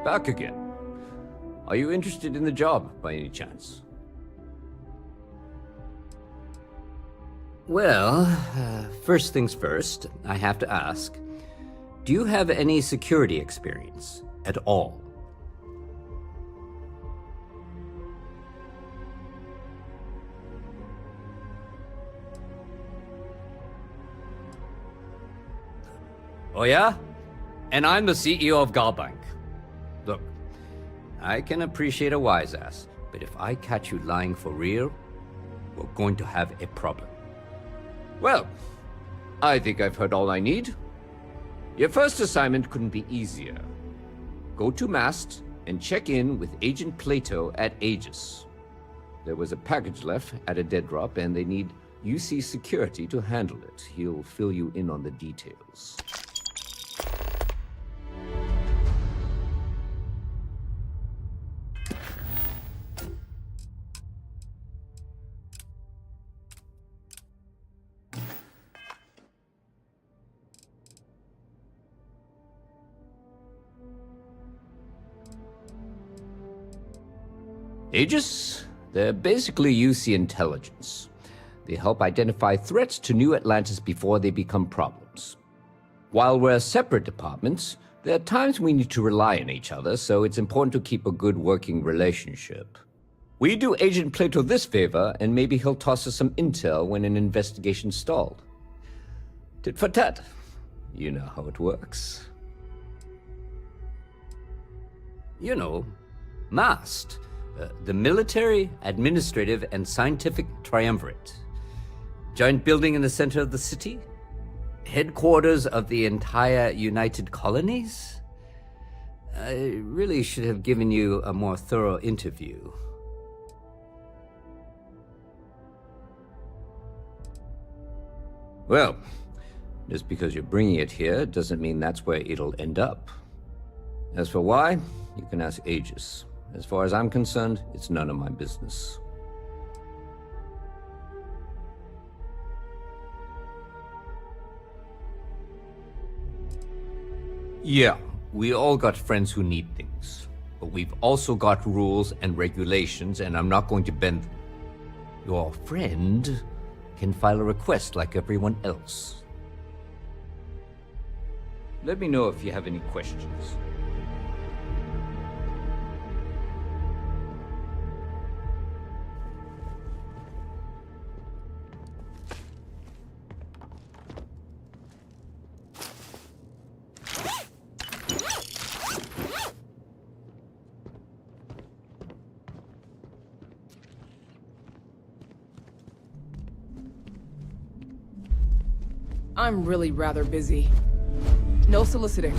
Back again. Are you interested in the job, by any chance? Well, first things first, I have to ask, do you have any security experience at all? Oh yeah? And I'm the CEO of Galbank. Look, I can appreciate a wise ass, but if I catch you lying for real, we're going to have a problem. Well, I think I've heard all I need. Your first assignment couldn't be easier. Go to Mast and check in with Agent Plato at Aegis. There was a package left at a dead drop and they need UC security to handle it. He'll fill you in on the details. Aegis? They're basically UC intelligence. They help identify threats to New Atlantis before they become problems. While we're separate departments, there are times we need to rely on each other, so it's important to keep a good working relationship. We do Agent Plato this favor, and maybe he'll toss us some intel when an investigation's stalled. Tit for tat. You know how it works. You know, MAST. The Military, Administrative, and Scientific Triumvirate. Giant building in the center of the city? Headquarters of the entire United Colonies? I really should have given you a more thorough interview. Well, just because you're bringing it here doesn't mean that's where it'll end up. As for why, you can ask Aegis. As far as I'm concerned, it's none of my business. Yeah, we all got friends who need things. But we've also got rules and regulations, and I'm not going to bend them. Your friend can file a request like everyone else. Let me know if you have any questions. I'm really rather busy. No soliciting.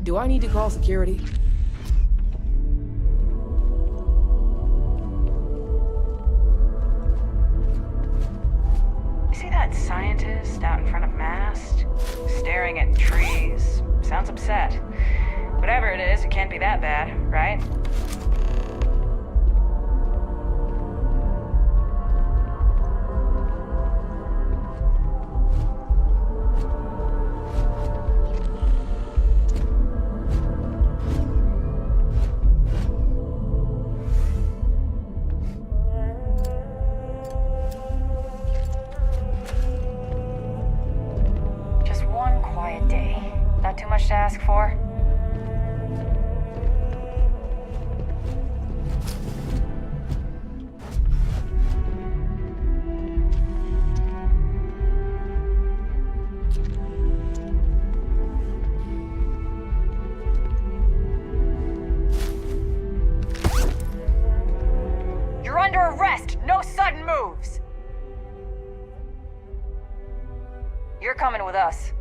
Do I need to call security? You see that scientist out in front of Mast? Staring at trees. Sounds upset. Whatever it is, it can't be that bad, right? Not too much to ask for? You're under arrest! No sudden moves! You're coming with us.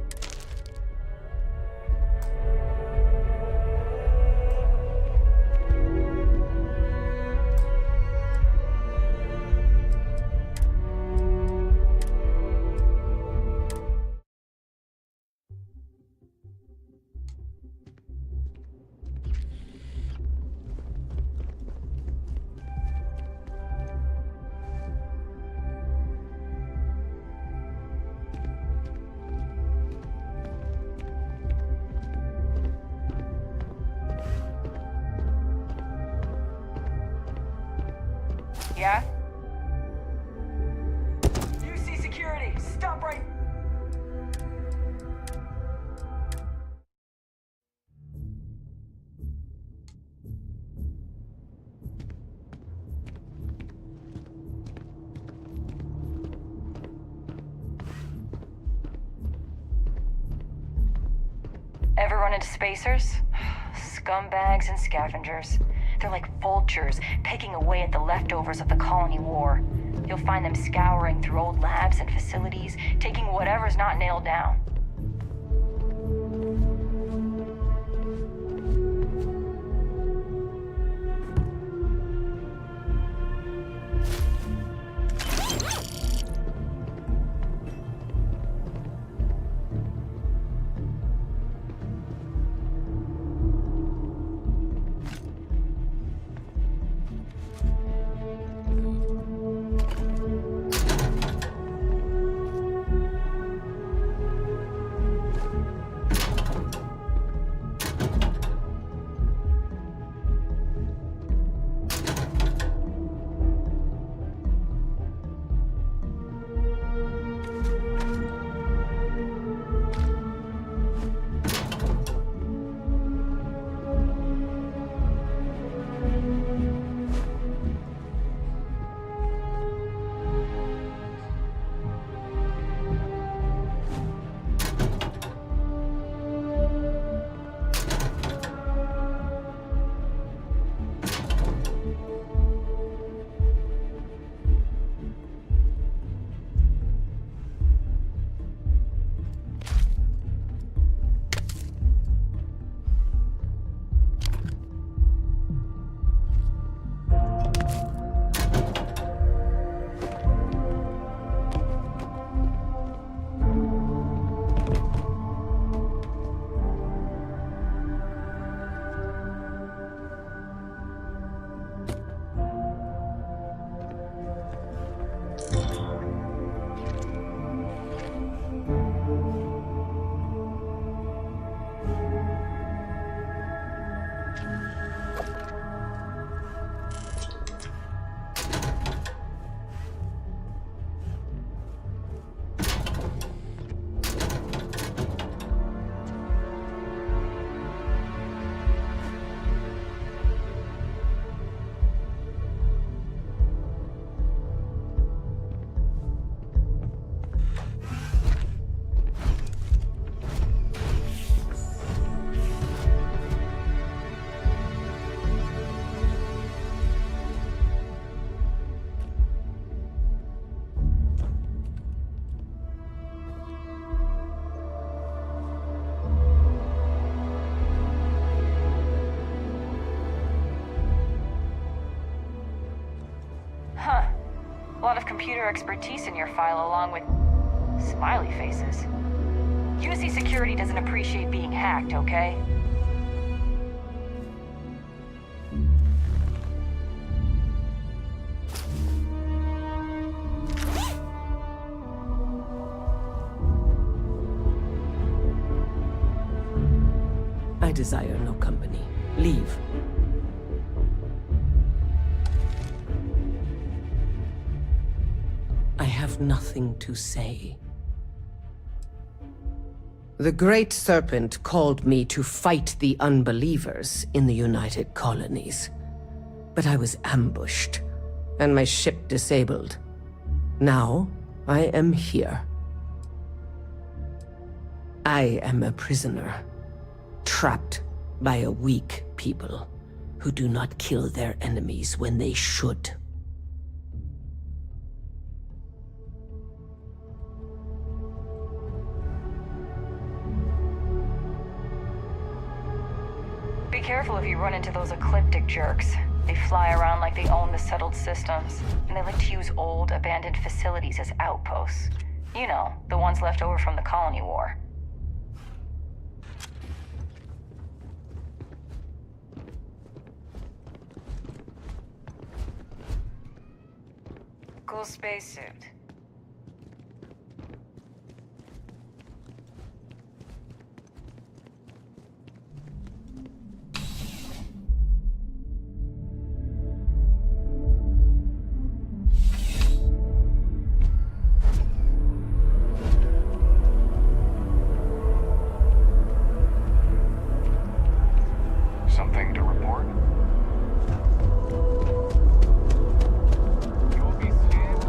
Ever run into spacers? Scumbags and scavengers. They're like vultures, picking away at the leftovers of the colony war. You'll find them scouring through old labs and facilities, taking whatever's not nailed down. A lot of computer expertise in your file, along with smiley faces. UC security doesn't appreciate being hacked, okay? I desire no company. Leave. I have nothing to say. The Great Serpent called me to fight the unbelievers in the United Colonies. But I was ambushed, and my ship disabled. Now, I am here. I am a prisoner, trapped by a weak people who do not kill their enemies when they should. Be careful if you run into those ecliptic jerks. They fly around like they own the settled systems, and they like to use old, abandoned facilities as outposts. You know, the ones left over from the colony war. Cool spacesuit. Something to report? You will be scanned.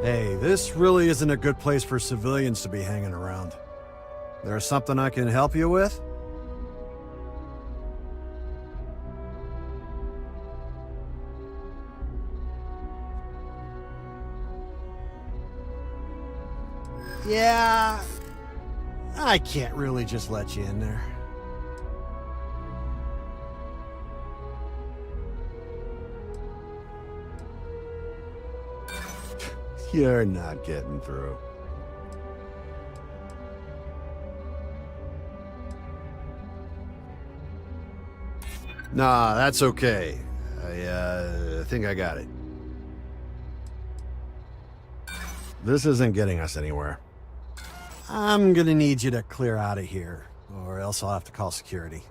Hey, this really isn't a good place for civilians to be hanging around. There's something I can help you with? Yeah, I can't really just let you in there. You're not getting through. Nah, that's okay. I think I got it. This isn't getting us anywhere. I'm gonna need you to clear out of here, or else I'll have to call security.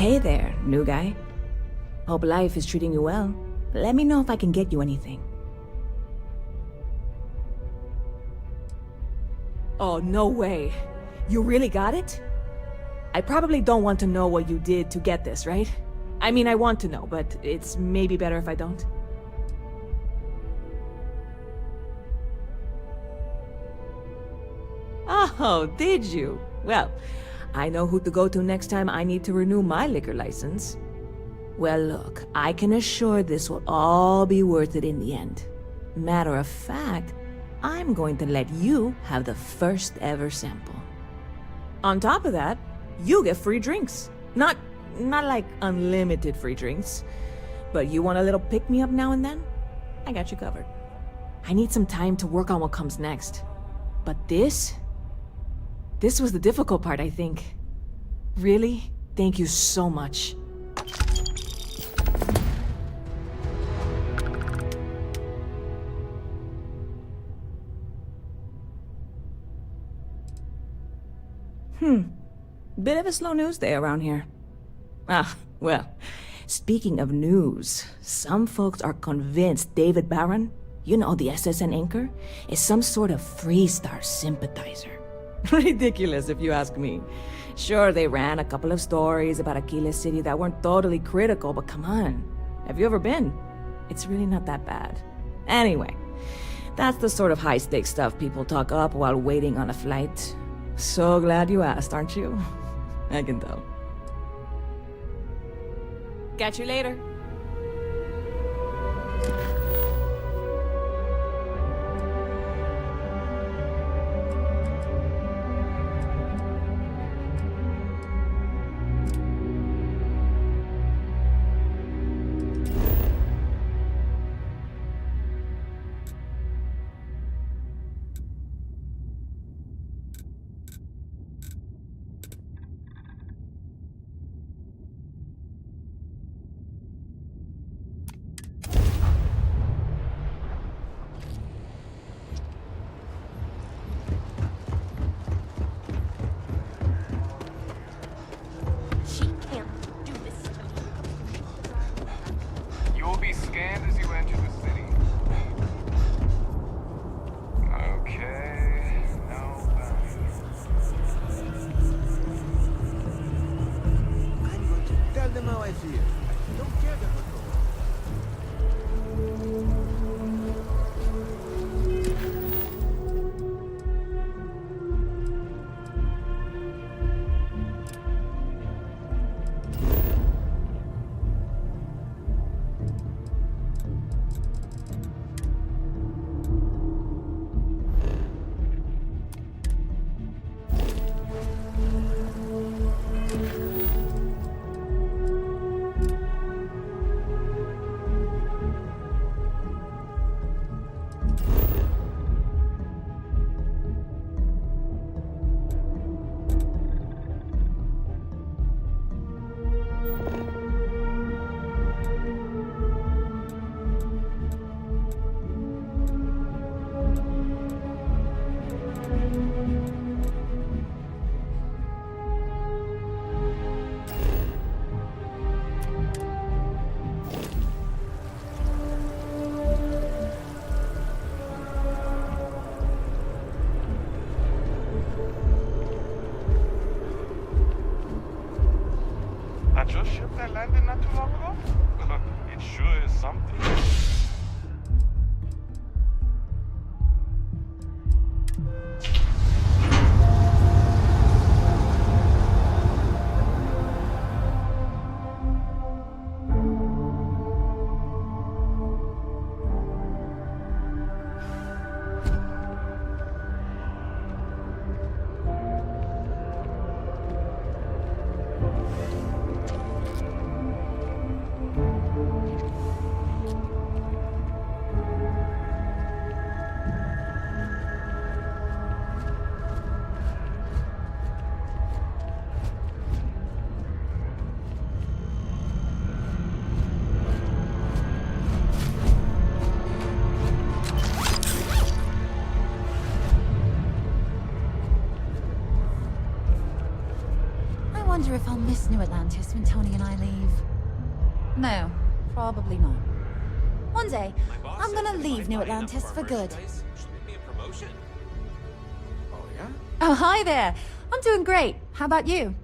Hey there, new guy. Hope life is treating you well. Let me know if I can get you anything. Oh, no way. You really got it? I probably don't want to know what you did to get this, right? I mean, I want to know, but it's maybe better if I don't. Oh, did you? Well, I know who to go to next time I need to renew my liquor license. Well, look, I can assure this will all be worth it in the end. Matter of fact, I'm going to let you have the first ever sample. On top of that, you get free drinks. Not like unlimited free drinks, but you want a little pick-me-up now and then? I got you covered. I need some time to work on what comes next. But this was the difficult part, I think. Really, thank you so much. Bit of a slow news day around here. Ah, well, speaking of news, some folks are convinced David Barron, you know, the SSN anchor, is some sort of Freestar sympathizer. Ridiculous, if you ask me. Sure, they ran a couple of stories about Aquila City that weren't totally critical, but come on. Have you ever been? It's really not that bad. Anyway, that's the sort of high-stakes stuff people talk up while waiting on a flight. So glad you asked, aren't you? I can tell. Catch you later. That your ship that landed not too long ago? It sure is something. wonder if I'll miss New Atlantis when Tony and I leave. No, probably not. One day, I'm gonna leave New Atlantis for good. Oh, yeah? Oh, hi there. I'm doing great. How about you?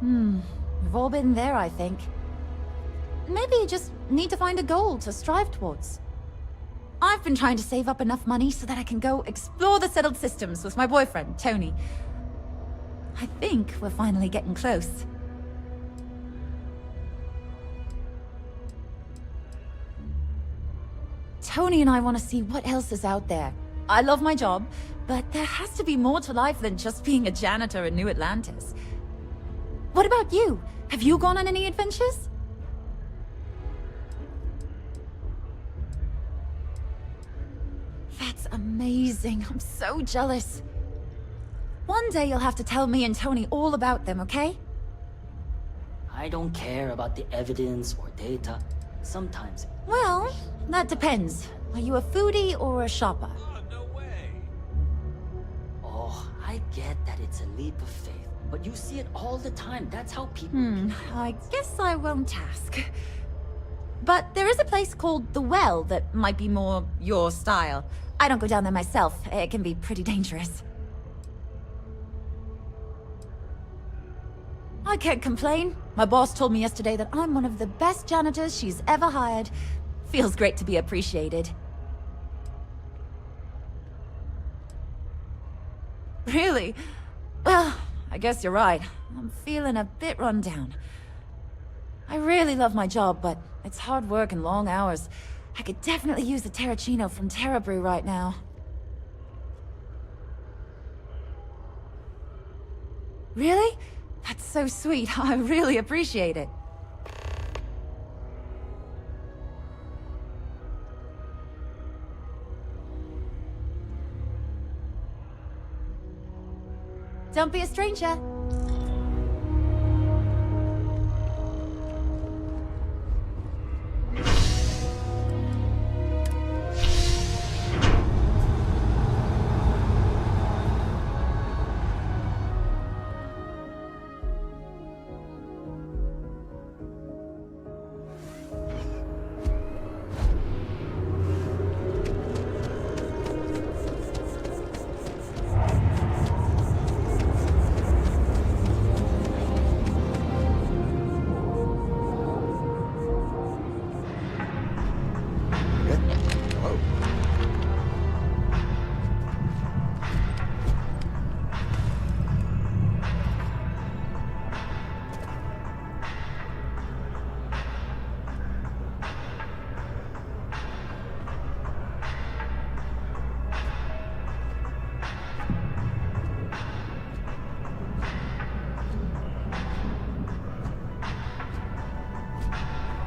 We've all been there, I think. Maybe you just need to find a goal to strive towards. I've been trying to save up enough money so that I can go explore the settled systems with my boyfriend, Tony. I think we're finally getting close. Tony and I want to see what else is out there. I love my job, but there has to be more to life than just being a janitor in New Atlantis. What about you? Have you gone on any adventures? That's amazing. I'm so jealous. One day you'll have to tell me and Tony all about them, okay? I don't care about the evidence or data. Sometimes. Well, that depends. Are you a foodie or a shopper? Oh, no way. Oh, I get that it's a leap of faith, but you see it all the time. That's how people... I guess I won't ask. But there is a place called The Well that might be more your style. I don't go down there myself. It can be pretty dangerous. I can't complain. My boss told me yesterday that I'm one of the best janitors she's ever hired. Feels great to be appreciated. Really? Well, I guess you're right. I'm feeling a bit run down. I really love my job, but it's hard work and long hours. I could definitely use a Terracino from Terra Brew right now. Really? That's so sweet. I really appreciate it. Don't be a stranger.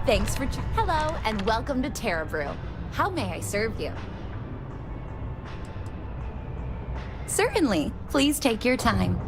Thanks for hello and welcome to Terra Brew. How may I serve you? Certainly. Please take your time.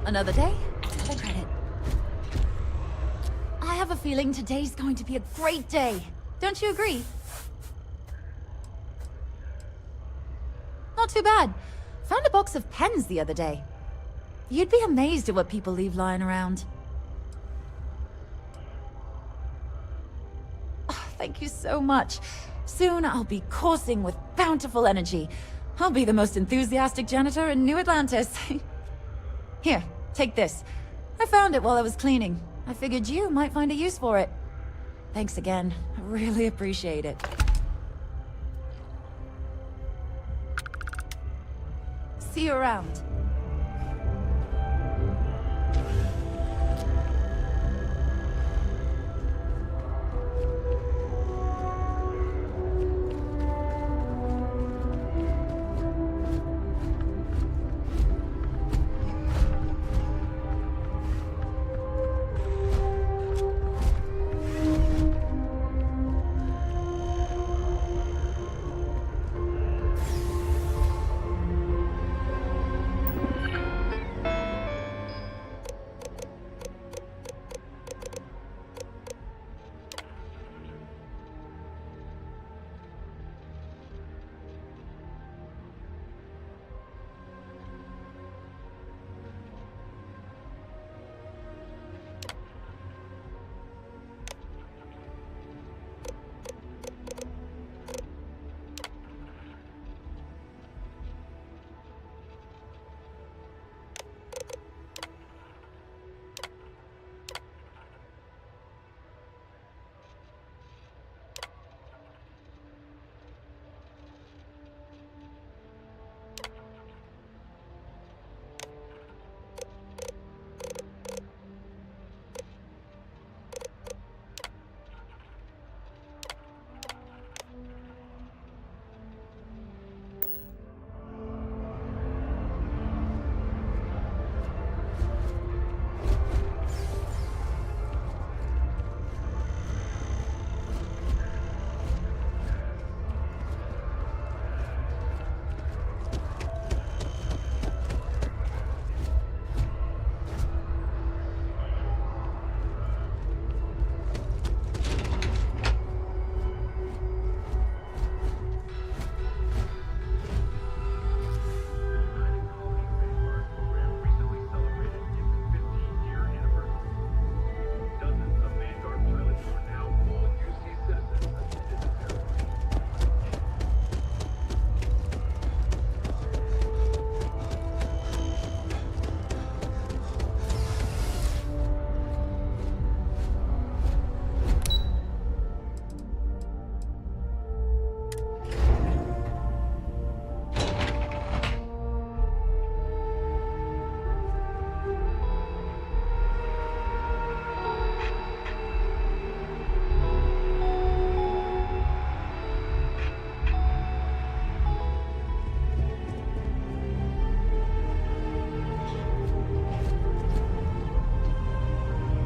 Another day, another credit. I have a feeling today's going to be a great day. Don't you agree? Not too bad. Found a box of pens the other day. You'd be amazed at what people leave lying around. Oh, thank you so much. Soon I'll be coursing with bountiful energy. I'll be the most enthusiastic janitor in New Atlantis. Here, take this. I found it while I was cleaning. I figured you might find a use for it. Thanks again. I really appreciate it. See you around.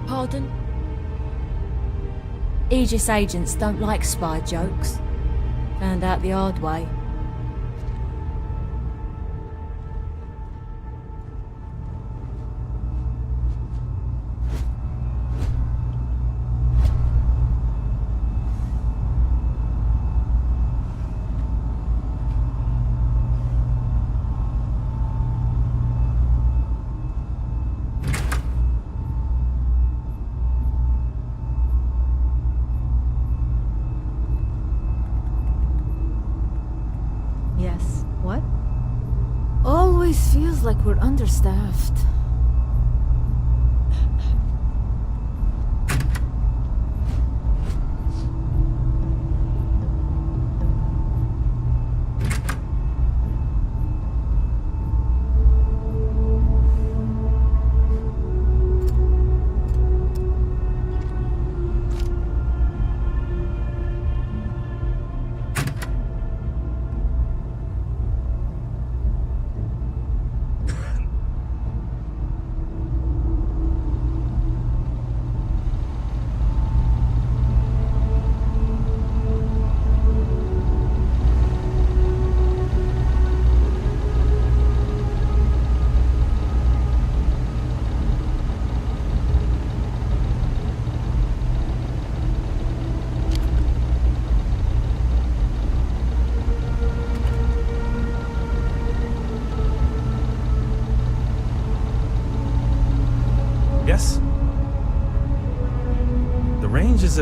Pardon? Aegis agents don't like spy jokes. Found out the hard way. Feels like we're understaffed.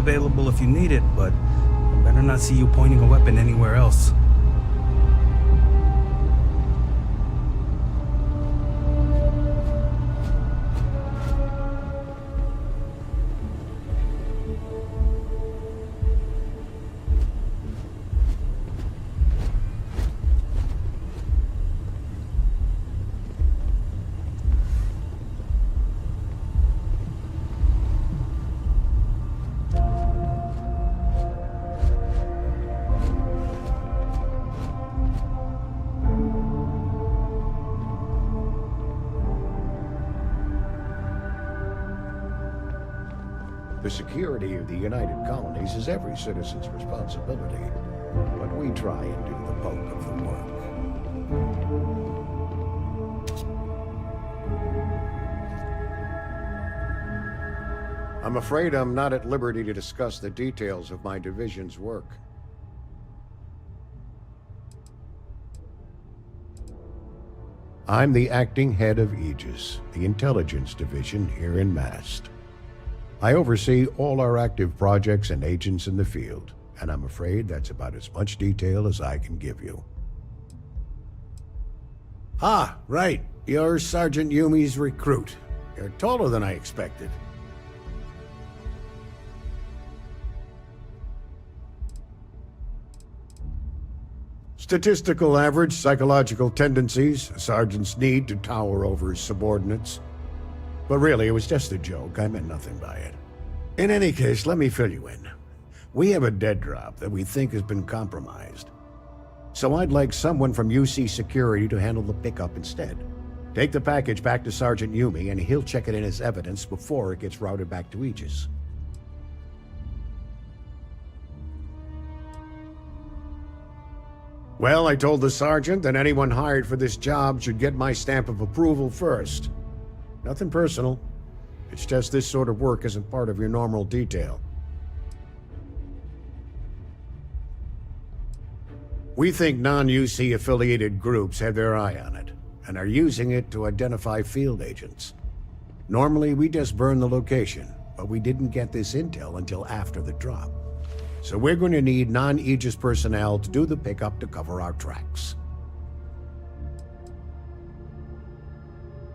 available if you need it, but I better not see you pointing a weapon anywhere else. The security of the United Colonies is every citizen's responsibility, but we try and do the bulk of the work. I'm afraid I'm not at liberty to discuss the details of my division's work. I'm the acting head of Aegis, the intelligence division here in Mast. I oversee all our active projects and agents in the field, and I'm afraid that's about as much detail as I can give you. Ah, right. You're Sergeant Yumi's recruit. You're taller than I expected. Statistical average psychological tendencies, a sergeant's need to tower over his subordinates. But really, it was just a joke. I meant nothing by it. In any case, let me fill you in. We have a dead drop that we think has been compromised. So I'd like someone from UC Security to handle the pickup instead. Take the package back to Sergeant Yumi, and he'll check it in as evidence before it gets routed back to Aegis. Well, I told the sergeant that anyone hired for this job should get my stamp of approval first. Nothing personal. It's just this sort of work isn't part of your normal detail. We think non-UC affiliated groups have their eye on it, and are using it to identify field agents. Normally, we just burn the location, but we didn't get this intel until after the drop. So we're going to need non-Aegis personnel to do the pickup to cover our tracks.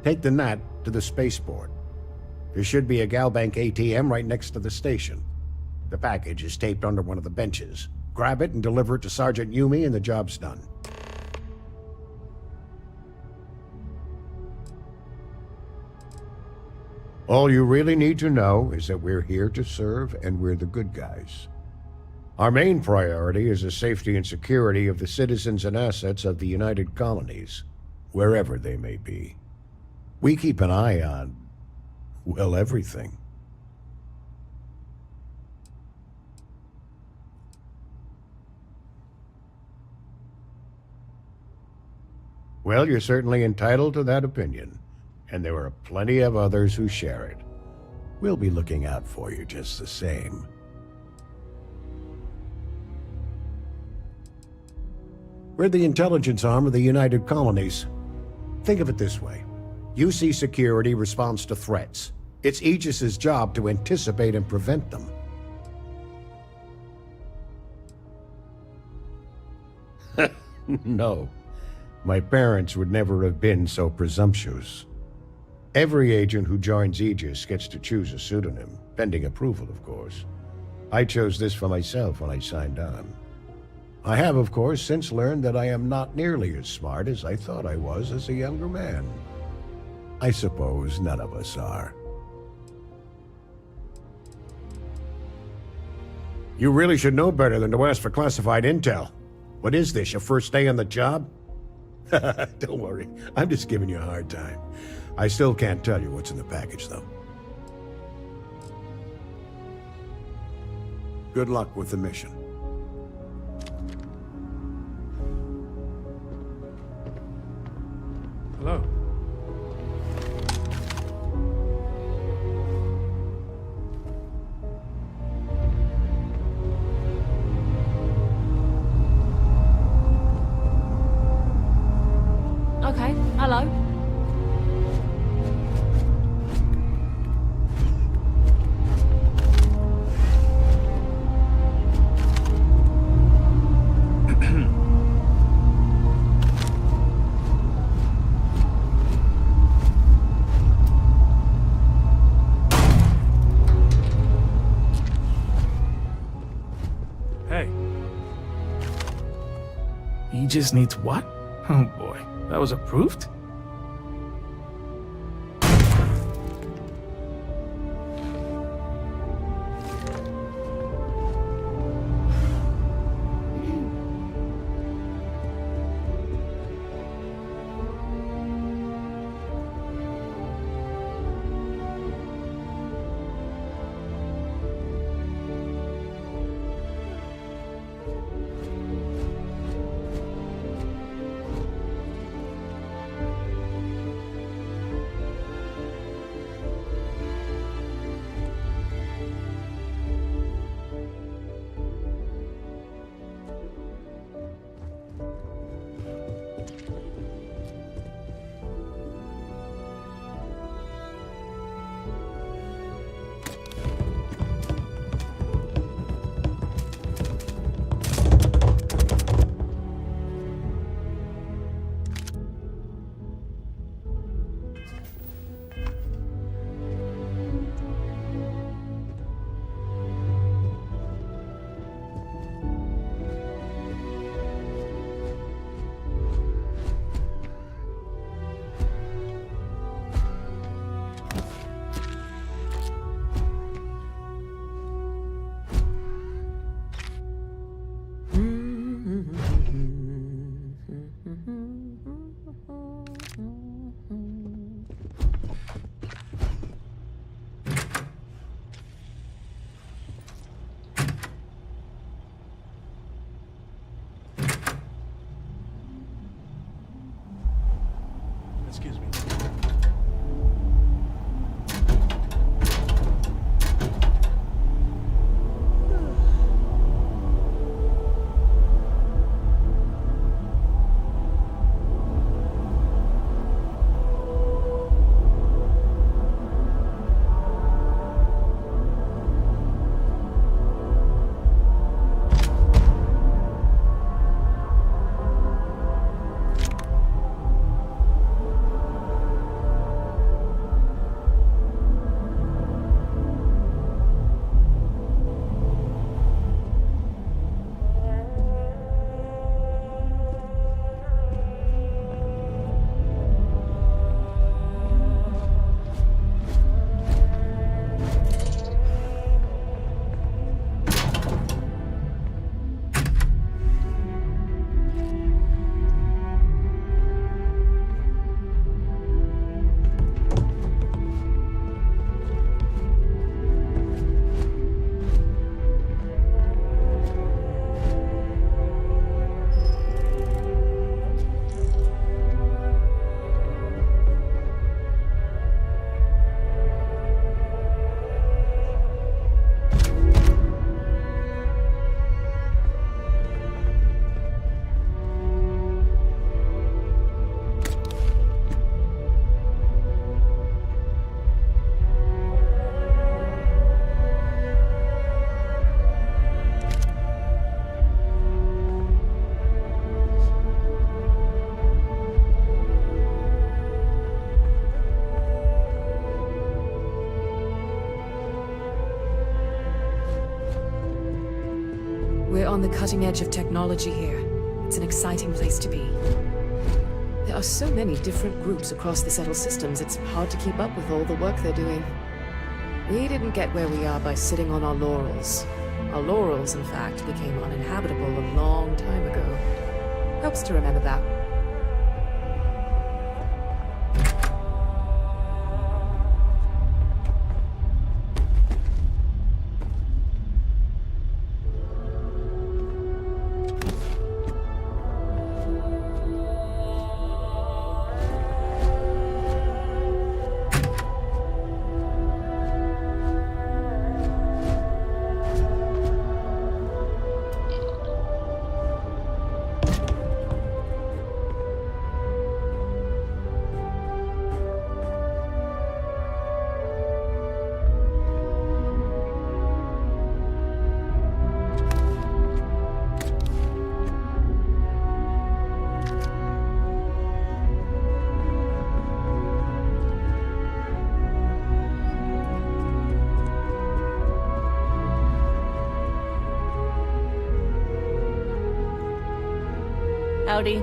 Take the NAT to the spaceport. There should be a Galbank ATM right next to the station. The package is taped under one of the benches. Grab it and deliver it to Sergeant Yumi and the job's done. All you really need to know is that we're here to serve and we're the good guys. Our main priority is the safety and security of the citizens and assets of the United Colonies, wherever they may be. We keep an eye on, well, everything. Well, you're certainly entitled to that opinion, and there are plenty of others who share it. We'll be looking out for you just the same. We're the intelligence arm of the United Colonies. Think of it this way. UC Security responds to threats. It's Aegis's job to anticipate and prevent them. No. My parents would never have been so presumptuous. Every agent who joins Aegis gets to choose a pseudonym, pending approval, of course. I chose this for myself when I signed on. I have, of course, since learned that I am not nearly as smart as I thought I was as a younger man. I suppose none of us are. You really should know better than to ask for classified intel. What is this, your first day on the job? Don't worry, I'm just giving you a hard time. I still can't tell you what's in the package, though. Good luck with the mission. Hello. Okay, hello. He just needs what? Oh boy, that was approved? Excuse me. We're on the cutting edge of technology here. It's an exciting place to be. There are so many different groups across the settled systems, it's hard to keep up with all the work they're doing. We didn't get where we are by sitting on our laurels. Our laurels, in fact, became uninhabitable a long time ago. Helps to remember that. Howdy.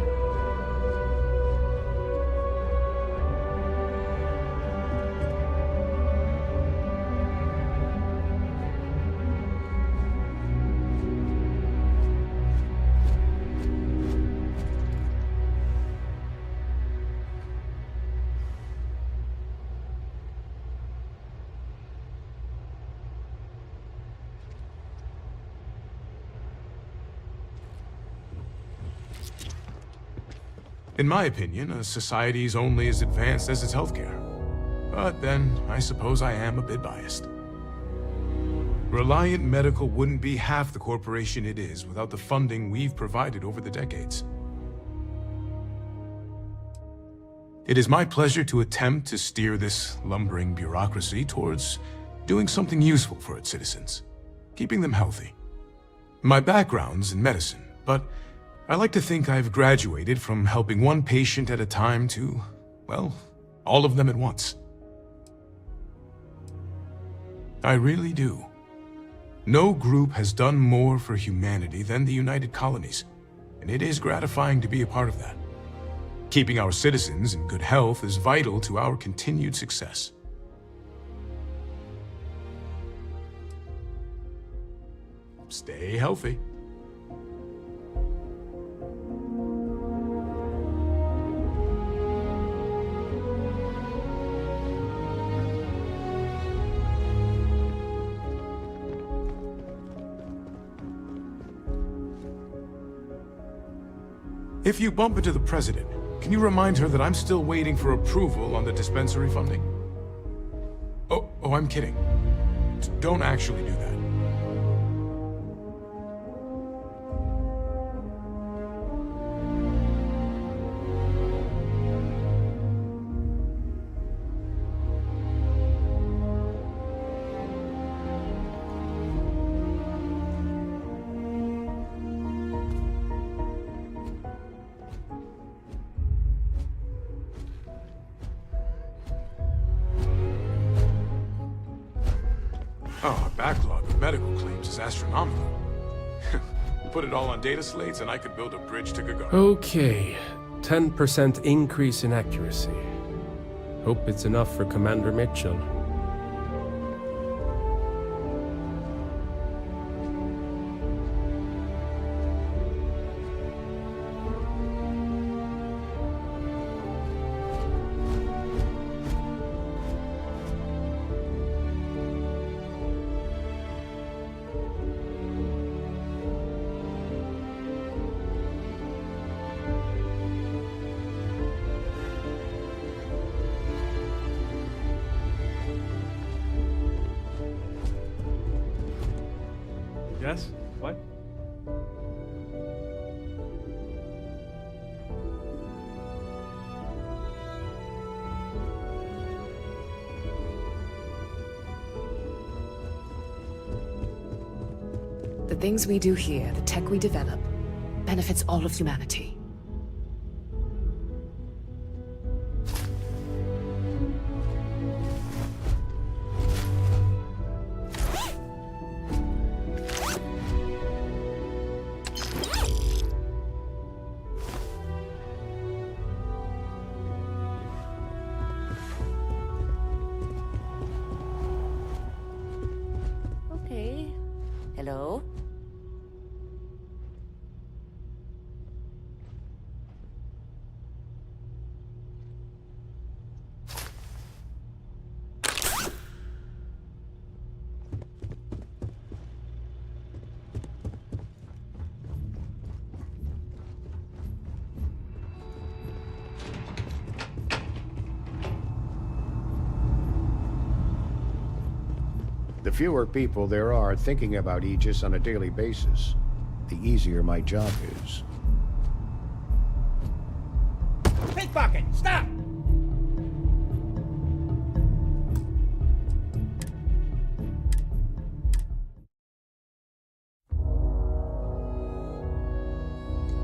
In my opinion, a society is only as advanced as its healthcare. But then, I suppose I am a bit biased. Reliant Medical wouldn't be half the corporation it is without the funding we've provided over the decades. It is my pleasure to attempt to steer this lumbering bureaucracy towards doing something useful for its citizens, keeping them healthy. My background's in medicine, but I like to think I've graduated from helping one patient at a time to, well, all of them at once. I really do. No group has done more for humanity than the United Colonies, and it is gratifying to be a part of that. Keeping our citizens in good health is vital to our continued success. Stay healthy. If you bump into the president, can you remind her that I'm still waiting for approval on the dispensary funding? Oh, I'm kidding. Don't actually do that. Oh, our backlog of medical claims is astronomical. Put it all on data slates and I could build a bridge to Gagarin. Okay, 10% increase in accuracy. Hope it's enough for Commander Mitchell. Yes? What? The things we do here, the tech we develop, benefits all of humanity. Okay. Hello? The fewer people there are thinking about Aegis on a daily basis, the easier my job is. Pickpocket! Stop!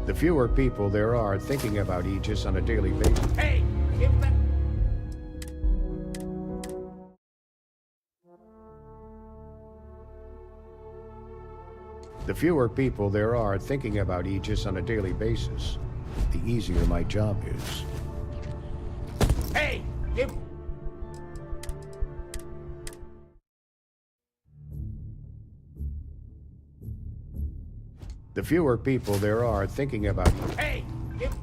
The fewer people there are thinking about Aegis on a daily basis. Hey! Give that... The fewer people there are thinking about Aegis on a daily basis, the easier my job is. Hey! Give... The fewer people there are thinking about... Hey! Give...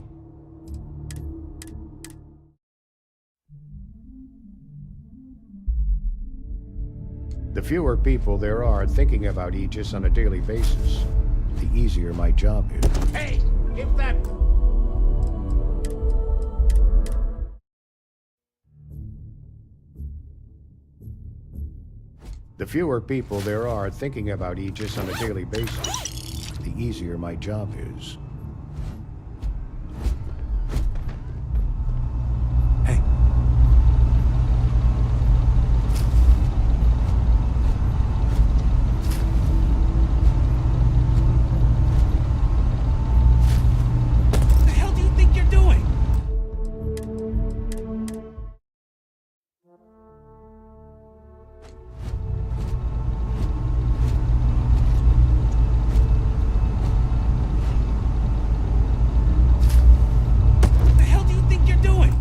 The fewer people there are thinking about Aegis on a daily basis, the easier my job is. Hey! Give that... The fewer people there are thinking about Aegis on a daily basis, the easier my job is. What the hell do you think you're doing? What the hell do you think you're doing?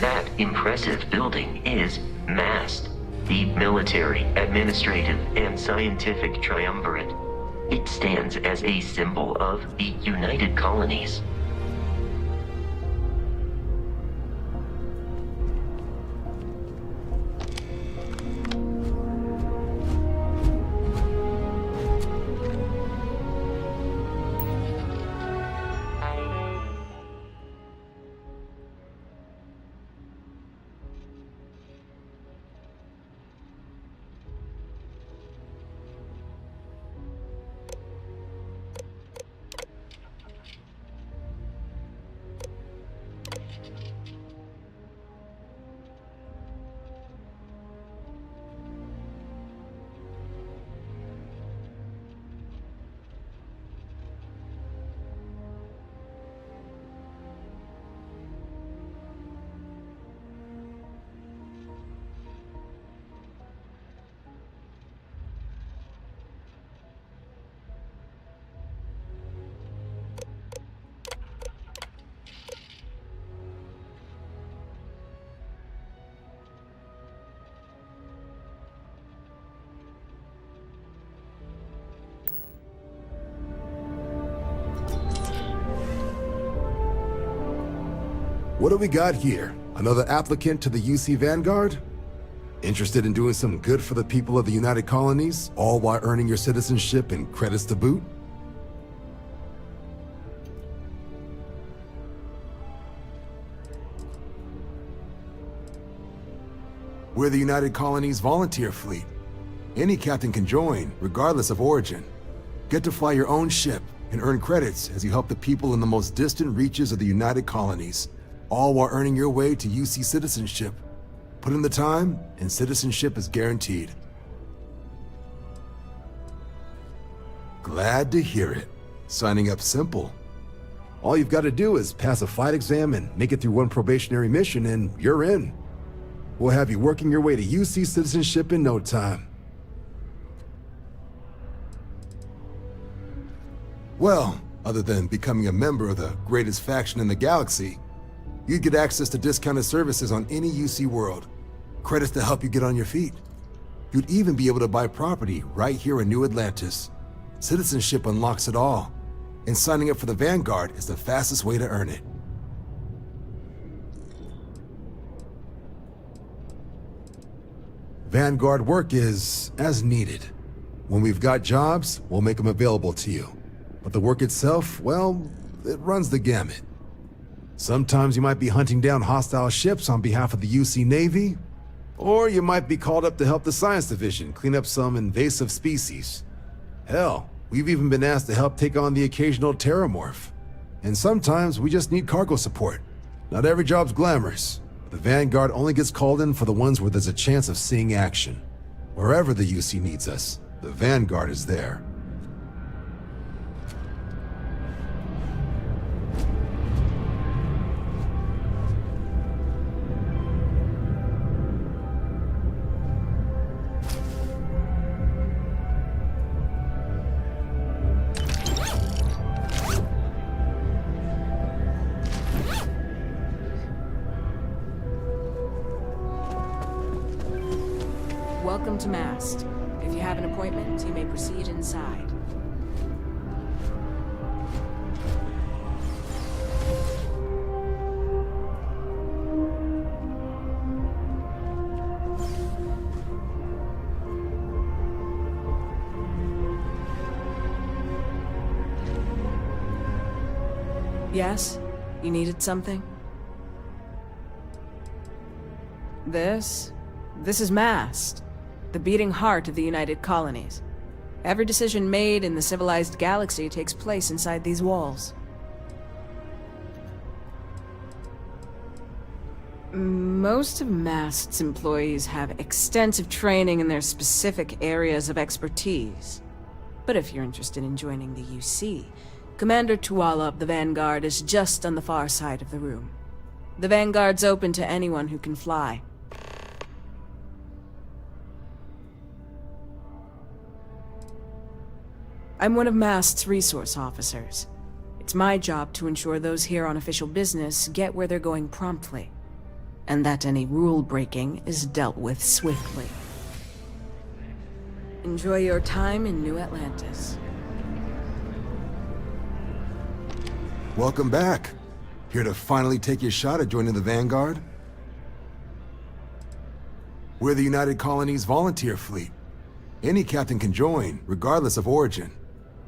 That impressive building is MAST, the Military, Administrative, and Scientific Triumvirate. It stands as a symbol of the United Colonies. What do we got here? Another applicant to the UC Vanguard? Interested in doing some good for the people of the United Colonies, all while earning your citizenship and credits to boot? We're the United Colonies Volunteer Fleet. Any captain can join, regardless of origin. Get to fly your own ship and earn credits as you help the people in the most distant reaches of the United Colonies, all while earning your way to UC citizenship. Put in the time, and citizenship is guaranteed. Glad to hear it. Signing up's simple. All you've got to do is pass a fight exam and make it through one probationary mission, and you're in. We'll have you working your way to UC citizenship in no time. Well, other than becoming a member of the greatest faction in the galaxy, you'd get access to discounted services on any UC world, credits to help you get on your feet. You'd even be able to buy property right here in New Atlantis. Citizenship unlocks it all, and signing up for the Vanguard is the fastest way to earn it. Vanguard work is as needed. When we've got jobs, we'll make them available to you. But the work itself, well, it runs the gamut. Sometimes you might be hunting down hostile ships on behalf of the UC Navy, or you might be called up to help the Science Division clean up some invasive species. Hell, we've even been asked to help take on the occasional terramorph. And sometimes we just need cargo support. Not every job's glamorous. The Vanguard only gets called in for the ones where there's a chance of seeing action. Wherever the UC needs us, the Vanguard is there. Welcome to Mast. If you have an appointment, you may proceed inside. Yes? You needed something? This is Mast. The beating heart of the United Colonies. Every decision made in the civilized galaxy takes place inside these walls. Most of Mast's employees have extensive training in their specific areas of expertise. But if you're interested in joining the UC, Commander Tuala of the Vanguard is just on the far side of the room. The Vanguard's open to anyone who can fly. I'm one of Mast's resource officers. It's my job to ensure those here on official business get where they're going promptly, and that any rule breaking is dealt with swiftly. Enjoy your time in New Atlantis. Welcome back. Here to finally take your shot at joining the Vanguard? We're the United Colonies Volunteer Fleet. Any captain can join, regardless of origin.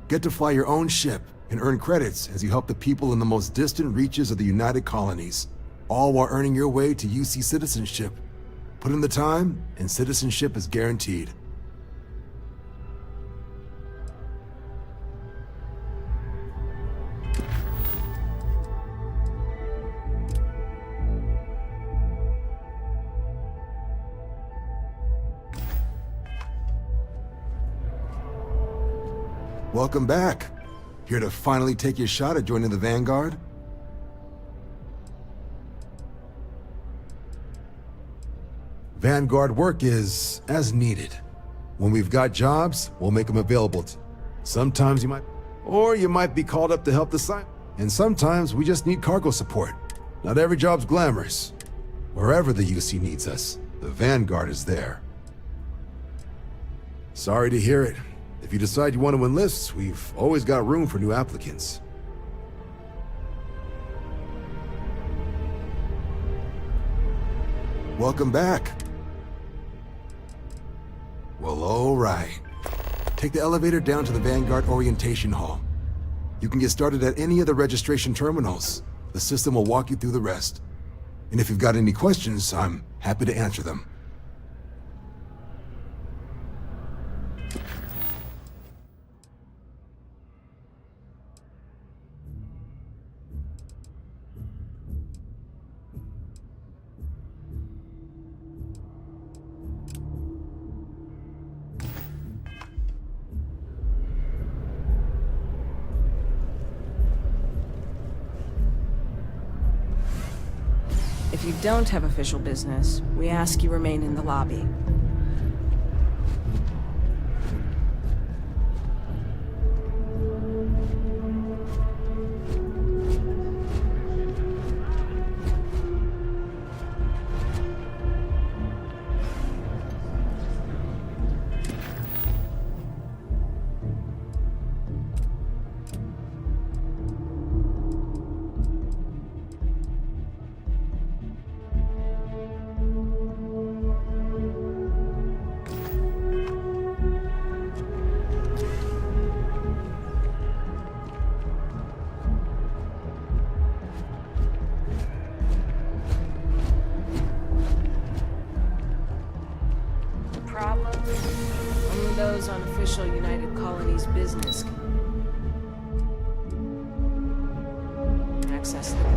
Get to fly your own ship and earn credits as you help the people in the most distant reaches of the United Colonies, all while earning your way to UC citizenship. Put in the time, and citizenship is guaranteed. Welcome back. Here to finally take your shot at joining the Vanguard? Vanguard work is as needed. When we've got jobs, we'll make them available. Sometimes you might be called up to help the site. And sometimes we just need cargo support. Not every job's glamorous. Wherever the UC needs us, the Vanguard is there. Sorry to hear it. If you decide you want to enlist, we've always got room for new applicants. Welcome back. Well, all right. Take the elevator down to the Vanguard Orientation Hall. You can get started at any of the registration terminals. The system will walk you through the rest. And if you've got any questions, I'm happy to answer them. If you don't have official business, we ask you remain in the lobby. official United Colonies business. Access the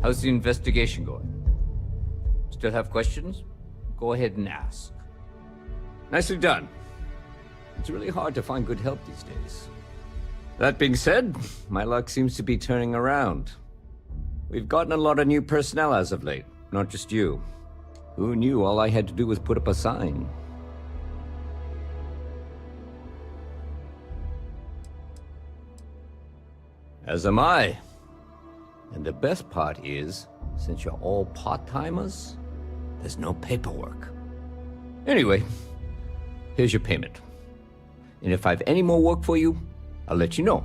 How's the investigation going? Still have questions? Go ahead and ask. Nicely done. It's really hard to find good help these days. That being said, my luck seems to be turning around. We've gotten a lot of new personnel as of late, not just you. Who knew all I had to do was put up a sign? As am I. And the best part is, since you're all part-timers, there's no paperwork. Anyway, here's your payment. And if I have any more work for you, I'll let you know.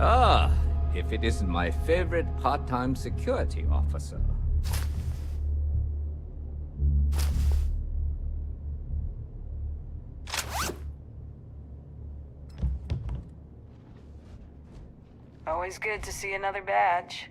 Ah, if it isn't my favorite part-time security officer. Always good to see another badge.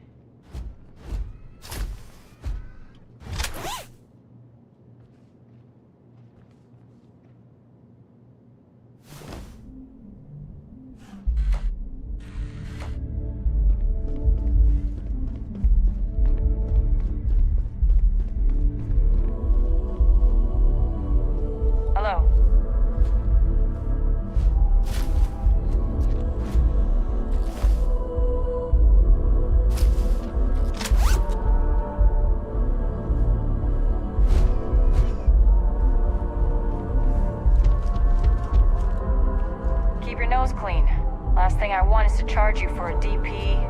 Charge you for a DP,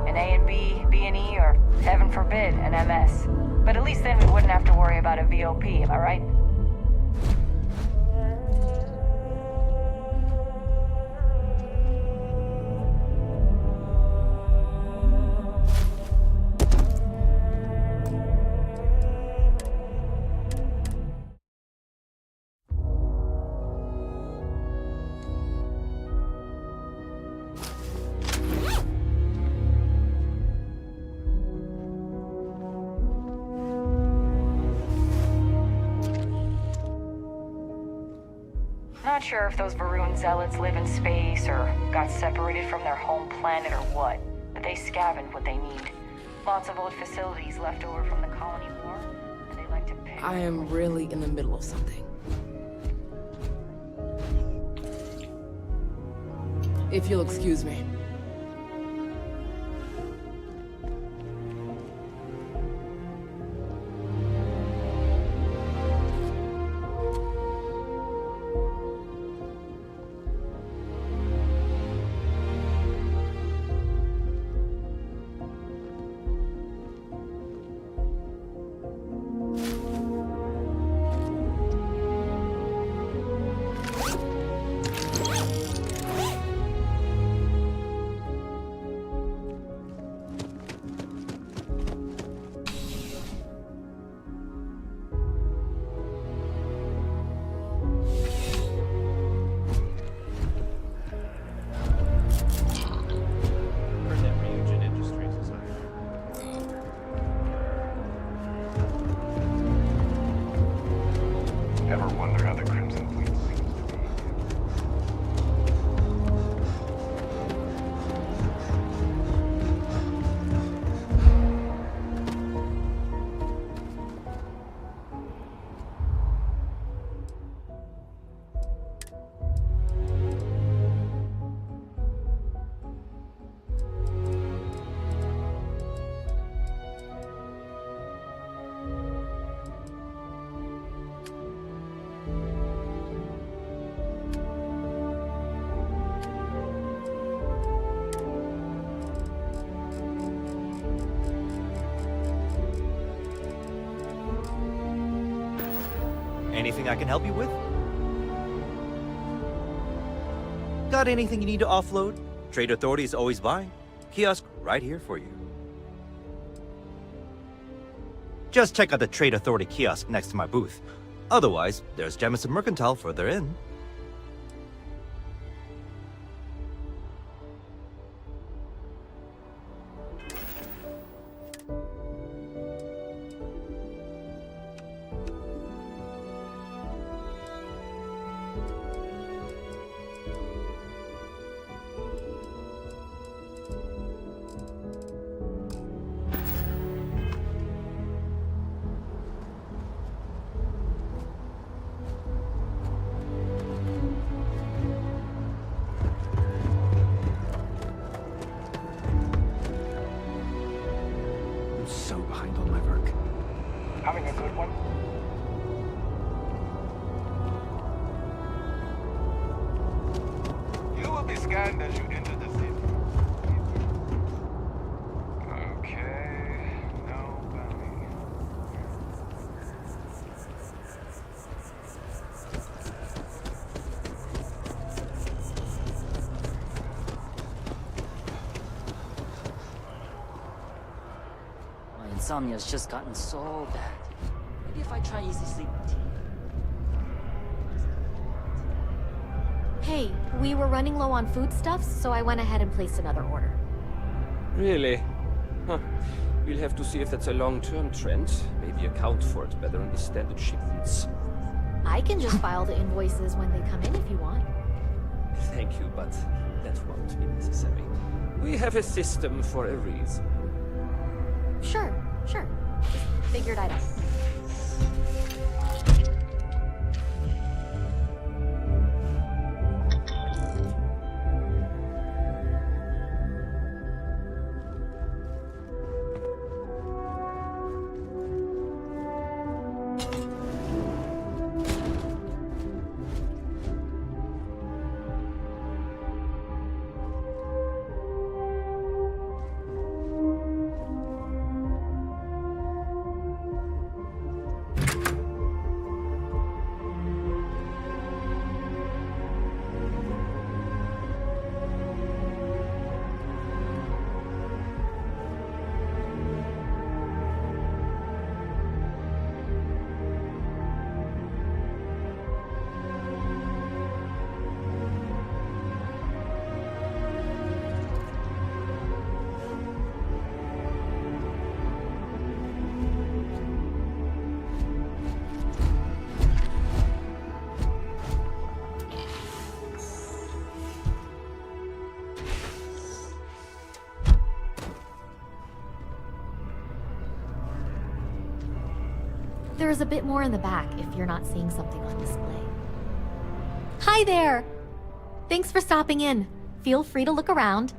an A and B, B and E, or heaven forbid, an MS. But at least then we wouldn't have to worry about a VOP, am I right? Not sure if those Varun zealots live in space or got separated from their home planet or what, but they scavenged what they need. Lots of old facilities left over from the colony war, and they like I am really in the middle of something. If you'll excuse me. Ever wonder how the Crimson Fleet seems to be? Anything I can help you with? Got anything you need to offload? Trade Authority is always buying. Kiosk right here for you. Just check out the Trade Authority kiosk next to my booth. Otherwise, there's Jemison Mercantile further in. So behind on my work. Having a good one? You will be scanned as you enter the city. Okay, no bounty. My insomnia's just gotten so bad. Maybe if I try easy sleep tea. Hey, we were running low on foodstuffs, so I went ahead and placed another order. Really? Huh. We'll have to see if that's a long-term trend. Maybe account for it better in the standard shipments. I can just file the invoices when they come in if you want. Thank you, but that won't be necessary. We have a system for a reason. Sure. Just figured I'd ask. there's a bit more in the back if you're not seeing something on display. Hi there! Thanks for stopping in. Feel free to look around.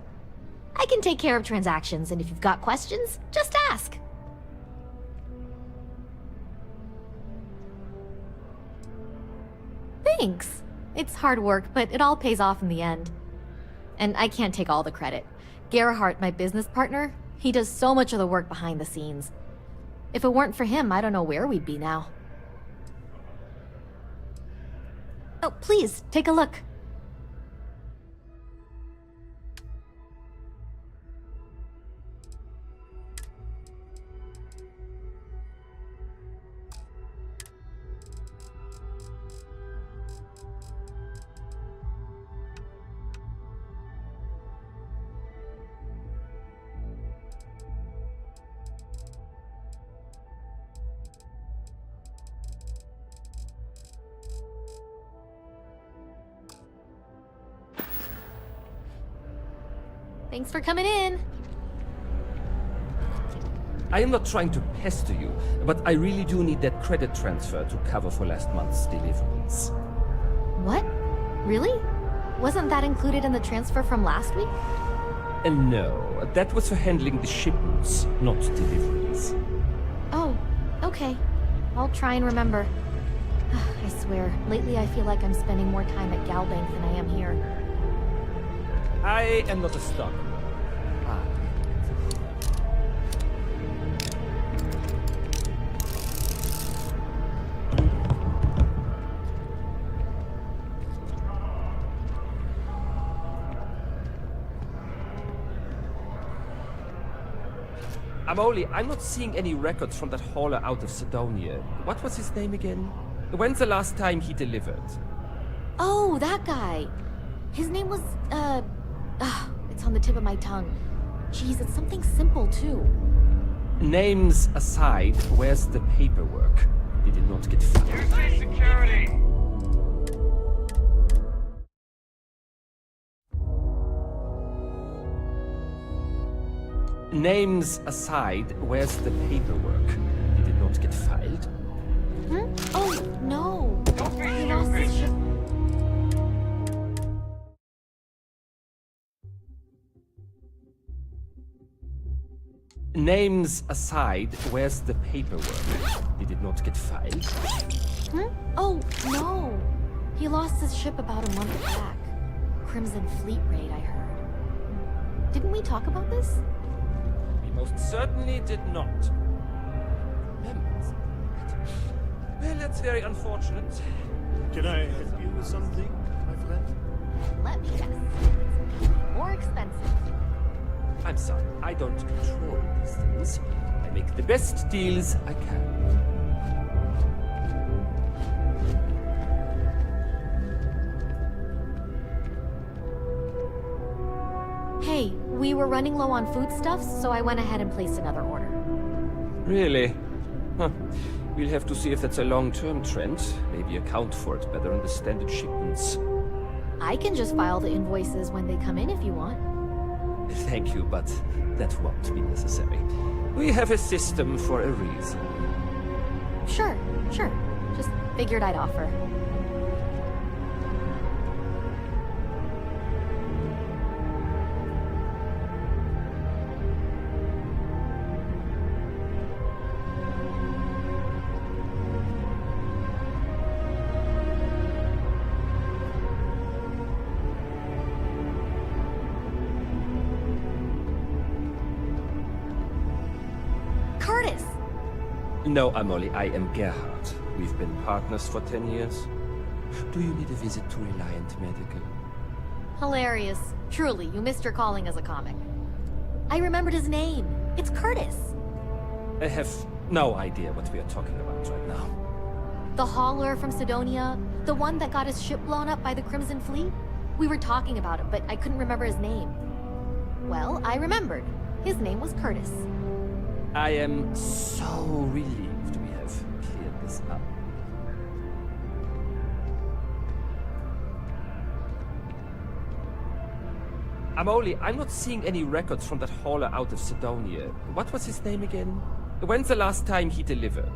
I can take care of transactions, and if you've got questions, just ask. Thanks. It's hard work, but it all pays off in the end. And I can't take all the credit. Gerhardt, my business partner, he does so much of the work behind the scenes. If it weren't for him, I don't know where we'd be now. Oh, please, take a look. Thanks for coming in. I am not trying to pester you, but I really do need that credit transfer to cover for last month's deliveries. What? Really? Wasn't that included in the transfer from last week? And no, that was for handling the shipments, not deliveries. Oh, okay. I'll try and remember. I swear, lately I feel like I'm spending more time at Galbank than I am here. I am not a stockbroker. I'm not seeing any records from that hauler out of Sidonia. What was his name again? When's the last time he delivered? Oh, that guy. His name was, it's on the tip of my tongue. Jeez, it's something simple, too. Names aside, where's the paperwork? Did it not get filed? UC security! Names aside, where's the paperwork? Did it not get filed? Hmm? Oh, no. He lost his ship. Names aside, where's the paperwork? Did it not get filed? Hmm? Oh, no. He lost his ship about a month back. Crimson Fleet raid, I heard. Didn't we talk about this? We most certainly did not. Members. Well, that's very unfortunate. Can I help you with something, my friend? Let me guess. More expensive. I'm sorry, I don't control these things. I make the best deals I can. Hey, we were running low on foodstuffs, so I went ahead and placed another order. Really? Huh. We'll have to see if that's a long-term trend. Maybe account for it better in the standard shipments. I can just file the invoices when they come in if you want. Thank you, but that won't be necessary. We have a system for a reason. Sure. Just figured I'd offer. No, Amoli, I am Gerhard. We've been partners for 10 years. Do you need a visit to Reliant Medical? Hilarious. Truly, you missed your calling as a comic. I remembered his name. It's Curtis. I have no idea what we are talking about right now. The hauler from Sidonia? The one that got his ship blown up by the Crimson Fleet? We were talking about it, but I couldn't remember his name. Well, I remembered. His name was Curtis. I am so relieved we have cleared this up. I'm not seeing any records from that hauler out of Sidonia. What was his name again? When's the last time he delivered?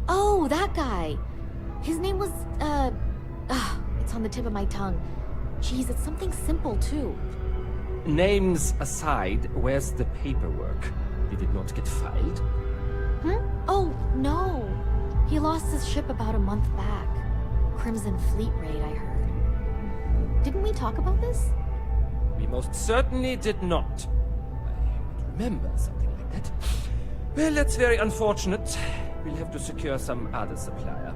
Oh, that guy. His name was, it's on the tip of my tongue. Jeez, it's something simple, too. Names aside, where's the paperwork? Did it not get filed? Oh, no. He lost his ship about a month back. Crimson Fleet raid, I heard. Didn't we talk about this? We most certainly did not. I remember something like that. Well, that's very unfortunate. We'll have to secure some other supplier.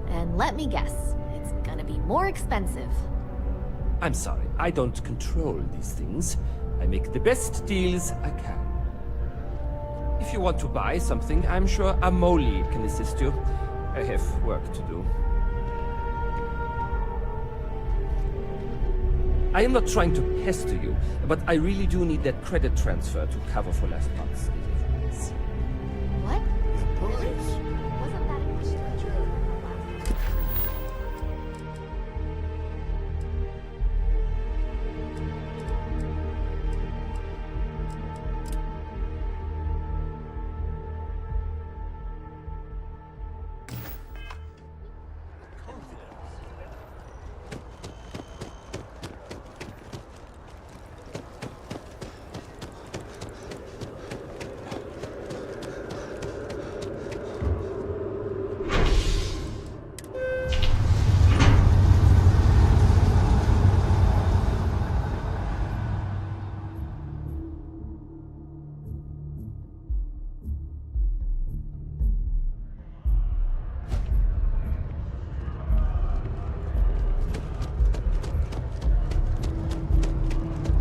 And let me guess, it's gonna be more expensive. I'm sorry, I don't control these things. I make the best deals I can. If you want to buy something, I'm sure Amoli can assist you. I have work to do. I am not trying to pester you, but I really do need that credit transfer to cover for last month's deliveries. What?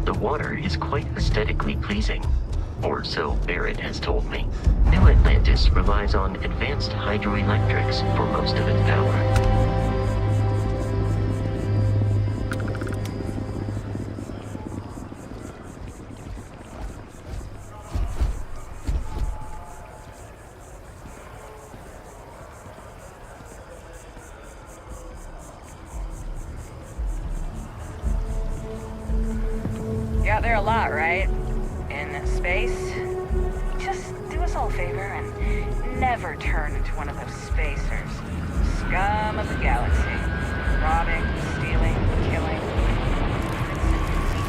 The water is quite aesthetically pleasing, or so Barrett has told me. New Atlantis relies on advanced hydroelectrics for most of its power. You're out there a lot, right? In space? Just do us all a favor and never turn into one of those spacers. Scum of the galaxy. Robbing, stealing, killing.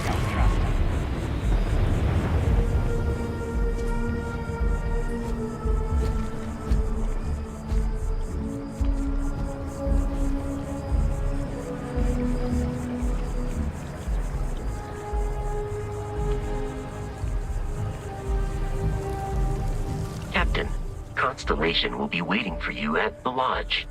Don't trust them. Captain, Constellation will be waiting for you at the lodge.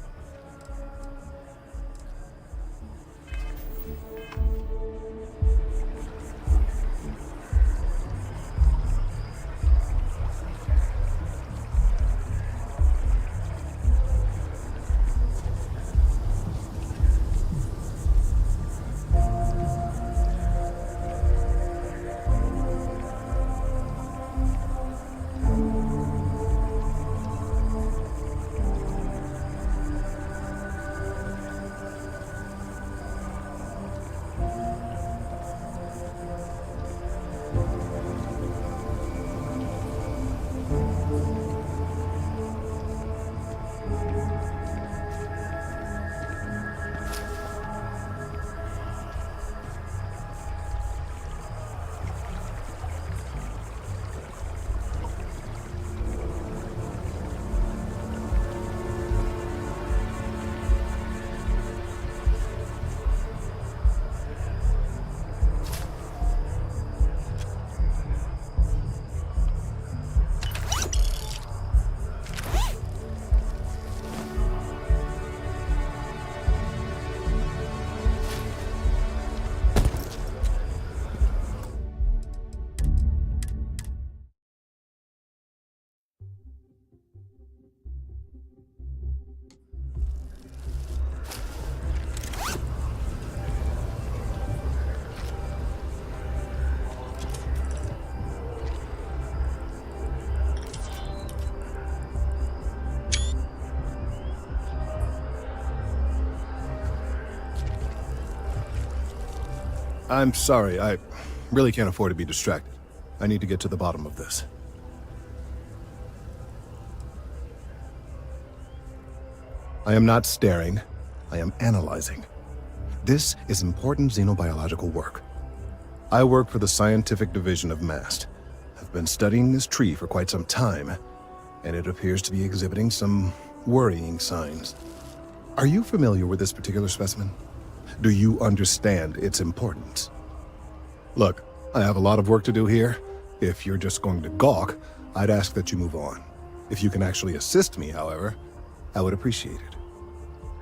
I'm sorry, I really can't afford to be distracted. I need to get to the bottom of this. I am not staring. I am analyzing. This is important xenobiological work. I work for the scientific division of MAST. I've been studying this tree for quite some time, and it appears to be exhibiting some worrying signs. Are you familiar with this particular specimen? Do you understand its importance? Look, I have a lot of work to do here. If you're just going to gawk, I'd ask that you move on. If you can actually assist me, however, I would appreciate it.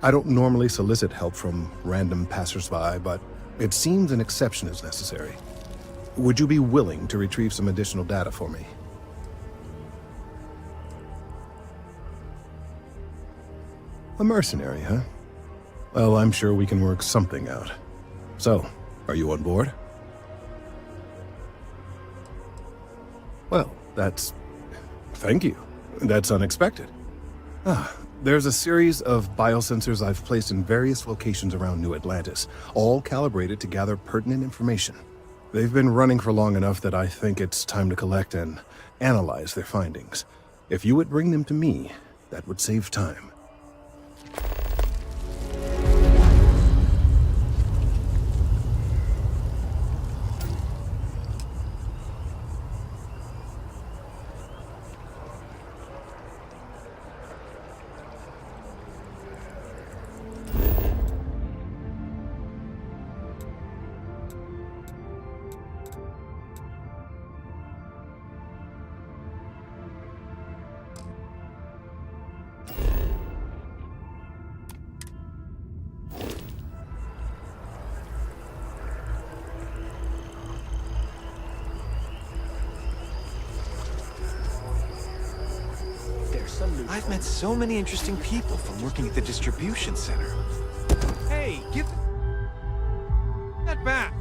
I don't normally solicit help from random passersby, but it seems an exception is necessary. Would you be willing to retrieve some additional data for me? A mercenary, huh? Well, I'm sure we can work something out. So, are you on board? Well, thank you. That's unexpected. There's a series of biosensors I've placed in various locations around New Atlantis, all calibrated to gather pertinent information. They've been running for long enough that I think it's time to collect and analyze their findings. If you would bring them to me, that would save time. I've met so many interesting people from working at the distribution center. Hey, give that back!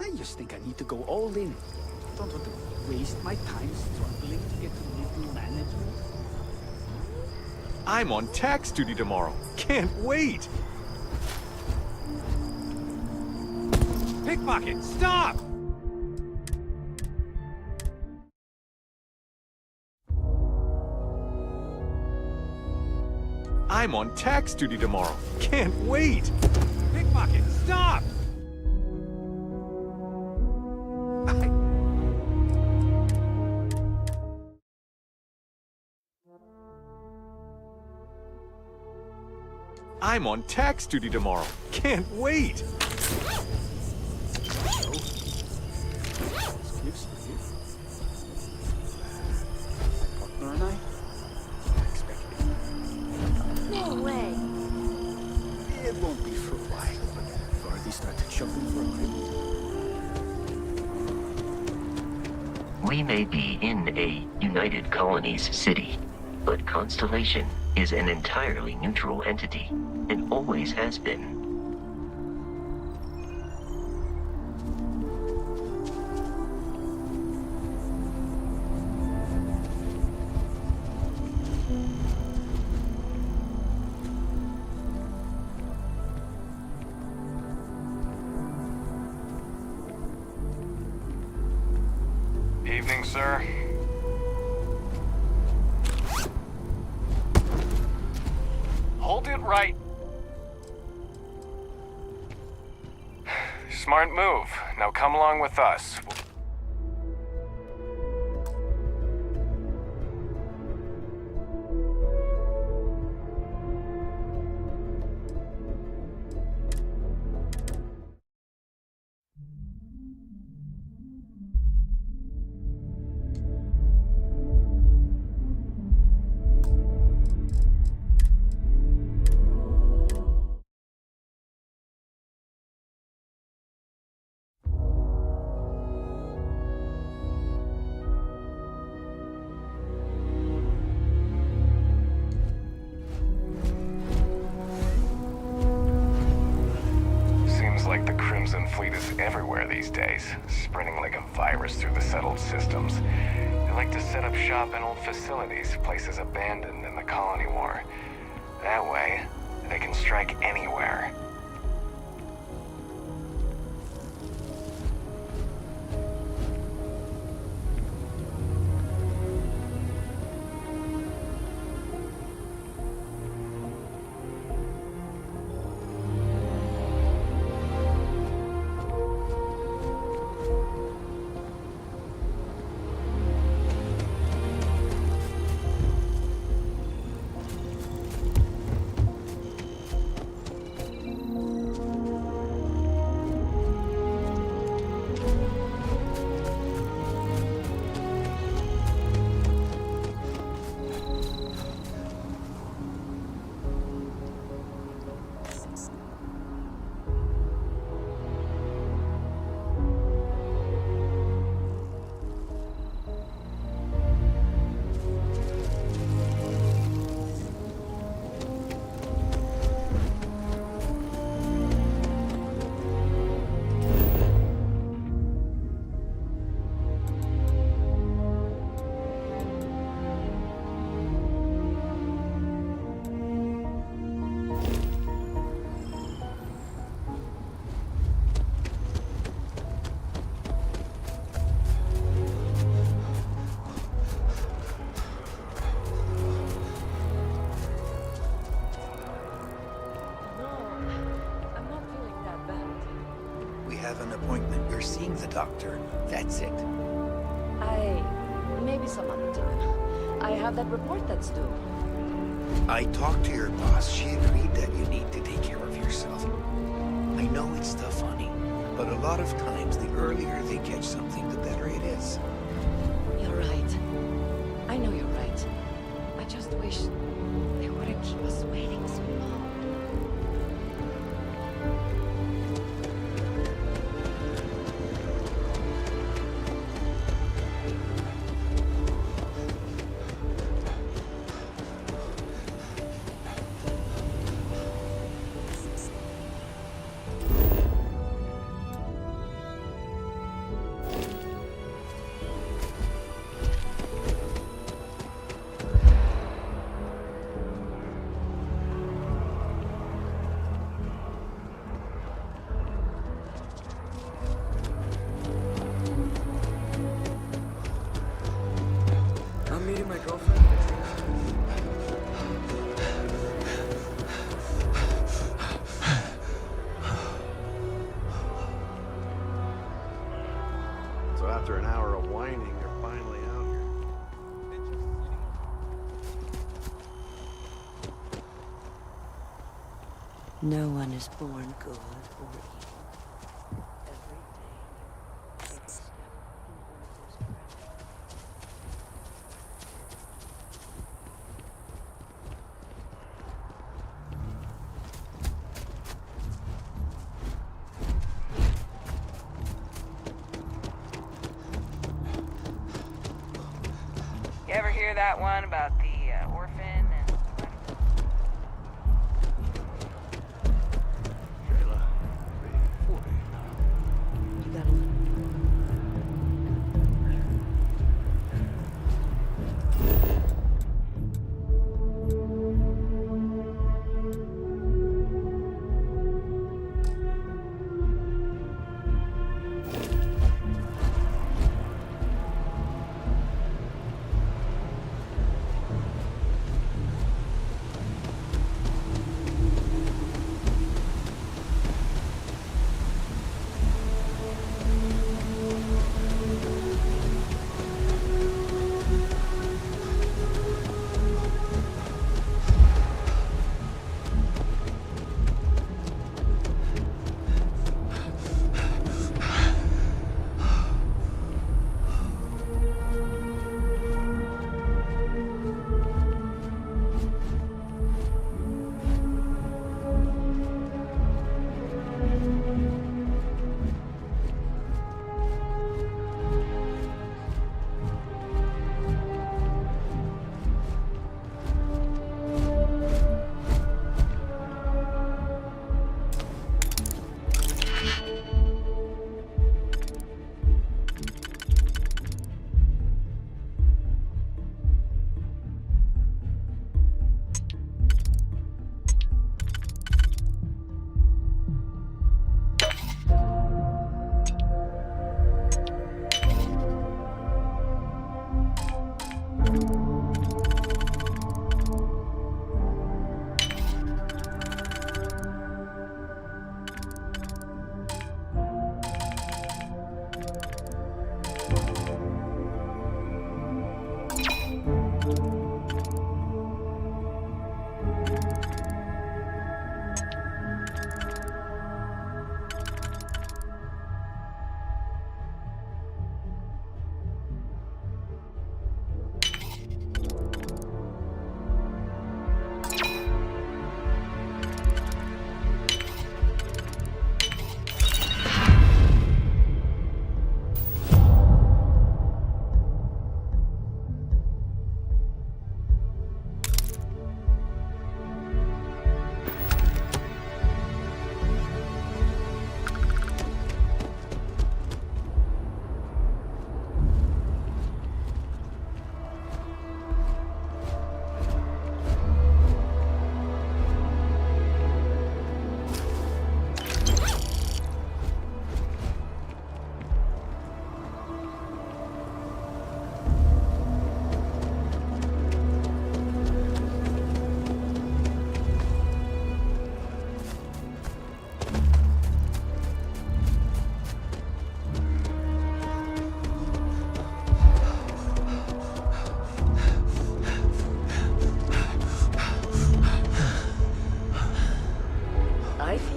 I just think I need to go all in. Don't want to waste my time struggling to get to middle management. I'm on tax duty tomorrow. Can't wait! Pickpocket, stop! I'm on tax duty tomorrow. Can't wait! Pickpocket, stop! I'm on tax duty tomorrow. Can't wait! Partner and I? No way. It won't be for a while, but I've already started shopping for a We may be in a United Colonies city, but Constellation is an entirely neutral entity, and always has been. Evening, sir. Hold it right. Smart move. Now come along with us. Like the Crimson Fleet is everywhere these days, spreading like a virus through the settled systems. They like to set up shop in old facilities, places abandoned in the colony war. That way, they can strike anywhere. have an appointment. You're seeing the doctor. That's it. Maybe some other time. I have that report that's due. I talked to your boss. She agreed that you need to take care of yourself. I know it's tough, honey, but a lot of times the earlier they catch something, the better it is. You're right. I know you're right. I just wish they wouldn't keep us waiting so long. I'm meeting my girlfriend. So after an hour of whining, you're finally out here. No one is born good or evil. Every day, every step in order's direction. You ever hear that one about the orphan and... Shayla, 40. You gotta let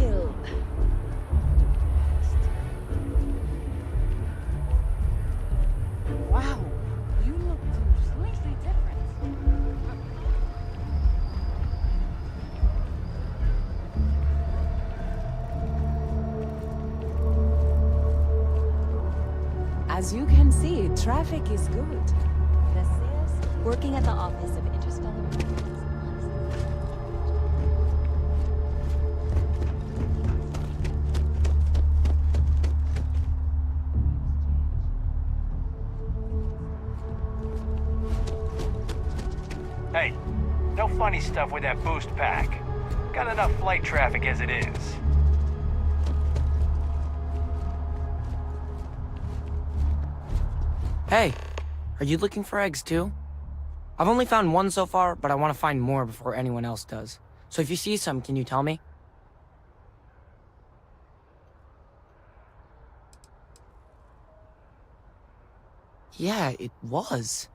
Still. Wow, you look completely different. As you can see, traffic is good. Working at the Office of Interstellar Affairs. Hey, no funny stuff with that boost pack. Got enough flight traffic as it is. Hey, are you looking for eggs too? I've only found one so far, but I want to find more before anyone else does. So if you see some, can you tell me? Yeah, it was.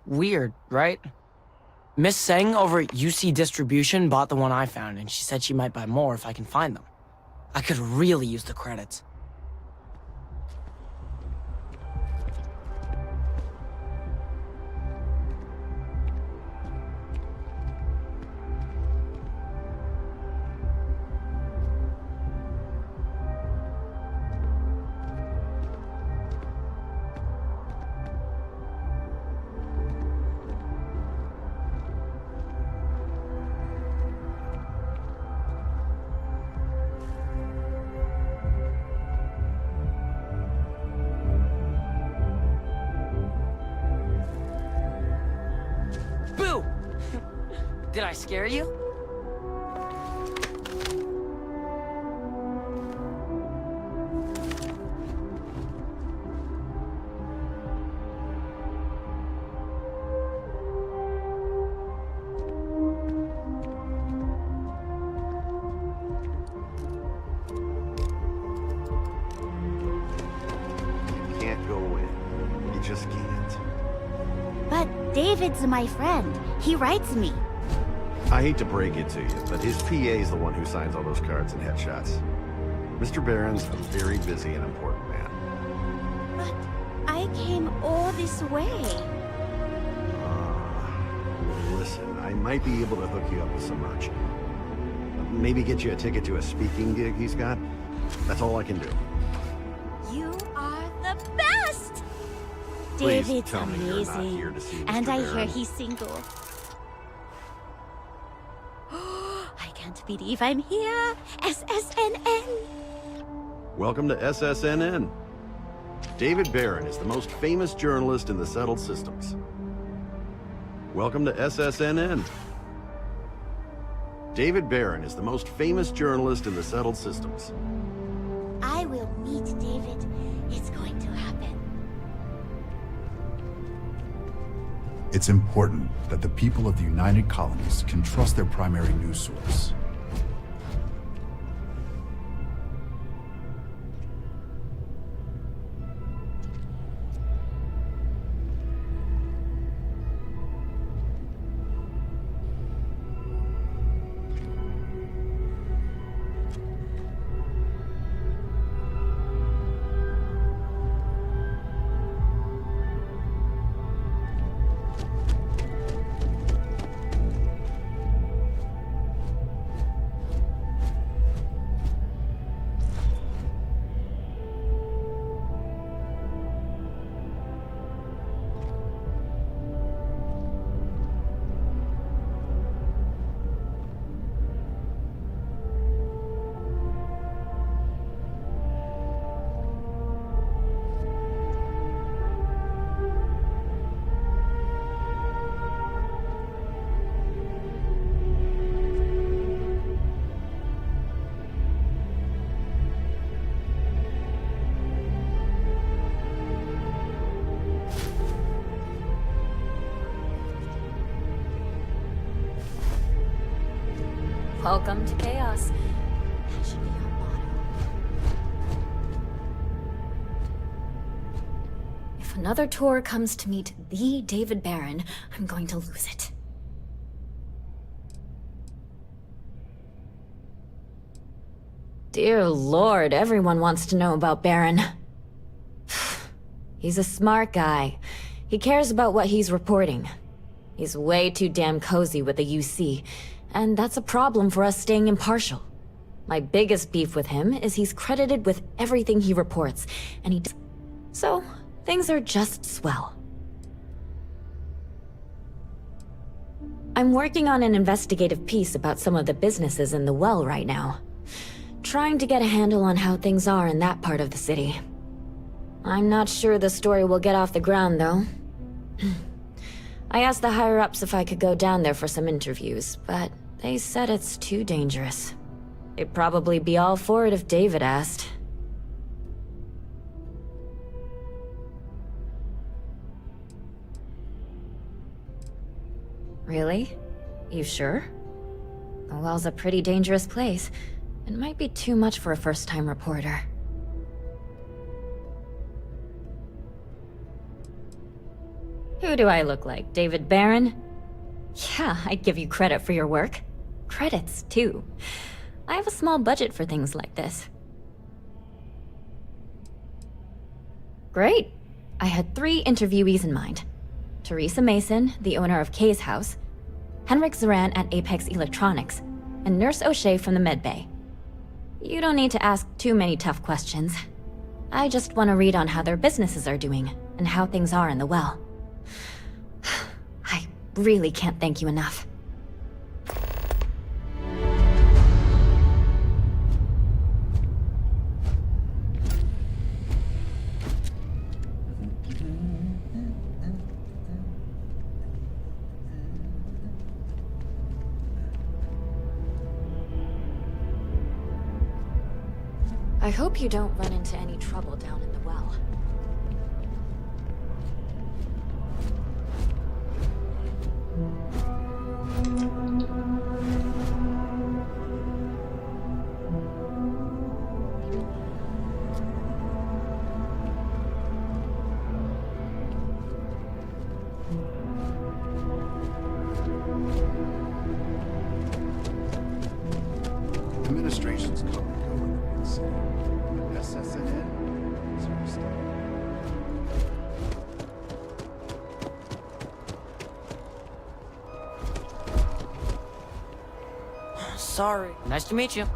Weird, right? Miss Seng over at UC Distribution bought the one I found, and she said she might buy more if I can find them. I could really use the credits. Did I scare you? You can't go in. You just can't. But David's my friend. He writes me. I hate to break it to you, but his PA is the one who signs all those cards and headshots. Mr. Barron's a very busy and important man. But I came all this way. Listen, I might be able to hook you up with some merch. Maybe get you a ticket to a speaking gig he's got. That's all I can do. You are the best! Please David's tell me you're not amazing. here to see Mr. And I hear Barron. he's single. I can't believe I'm here. SSNN. Welcome to SSNN. David Barron is the most famous journalist in the settled systems. Welcome to SSNN. David Barron is the most famous journalist in the settled systems. I will meet David. It's going to happen. It's important that the people of the United Colonies can trust their primary news source. Welcome to chaos. That should be our motto. If another tour comes to meet the David Barron, I'm going to lose it. Dear Lord, everyone wants to know about Baron. He's a smart guy. He cares about what he's reporting. He's way too damn cozy with the UC, and that's a problem for us staying impartial. My biggest beef with him is he's credited with everything he reports, and he so, things are just swell. I'm working on an investigative piece about some of the businesses in the well right now. Trying to get a handle on how things are in that part of the city. I'm not sure the story will get off the ground, though. I asked the higher-ups if I could go down there for some interviews, but they said it's too dangerous. They'd probably be all for it if David asked. Really? You sure? The well's a pretty dangerous place. It might be too much for a first-time reporter. Who do I look like, David Barron? Yeah, I'd give you credit for your work. Credits, too. I have a small budget for things like this. Great. I had 3 interviewees in mind. Teresa Mason, the owner of Kay's House, Henrik Zoran at Apex Electronics, and Nurse O'Shea from the Medbay. You don't need to ask too many tough questions. I just want to read on how their businesses are doing, and how things are in the well. I really can't thank you enough. I hope you don't run into any trouble down in the well. Administration's come and go in the big city. SSNN is our state. Sorry. Nice to meet you.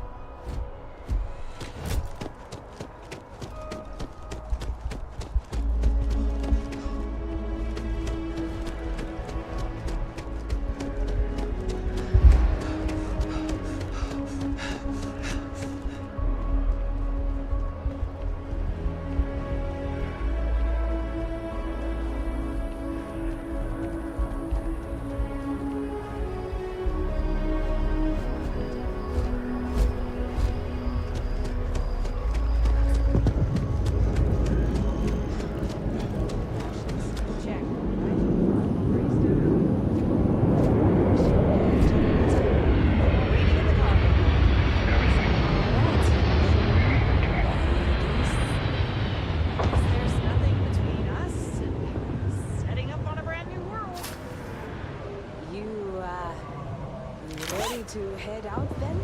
To head out then?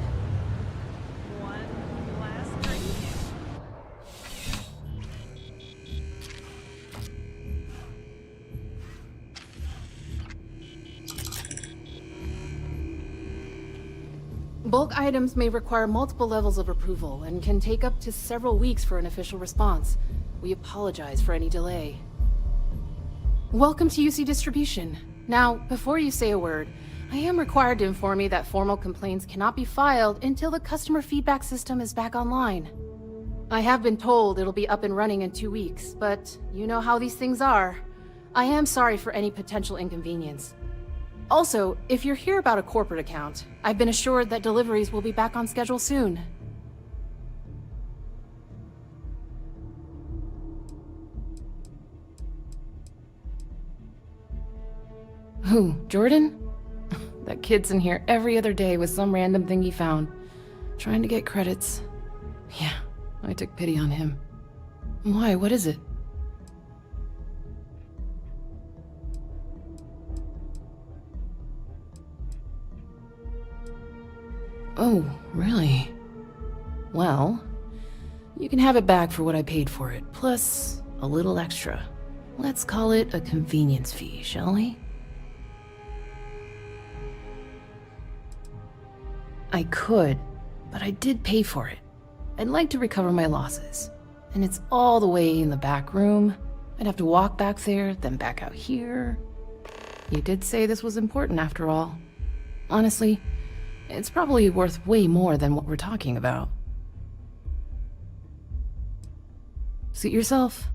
One last drink. Bulk items may require multiple levels of approval and can take up to several weeks for an official response. We apologize for any delay. Welcome to UC Distribution. Now, before you say a word, I am required to inform you that formal complaints cannot be filed until the customer feedback system is back online. I have been told it'll be up and running in 2 weeks, but you know how these things are. I am sorry for any potential inconvenience. Also, if you're here about a corporate account, I've been assured that deliveries will be back on schedule soon. Who, Jordan? That kid's in here every other day with some random thing he found. Trying to get credits. Yeah, I took pity on him. Why, what is it? Oh, really? Well, you can have it back for what I paid for it, plus a little extra. Let's call it a convenience fee, shall we? I could, but I did pay for it. I'd like to recover my losses. And it's all the way in the back room. I'd have to walk back there, then back out here. You did say this was important after all. Honestly, it's probably worth way more than what we're talking about. Suit yourself.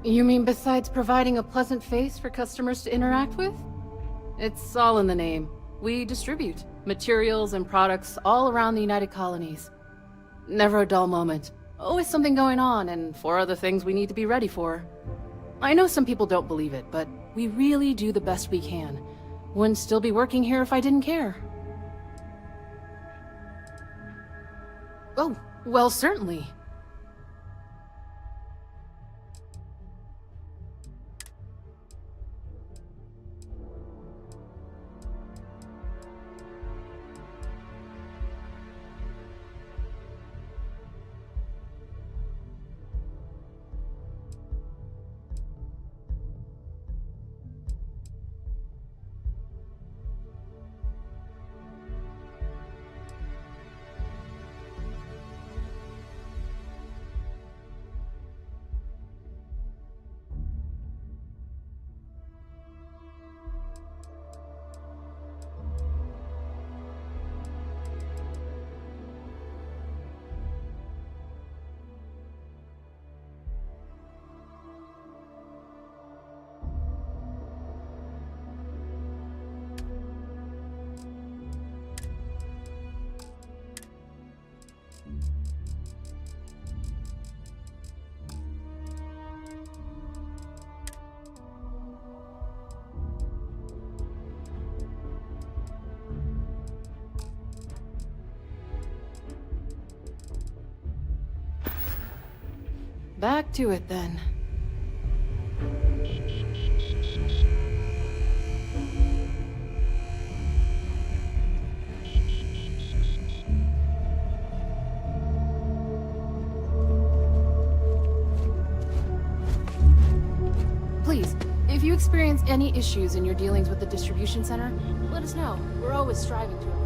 You mean besides providing a pleasant face for customers to interact with? It's all in the name. We distribute materials and products all around the United Colonies. Never a dull moment. Always something going on, and 4 other things we need to be ready for. I know some people don't believe it, but we really do the best we can. Wouldn't still be working here if I didn't care. Oh, well, certainly. Back to it, then. Please, if you experience any issues in your dealings with the distribution center, let us know. We're always striving to improve.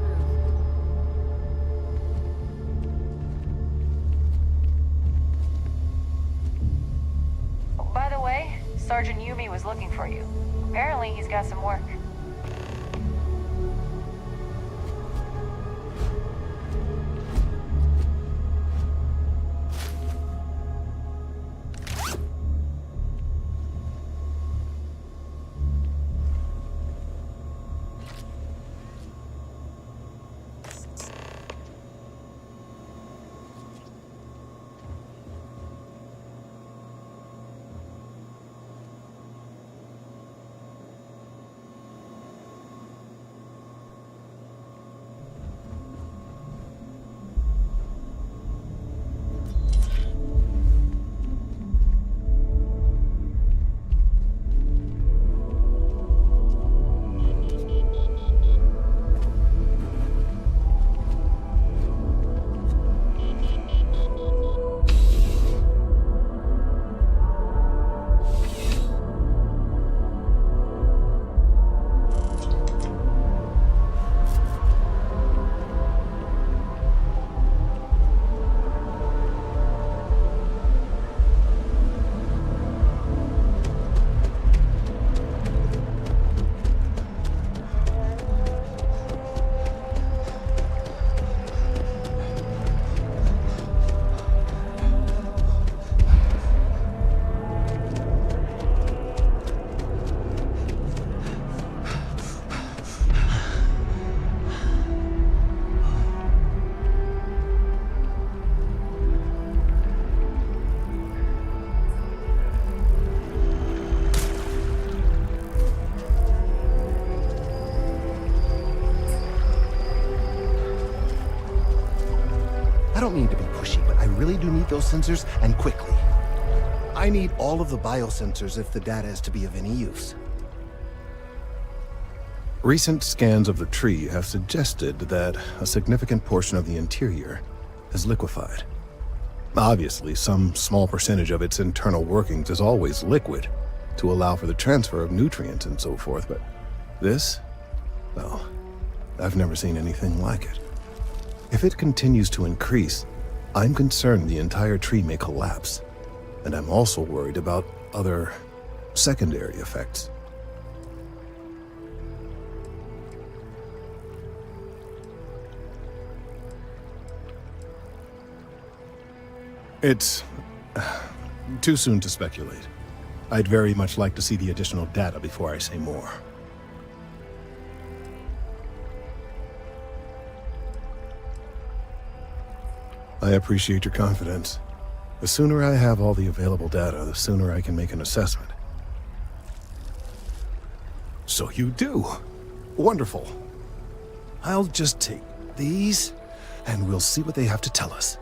By the way, Sergeant Yumi was looking for you. Apparently, he's got some work. I don't mean to be pushy, but I really do need those sensors, and quickly. I need all of the biosensors if the data is to be of any use. Recent scans of the tree have suggested that a significant portion of the interior is liquefied. Obviously, some small percentage of its internal workings is always liquid to allow for the transfer of nutrients and so forth, but this? Well, I've never seen anything like it. If it continues to increase, I'm concerned the entire tree may collapse, and I'm also worried about other secondary effects. It's too soon to speculate. I'd very much like to see the additional data before I say more. I appreciate your confidence. The sooner I have all the available data, the sooner I can make an assessment. So you do? Wonderful. I'll just take these, and we'll see what they have to tell us.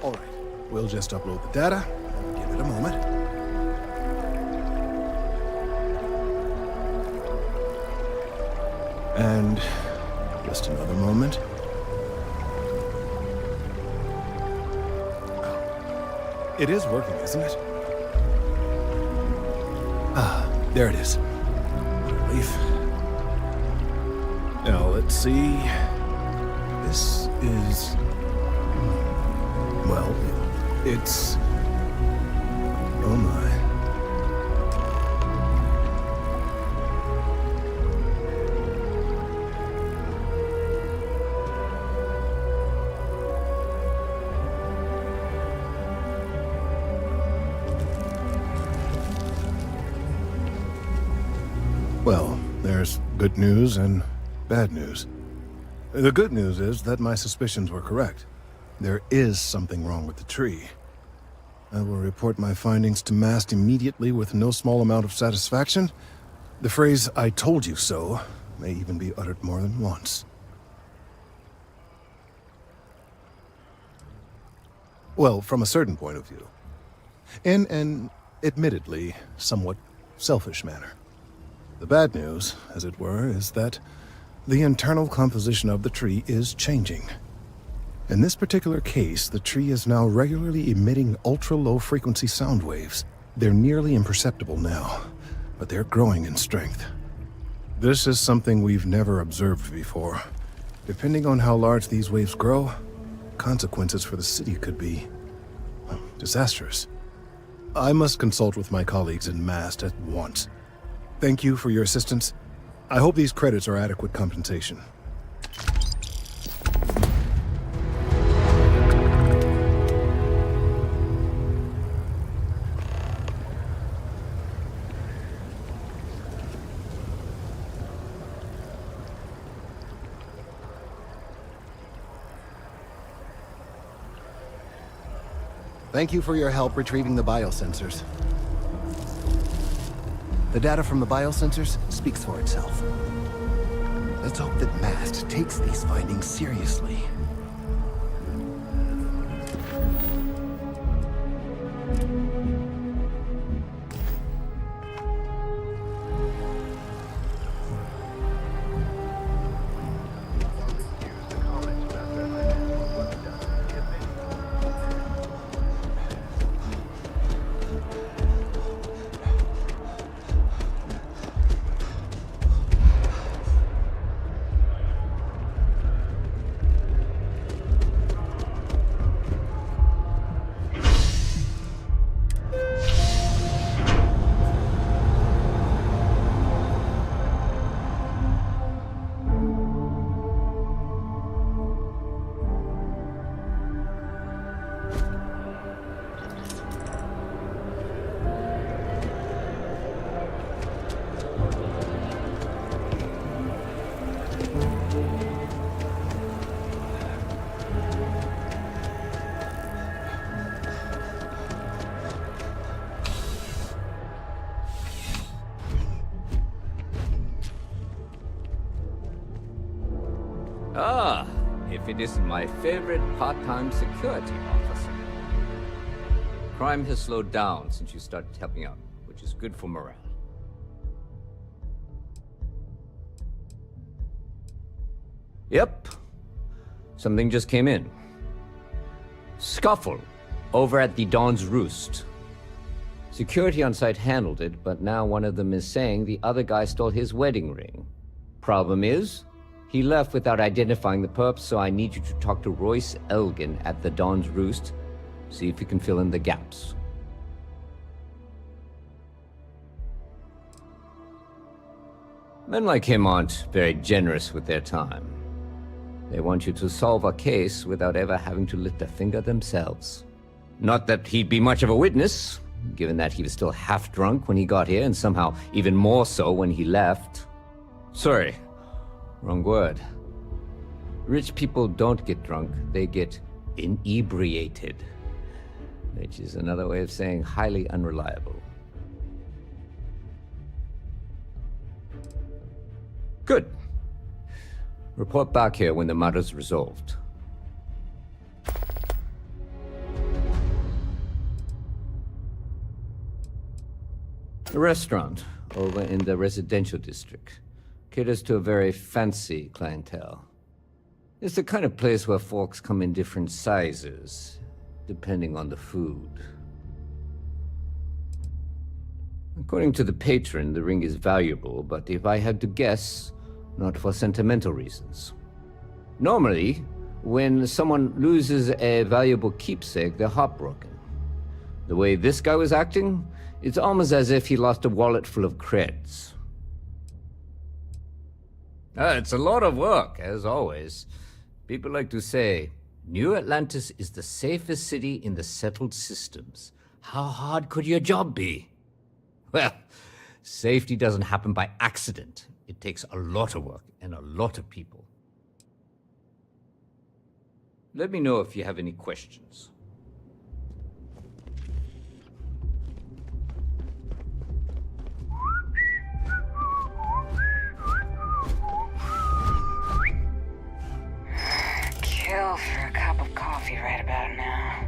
All right, we'll just upload the data, and give it a moment. And just another moment. It is working, isn't it? Ah, there it is. Relief. Now, let's see. This is... well, it's... oh my. Well, there's good news and bad news. The good news is that my suspicions were correct. There is something wrong with the tree. I will report my findings to MAST immediately with no small amount of satisfaction. The phrase, "I told you so," may even be uttered more than once. Well, from a certain point of view. In an, admittedly, somewhat selfish manner. The bad news, as it were, is that the internal composition of the tree is changing. In this particular case, the tree is now regularly emitting ultra-low frequency sound waves. They're nearly imperceptible now, but they're growing in strength. This is something we've never observed before. Depending on how large these waves grow, consequences for the city could be disastrous. I must consult with my colleagues in MAST at once. Thank you for your assistance. I hope these credits are adequate compensation. Thank you for your help retrieving the biosensors. The data from the biosensors speaks for itself. Let's hope that MAST takes these findings seriously. Ah, if it isn't my favorite part-time security officer. Crime has slowed down since you started helping out, which is good for morale. Yep. Something just came in. Scuffle over at the Dawn's Roost. Security on site handled it, but now one of them is saying the other guy stole his wedding ring. Problem is, he left without identifying the perp, so I need you to talk to Royce Elgin at the Dawn's Roost. See if you can fill in the gaps. Men like him aren't very generous with their time. They want you to solve a case without ever having to lift a finger themselves. Not that he'd be much of a witness, given that he was still half drunk when he got here, and somehow even more so when he left. Sorry, wrong word. Rich people don't get drunk, they get inebriated. Which is another way of saying highly unreliable. Good. Report back here when the matter's resolved. A restaurant over in the residential district caters to a very fancy clientele. It's the kind of place where forks come in different sizes, depending on the food. According to the patron, the ring is valuable, but if I had to guess, not for sentimental reasons. Normally, when someone loses a valuable keepsake, they're heartbroken. The way this guy was acting, it's almost as if he lost a wallet full of creds. It's a lot of work, as always. People like to say, New Atlantis is the safest city in the settled systems. How hard could your job be? Well, safety doesn't happen by accident. It takes a lot of work and a lot of people. Let me know if you have any questions. Kill for a cup of coffee right about now.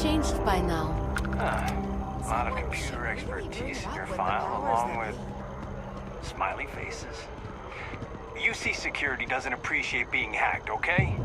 Changed by now. A lot of computer expertise in your file, along with smiley faces. UC security doesn't appreciate being hacked, okay?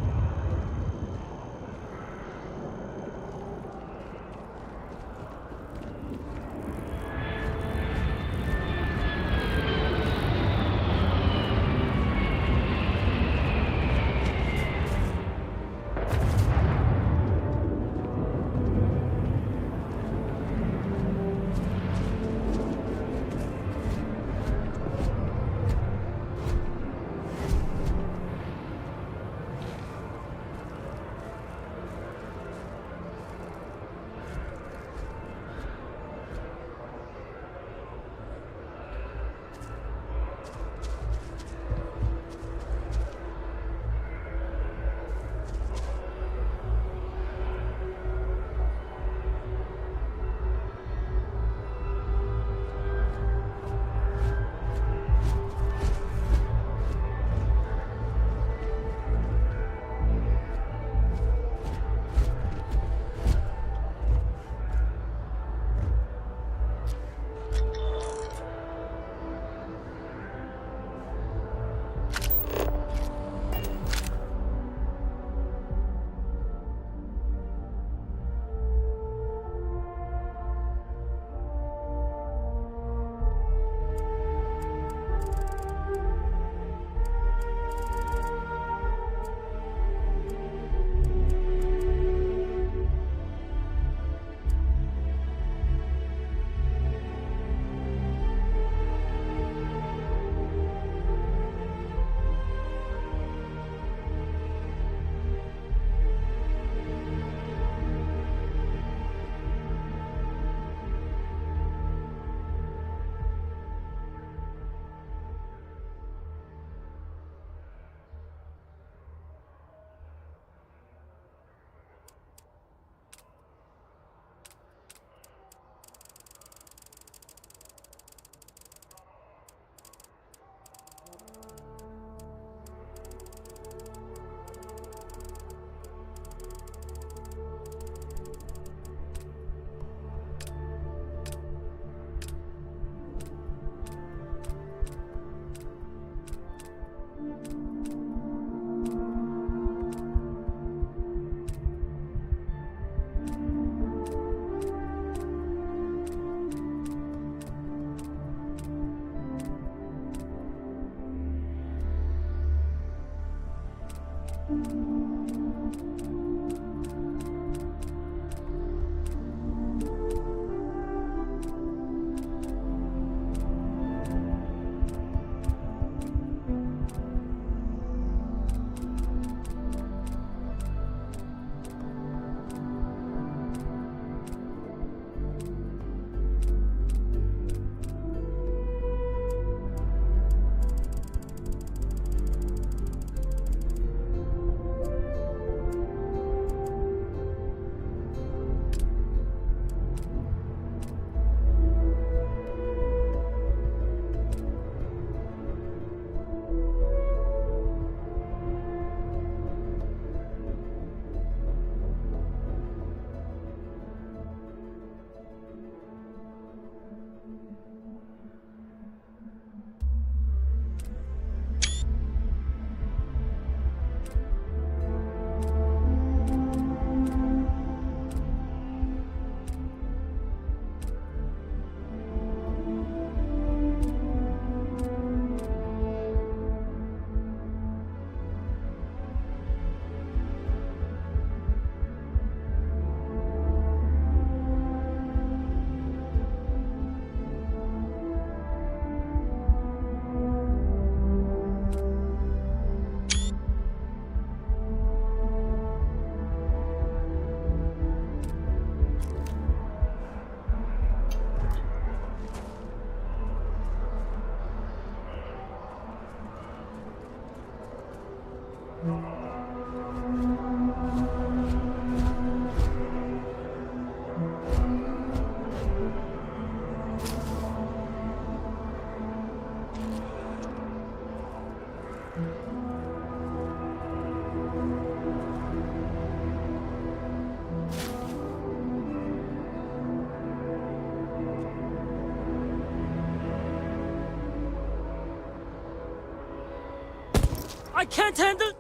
I can't handle...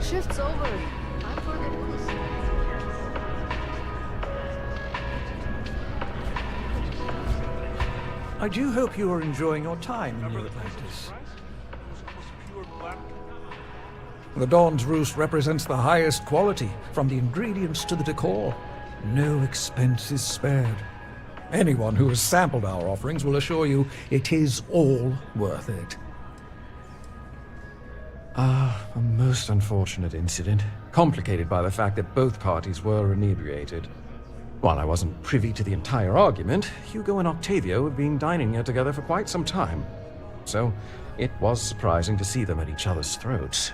Shift's over. I'm for the boost. I do hope you are enjoying your time in New Atlantis. The Dawn's Roost represents the highest quality, from the ingredients to the decor. No expense is spared. Anyone who has sampled our offerings will assure you it is all worth it. A most unfortunate incident, complicated by the fact that both parties were inebriated. While I wasn't privy to the entire argument, Hugo and Octavio have been dining here together for quite some time. So, it was surprising to see them at each other's throats.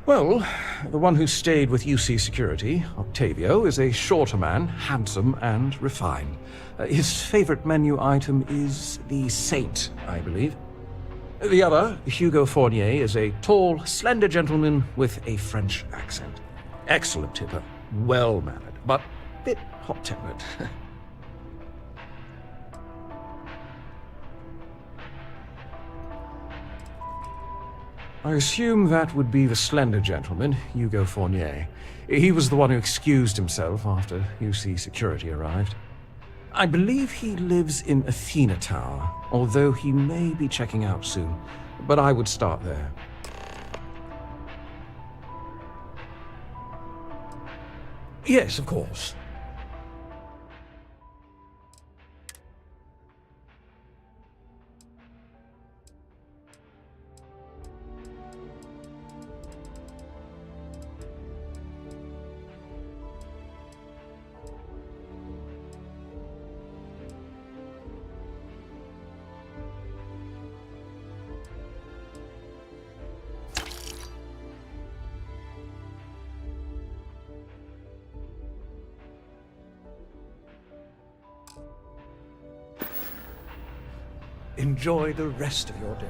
Well, the one who stayed with UC Security, Octavio, is a shorter man, handsome and refined. His favorite menu item is the Saint, I believe. The other, Hugo Fournier, is a tall, slender gentleman with a French accent. Excellent tipper, well-mannered, but a bit hot-tempered. I assume that would be the slender gentleman, Hugo Fournier. He was the one who excused himself after UC Security arrived. I believe he lives in Athena Tower, although he may be checking out soon. But I would start there. Yes, of course. Enjoy the rest of your day.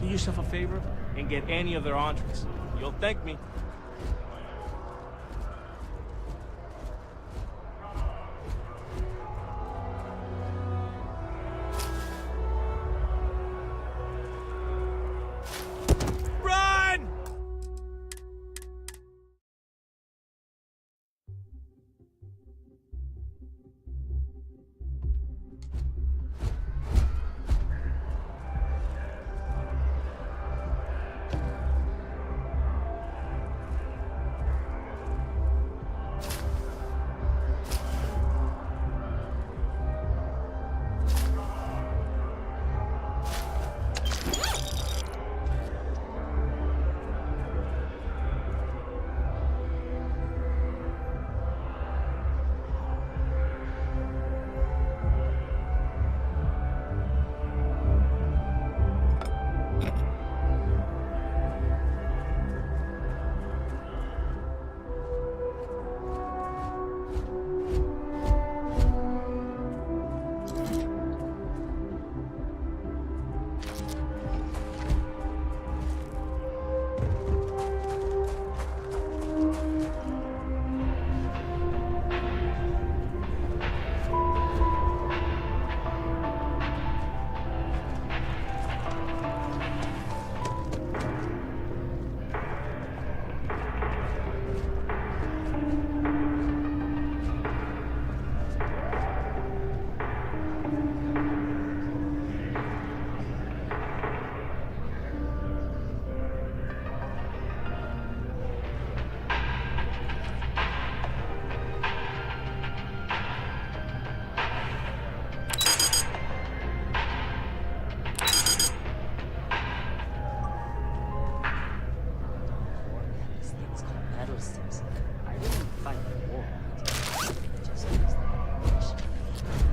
Do yourself a favor and get any of their entrees. You'll thank me. Run!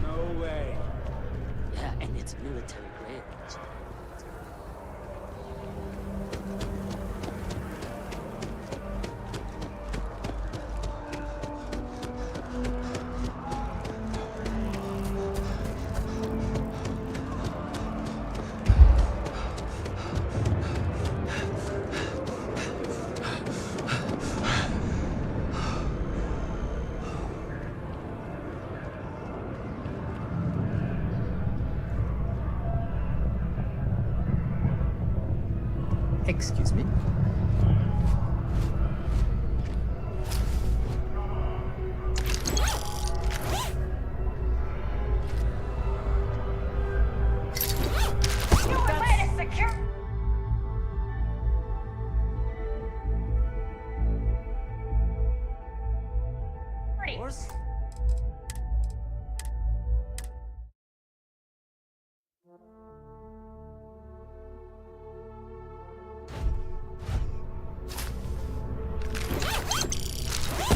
No way. Yeah, and it's military grade. Excuse me?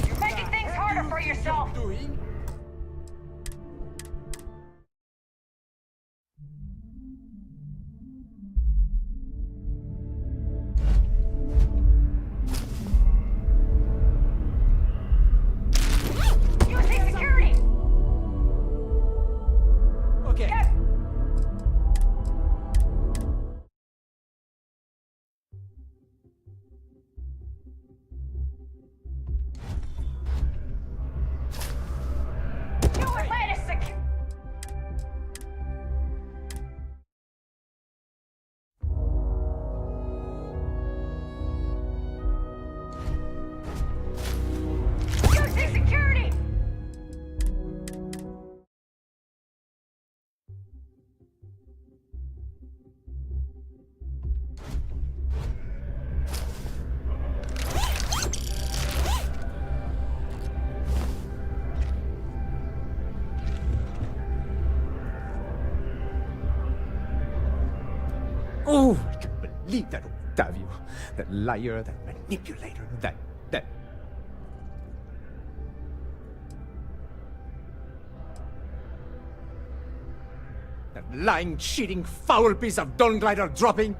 You're making things harder for yourself. USA security. Okay. Yes. Security! Oh, I can't believe that Octavio. That liar, that manipulator, that... lying, cheating, foul piece of Dawn Glider dropping.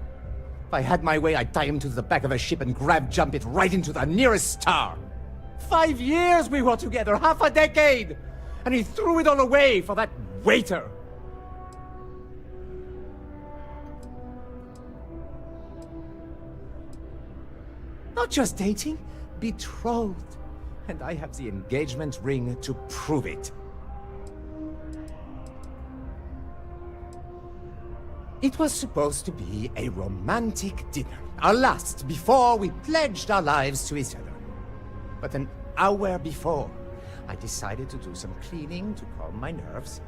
If I had my way, I'd tie him to the back of a ship and jump it right into the nearest star. 5 years we were together, half a decade! And he threw it all away for that waiter. Not just dating, betrothed. And I have the engagement ring to prove it. It was supposed to be a romantic dinner, our last before we pledged our lives to each other. But an hour before, I decided to do some cleaning to calm my nerves.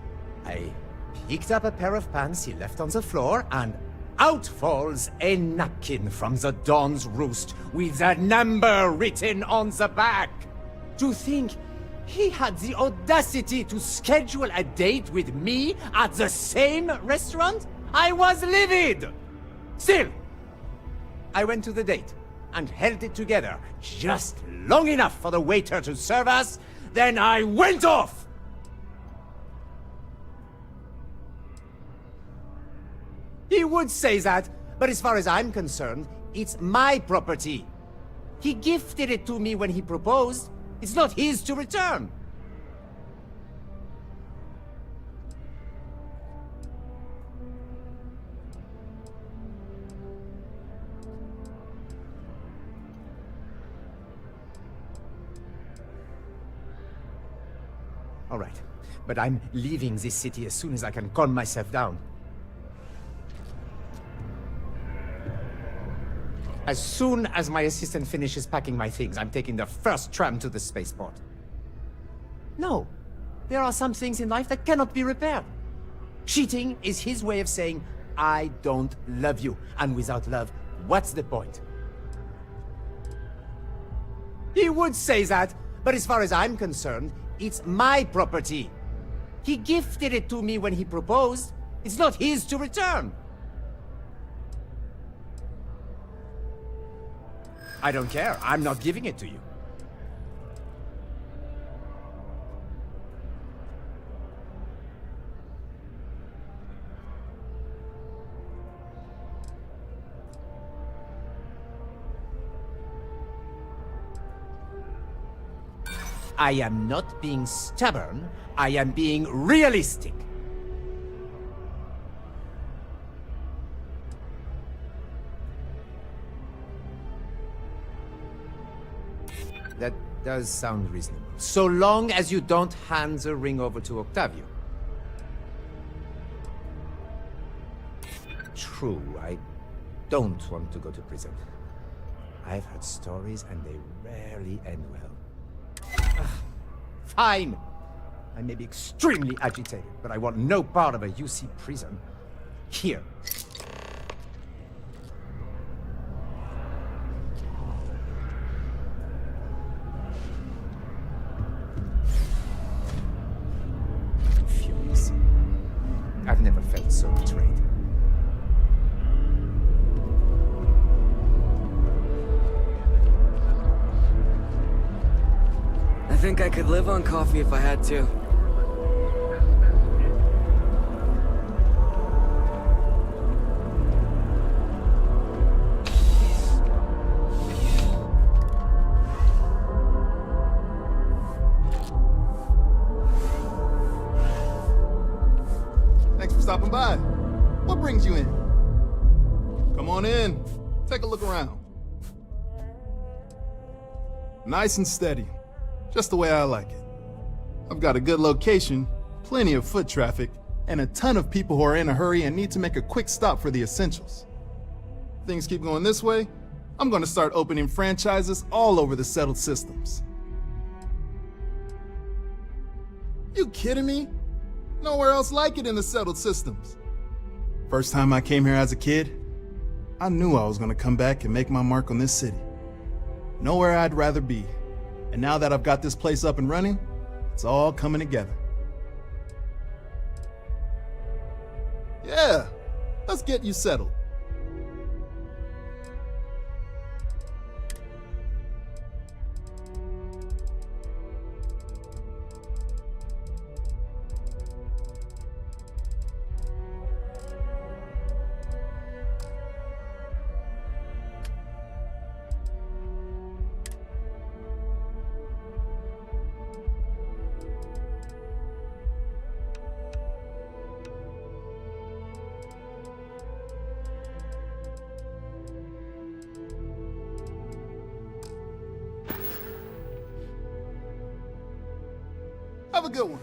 I picked up a pair of pants he left on the floor, and out falls a napkin from the Dawn's Roost with a number written on the back. To think he had the audacity to schedule a date with me at the same restaurant? I was livid! Still, I went to the date and held it together just long enough for the waiter to serve us, then I went off! He would say that, but as far as I'm concerned, it's my property. He gifted it to me when he proposed. It's not his to return. All right, but I'm leaving this city as soon as I can calm myself down. As soon as my assistant finishes packing my things, I'm taking the first tram to the spaceport. No, there are some things in life that cannot be repaired. Cheating is his way of saying, I don't love you. And without love, what's the point? He would say that, but as far as I'm concerned, it's my property. He gifted it to me when he proposed. It's not his to return. I don't care. I'm not giving it to you. I am not being stubborn. I am being realistic. That does sound reasonable. So long as you don't hand the ring over to Octavio. True, I don't want to go to prison. I've heard stories and they rarely end well. Fine! I may be extremely agitated, but I want no part of a UC prison. Here. Furious. I've never felt so betrayed. I think I could live on coffee if I had to. Thanks for stopping by. What brings you in? Come on in. Take a look around. Nice and steady. Just the way I like it. I've got a good location, plenty of foot traffic, and a ton of people who are in a hurry and need to make a quick stop for the essentials. Things keep going this way, I'm gonna start opening franchises all over the settled systems. You kidding me? Nowhere else like it in the settled systems. First time I came here as a kid, I knew I was gonna come back and make my mark on this city. Nowhere I'd rather be. And now that I've got this place up and running, it's all coming together. Yeah, let's get you settled. Have a good one.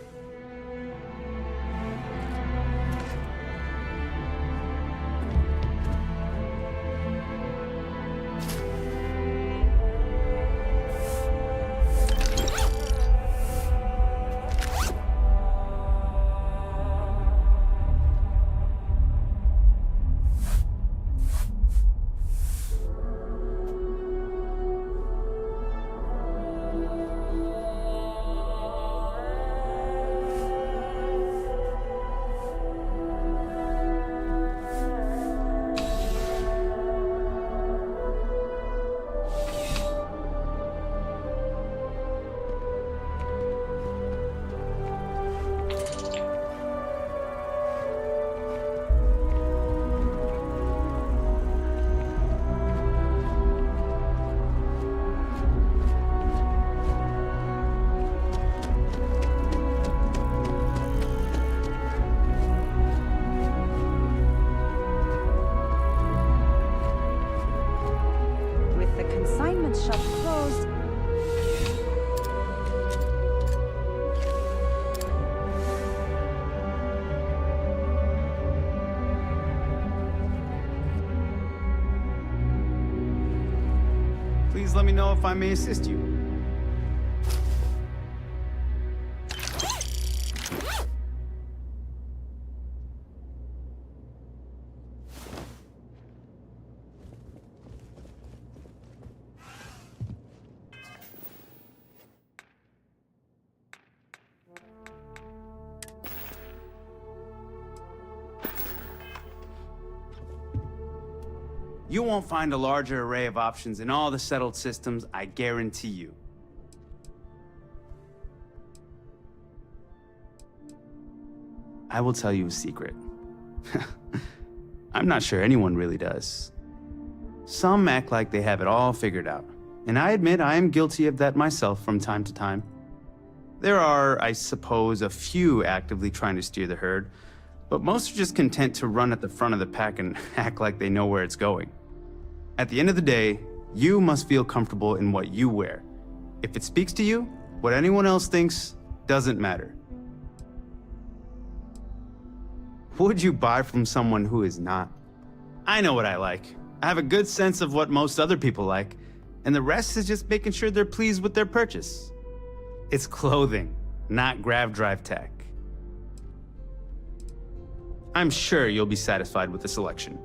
Shop closed. Please let me know if I may assist you. You won't find a larger array of options in all the settled systems, I guarantee you. I will tell you a secret. I'm not sure anyone really does. Some act like they have it all figured out, and I admit I am guilty of that myself from time to time. There are, I suppose, a few actively trying to steer the herd, but most are just content to run at the front of the pack and act like they know where it's going. At the end of the day, you must feel comfortable in what you wear. If it speaks to you, what anyone else thinks doesn't matter. Would you buy from someone who is not? I know what I like. I have a good sense of what most other people like, and the rest is just making sure they're pleased with their purchase. It's clothing, not grav drive tech. I'm sure you'll be satisfied with the selection.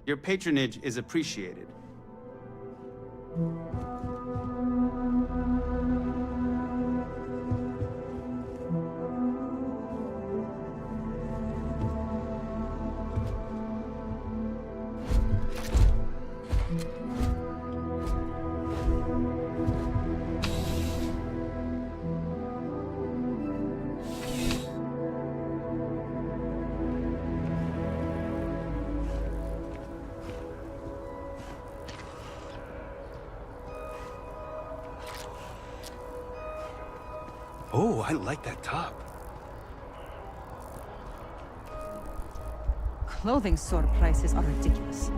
Your patronage is appreciated. Oh, I like that top. Clothing store prices are ridiculous.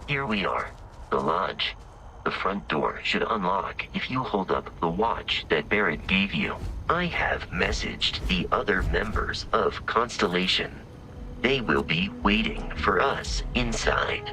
Here we are, the lodge. The front door should unlock if you hold up the watch that Barrett gave you. I have messaged the other members of Constellation. They will be waiting for us inside.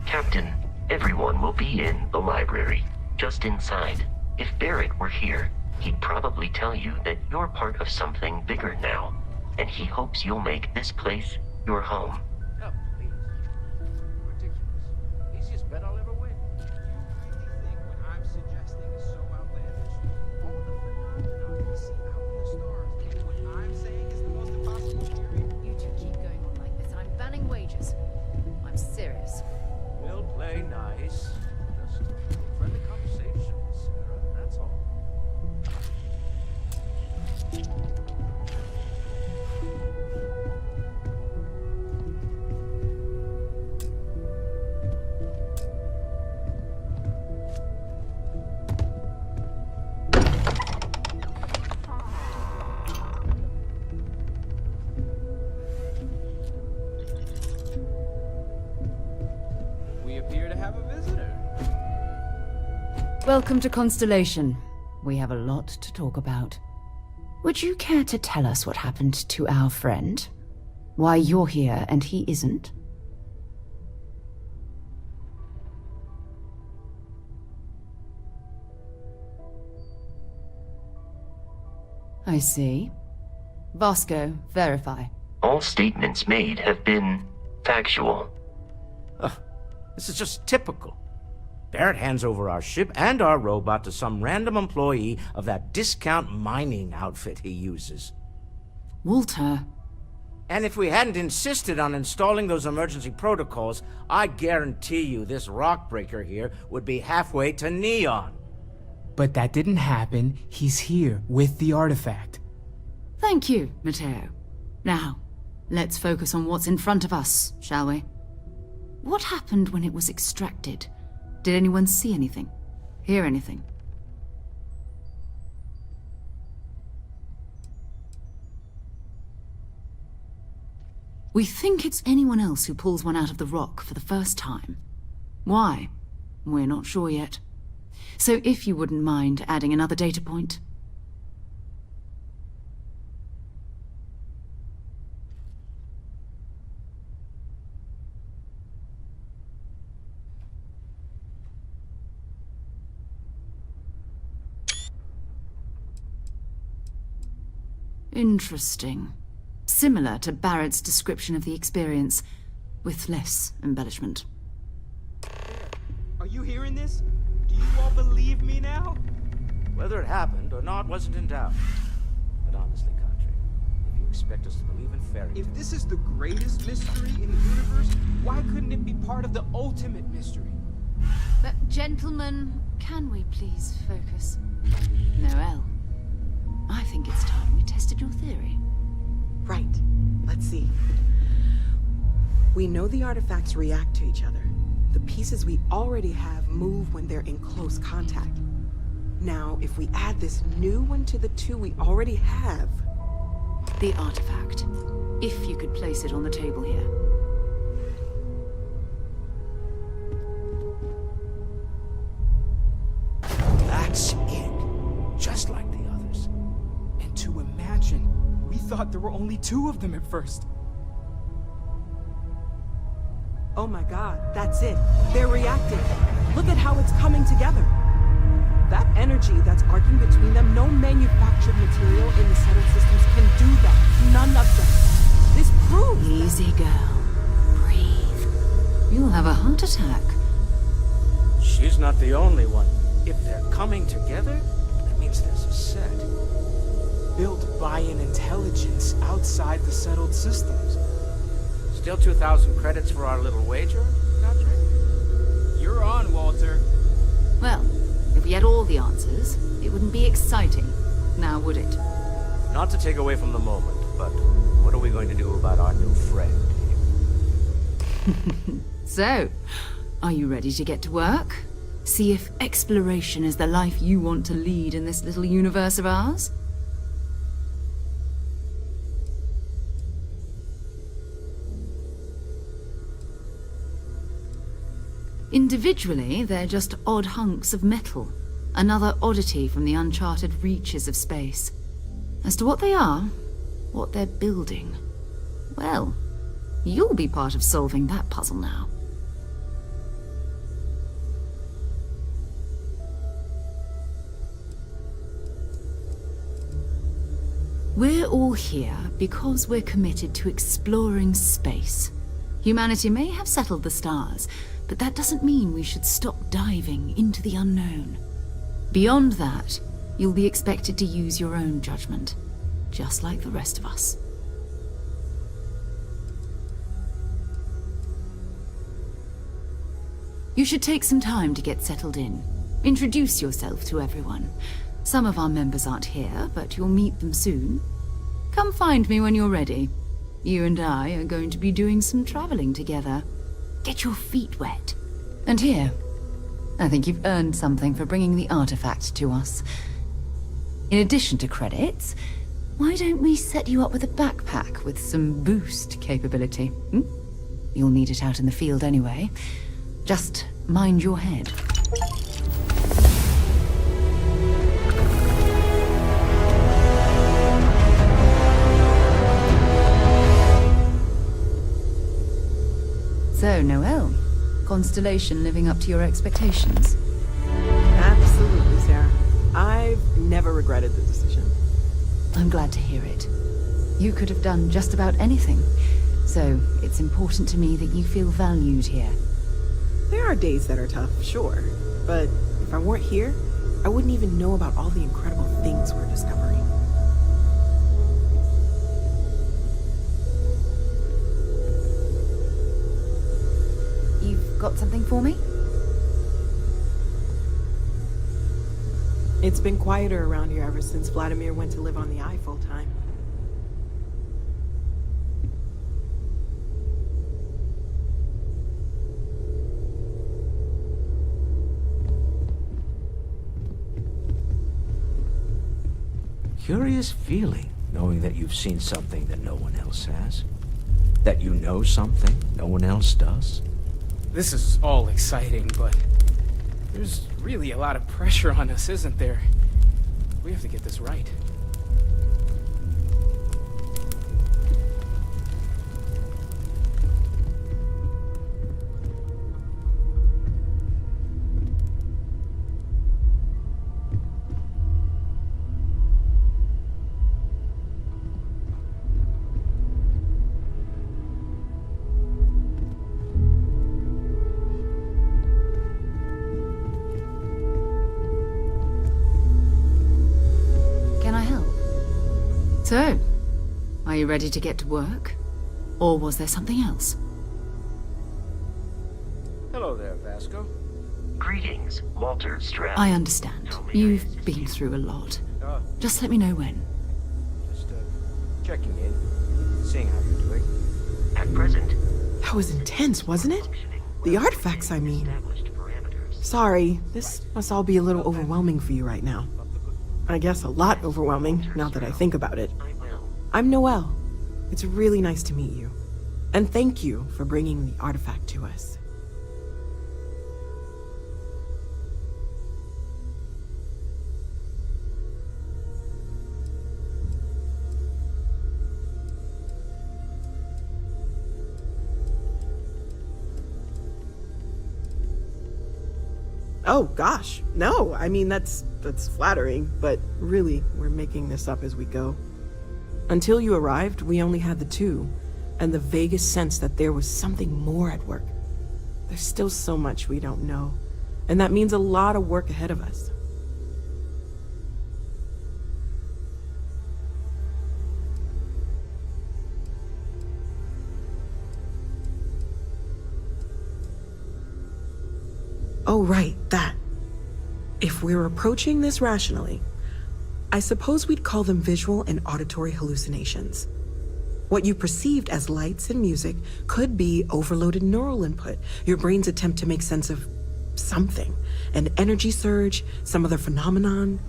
Captain, everyone will be in the library, just inside. If Barrett were here, he'd probably tell you that you're part of something bigger now, and he hopes you'll make this place your home. Oh, please. Ridiculous. Easiest bet I'll ever win. You really think what I'm suggesting is so outlandish? All the phenomena we see out in the stars think what I'm saying is the most impossible theory? You two keep going on like this, and I'm banning wagers. I'm serious. We'll play nice. Just friendly conversation, Sarah. That's all. We appear to have a visitor. Welcome to Constellation. We have a lot to talk about. Would you care to tell us what happened to our friend? Why you're here and he isn't? I see. Vasco, verify. All statements made have been factual. This is just typical. Barrett hands over our ship and our robot to some random employee of that discount mining outfit he uses. Walter. And if we hadn't insisted on installing those emergency protocols, I guarantee you this rock breaker here would be halfway to Neon. But that didn't happen. He's here with the artifact. Thank you, Matteo. Now, let's focus on what's in front of us, shall we? What happened when it was extracted? Did anyone see anything? Hear anything? We think it's anyone else who pulls one out of the rock for the first time. Why? We're not sure yet. So if you wouldn't mind adding another data point. Interesting. Similar to Barrett's description of the experience, with less embellishment. Are you hearing this? Do you all believe me now? Whether it happened or not wasn't in doubt. But honestly, Country, if you expect us to believe in fairy tales... If this is the greatest mystery in the universe, why couldn't it be part of the ultimate mystery? But gentlemen, can we please focus? Noelle, I think it's time we tested your theory. Right. Let's see. We know the artifacts react to each other. The pieces we already have move when they're in close contact. Now, if we add this new one to the two we already have... The artifact. If you could place it on the table here. That's it. Just like the others. And to imagine, we thought there were only two of them at first. Oh my god, that's it. They're reacting. Look at how it's coming together. That energy that's arcing between them, no manufactured material in the settled systems can do that. None of them. This proves... Easy, girl. Breathe. You'll have a heart attack. She's not the only one. If they're coming together, that means there's a set. Built by an intelligence outside the settled systems. Still 2,000 credits for our little wager, Godric? You're on, Walter. Well, if we had all the answers, it wouldn't be exciting, now would it? Not to take away from the moment, But what are we going to do about our new friend? So, are you ready to get to work? See if exploration is the life you want to lead in this little universe of ours? Individually, they're just odd hunks of metal. Another oddity from the uncharted reaches of space. As to what they are, what they're building, well, you'll be part of solving that puzzle now. We're all here because we're committed to exploring space. Humanity may have settled the stars, but that doesn't mean we should stop diving into the unknown. Beyond that, you'll be expected to use your own judgment, just like the rest of us. You should take some time to get settled in. Introduce yourself to everyone. Some of our members aren't here, but you'll meet them soon. Come find me when you're ready. You and I are going to be doing some traveling together. Get your feet wet. And here, I think you've earned something for bringing the artifact to us. In addition to credits, why don't we set you up with a backpack with some boost capability? You'll need it out in the field anyway. Just mind your head. So, Noelle, Constellation living up to your expectations? Absolutely, Sarah. I've never regretted the decision. I'm glad to hear it. You could have done just about anything, so it's important to me that you feel valued here. There are days that are tough, sure, but if I weren't here, I wouldn't even know about all the incredible things we're discovering. You've got something for me? It's been quieter around here ever since Vladimir went to live on the Eye full-time. Curious feeling, knowing that you've seen something that no one else has. That you know something no one else does. This is all exciting, but there's really a lot of pressure on us, isn't there? We have to get this right. So, are you ready to get to work? Or was there something else? Hello there, Vasco. Greetings, Walter Strap. I understand. You've been through a lot. Just let me know when. Just checking in, seeing how you're doing. At present. That was intense, wasn't it? The artifacts, I mean. Sorry, this must all be a little overwhelming for you right now. I guess a lot overwhelming, now that I think about it. I'm Noelle. It's really nice to meet you. And thank you for bringing the artifact to us. Oh, gosh. No, I mean, that's flattering, but really, we're making this up as we go. Until you arrived, we only had the two, and the vaguest sense that there was something more at work. There's still so much we don't know, and that means a lot of work ahead of us. Oh, right, that. If we're approaching this rationally, I suppose we'd call them visual and auditory hallucinations. What you perceived as lights and music could be overloaded neural input, your brain's attempt to make sense of something, an energy surge, some other phenomenon.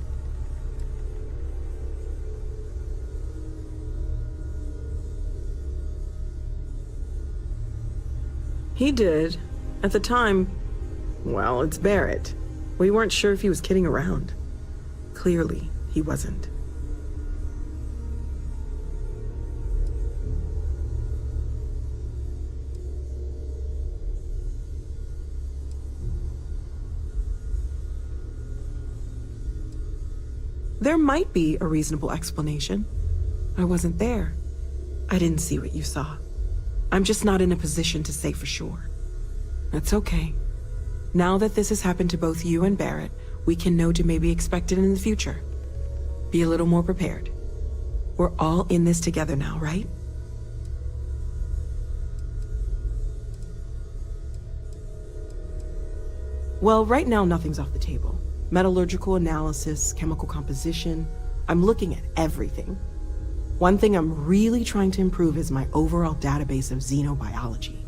He did. At the time, well, it's Barrett. We weren't sure if he was kidding around. Clearly, he wasn't. There might be a reasonable explanation. I wasn't there. I didn't see what you saw. I'm just not in a position to say for sure. That's okay. Now that this has happened to both you and Barrett, we can know to maybe expect it in the future. Be a little more prepared. We're all in this together now, right? Well, right now nothing's off the table. Metallurgical analysis, chemical composition. I'm looking at everything. One thing I'm really trying to improve is my overall database of xenobiology.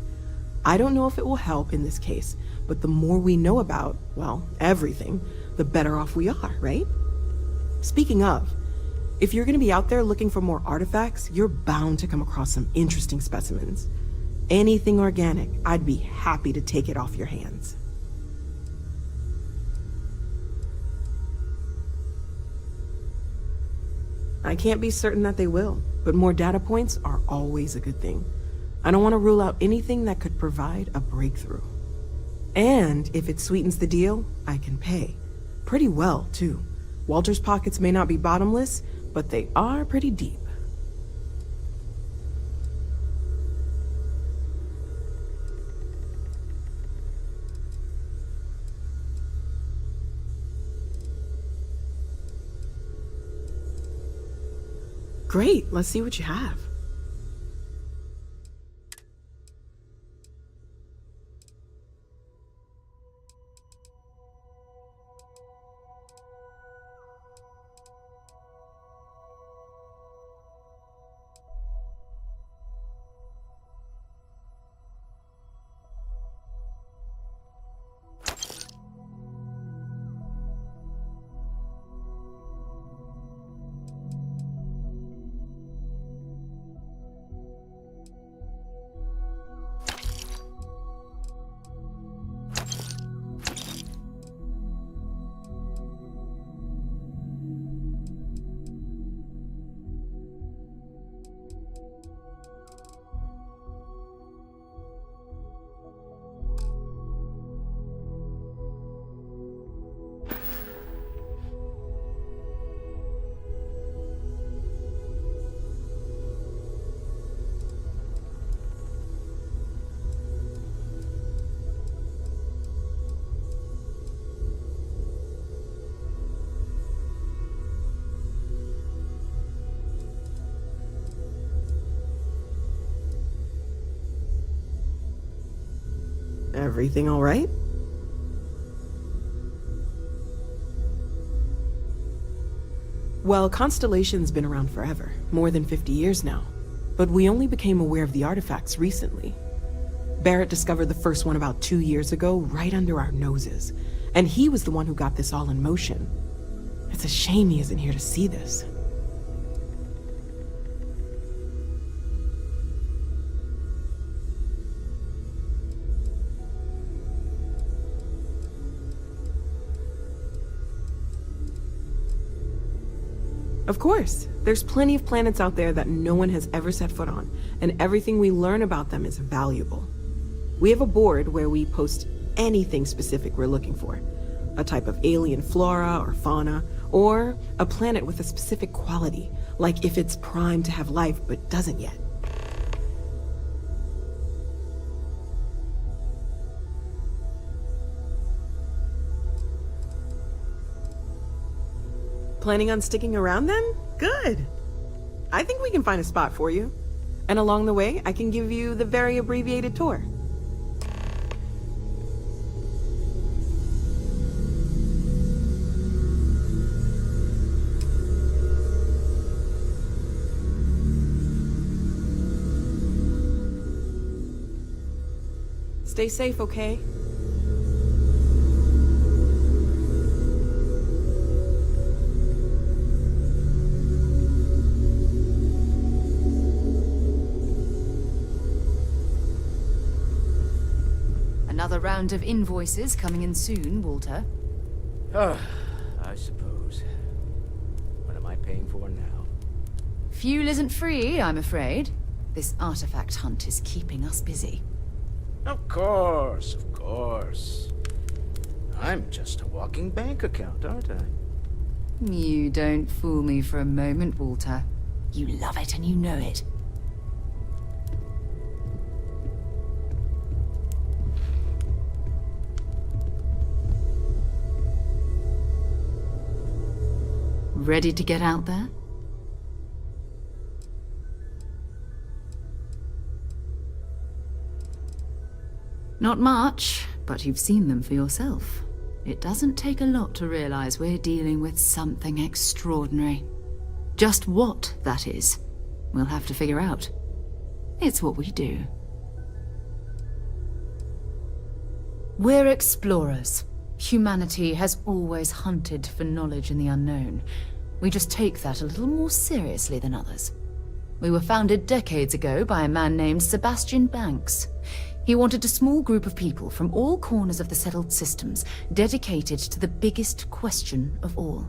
I don't know if it will help in this case, but the more we know about, well, everything, the better off we are, right? Speaking of, if you're gonna be out there looking for more artifacts, you're bound to come across some interesting specimens. Anything organic, I'd be happy to take it off your hands. I can't be certain that they will, but more data points are always a good thing. I don't want to rule out anything that could provide a breakthrough. And if it sweetens the deal, I can pay. Pretty well, too. Walter's pockets may not be bottomless, but they are pretty deep. Great, let's see what you have. Everything all right? Well, Constellation's been around forever, more than 50 years now. But we only became aware of the artifacts recently. Barrett discovered the first one about 2 years ago, right under our noses. And he was the one who got this all in motion. It's a shame he isn't here to see this. Of course, there's plenty of planets out there that no one has ever set foot on, and everything we learn about them is valuable. We have a board where we post anything specific we're looking for. A type of alien flora or fauna, or a planet with a specific quality, like if it's primed to have life but doesn't yet. Planning on sticking around then? Good. I think we can find a spot for you. And along the way, I can give you the very abbreviated tour. Stay safe, okay? Another round of invoices coming in soon, Walter. I suppose. What am I paying for now? Fuel isn't free, I'm afraid. This artifact hunt is keeping us busy. Of course, of course. I'm just a walking bank account, aren't I? You don't fool me for a moment, Walter. You love it and you know it. Ready to get out there? Not much, but you've seen them for yourself. It doesn't take a lot to realize we're dealing with something extraordinary. Just what that is, we'll have to figure out. It's what we do. We're explorers. Humanity has always hunted for knowledge in the unknown. We just take that a little more seriously than others. We were founded decades ago by a man named Sebastian Banks. He wanted a small group of people from all corners of the settled systems dedicated to the biggest question of all.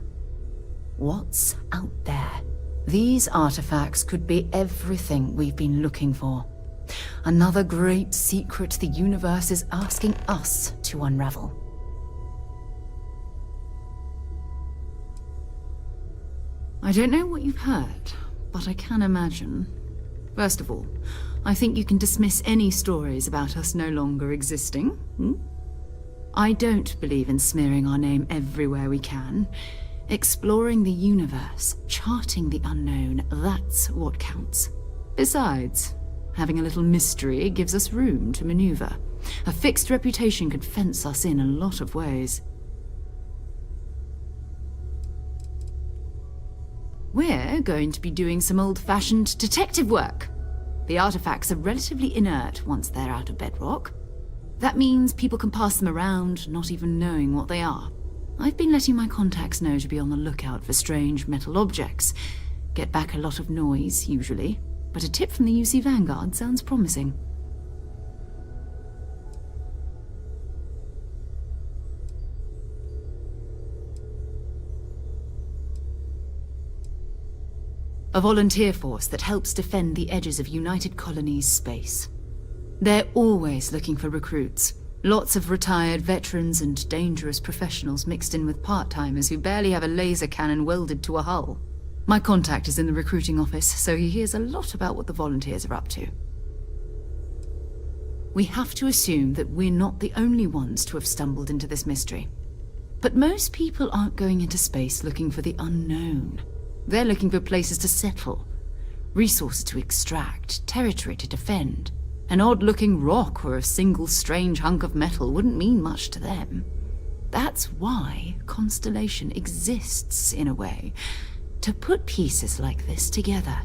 What's out there? These artifacts could be everything we've been looking for. Another great secret the universe is asking us to unravel. I don't know what you've heard, but I can imagine. First of all, I think you can dismiss any stories about us no longer existing. I don't believe in smearing our name everywhere we can. Exploring the universe, charting the unknown, that's what counts. Besides, having a little mystery gives us room to maneuver. A fixed reputation could fence us in a lot of ways. We're going to be doing some old-fashioned detective work. The artifacts are relatively inert once they're out of bedrock. That means people can pass them around, not even knowing what they are. I've been letting my contacts know to be on the lookout for strange metal objects. Get back a lot of noise, usually, but a tip from the UC Vanguard sounds promising. A volunteer force that helps defend the edges of United Colonies space. They're always looking for recruits. Lots of retired veterans and dangerous professionals mixed in with part-timers who barely have a laser cannon welded to a hull. My contact is in the recruiting office, so he hears a lot about what the volunteers are up to. We have to assume that we're not the only ones to have stumbled into this mystery. But most people aren't going into space looking for the unknown. They're looking for places to settle, resources to extract, territory to defend. An odd-looking rock or a single strange hunk of metal wouldn't mean much to them. That's why Constellation exists, in a way, to put pieces like this together.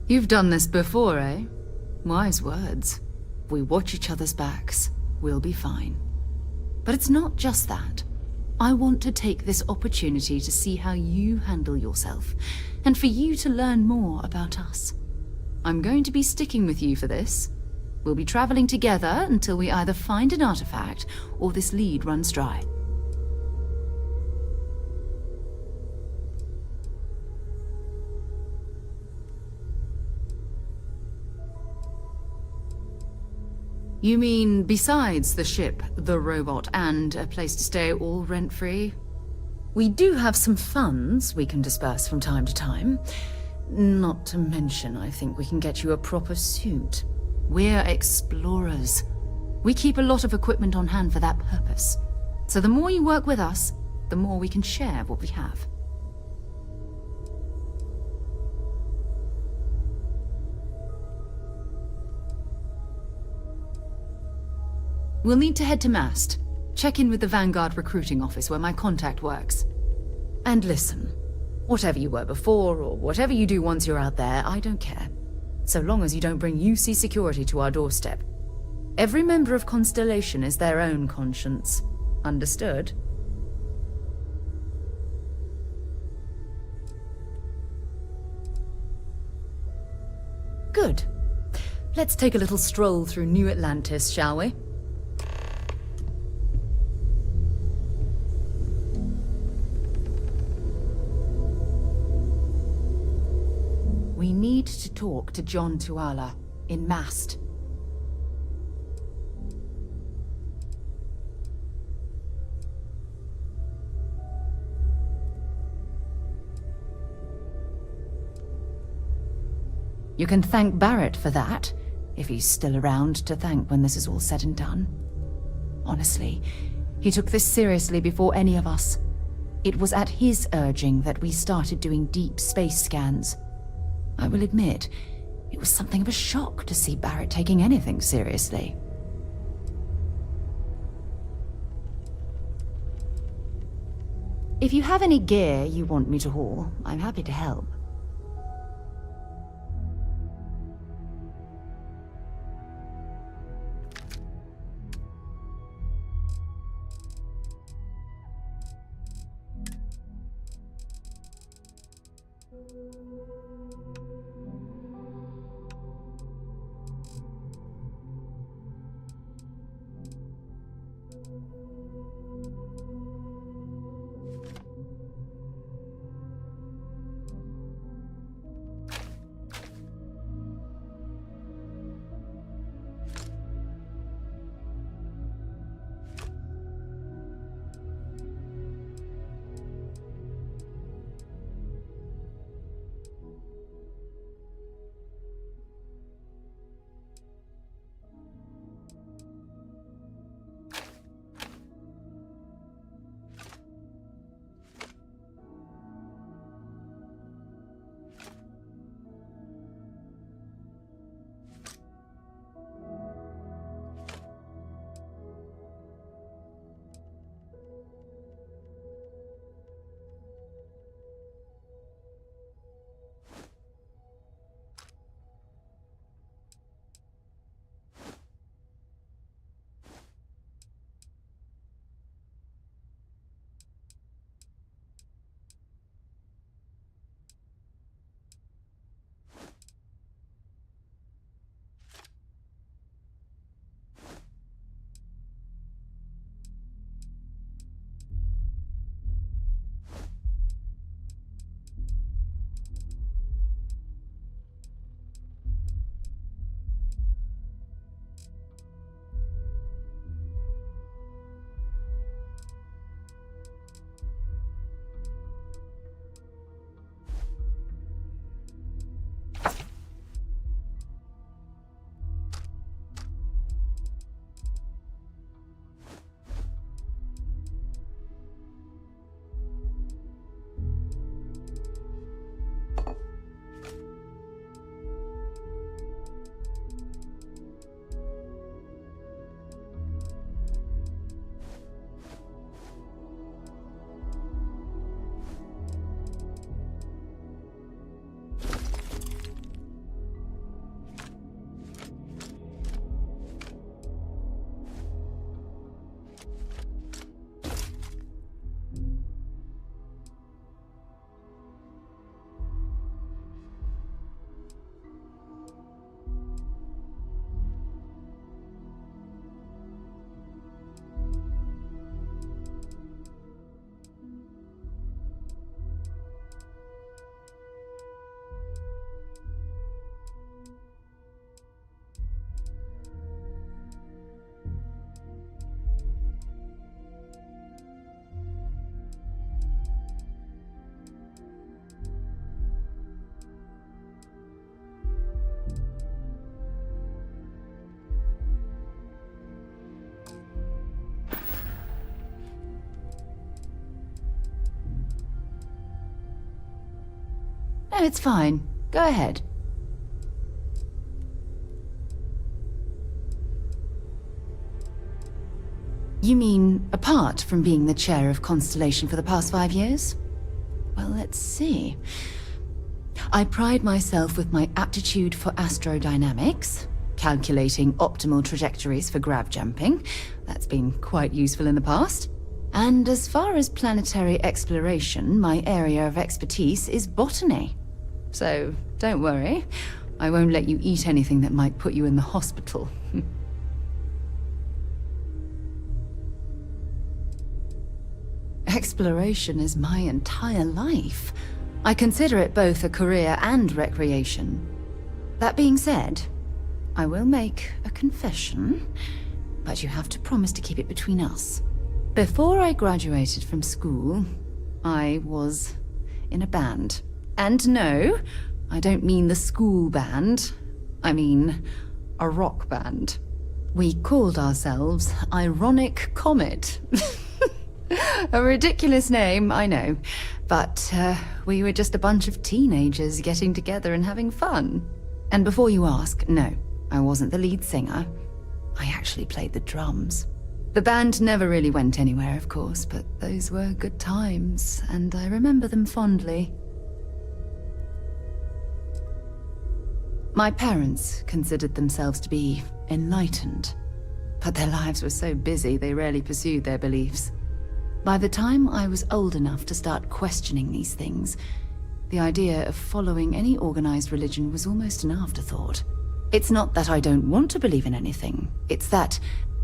You've done this before, eh? Wise words. If we watch each other's backs, we'll be fine. But it's not just that. I want to take this opportunity to see how you handle yourself, and for you to learn more about us. I'm going to be sticking with you for this. We'll be traveling together until we either find an artifact or this lead runs dry. You mean besides the ship, the robot, and a place to stay all rent-free? We do have some funds we can disperse from time to time. Not to mention, I think we can get you a proper suit. We're explorers. We keep a lot of equipment on hand for that purpose. So the more you work with us, the more we can share what we have. We'll need to head to Mast. Check in with the Vanguard recruiting office where my contact works. And listen, Whatever you were before, or whatever you do once you're out there, I don't care. So long as you don't bring UC security to our doorstep. Every member of Constellation is their own conscience. Understood? Good. Let's take a little stroll through New Atlantis, shall we? We need to talk to John Tuala, in Mast. You can thank Barrett for that, if he's still around to thank when this is all said and done. Honestly, he took this seriously before any of us. It was at his urging that we started doing deep space scans. I will admit, it was something of a shock to see Barrett taking anything seriously. If you have any gear you want me to haul, I'm happy to help. No, it's fine. Go ahead. You mean, apart from being the chair of Constellation for the past 5 years? Well, let's see. I pride myself with my aptitude for astrodynamics, calculating optimal trajectories for grav jumping. That's been quite useful in the past. And as far as planetary exploration, my area of expertise is botany. So don't worry, I won't let you eat anything that might put you in the hospital. Exploration is my entire life. I consider it both a career and recreation. That being said, I will make a confession, but you have to promise to keep it between us. Before I graduated from school, I was in a band. And no, I don't mean the school band. I mean a rock band. We called ourselves Ironic Comet. A ridiculous name, I know. But we were just a bunch of teenagers getting together and having fun. And before you ask, no, I wasn't the lead singer. I actually played the drums. The band never really went anywhere, of course, but those were good times, and I remember them fondly. My parents considered themselves to be enlightened, but their lives were so busy they rarely pursued their beliefs. By the time I was old enough to start questioning these things, the idea of following any organized religion was almost an afterthought. It's not that I don't want to believe in anything, it's that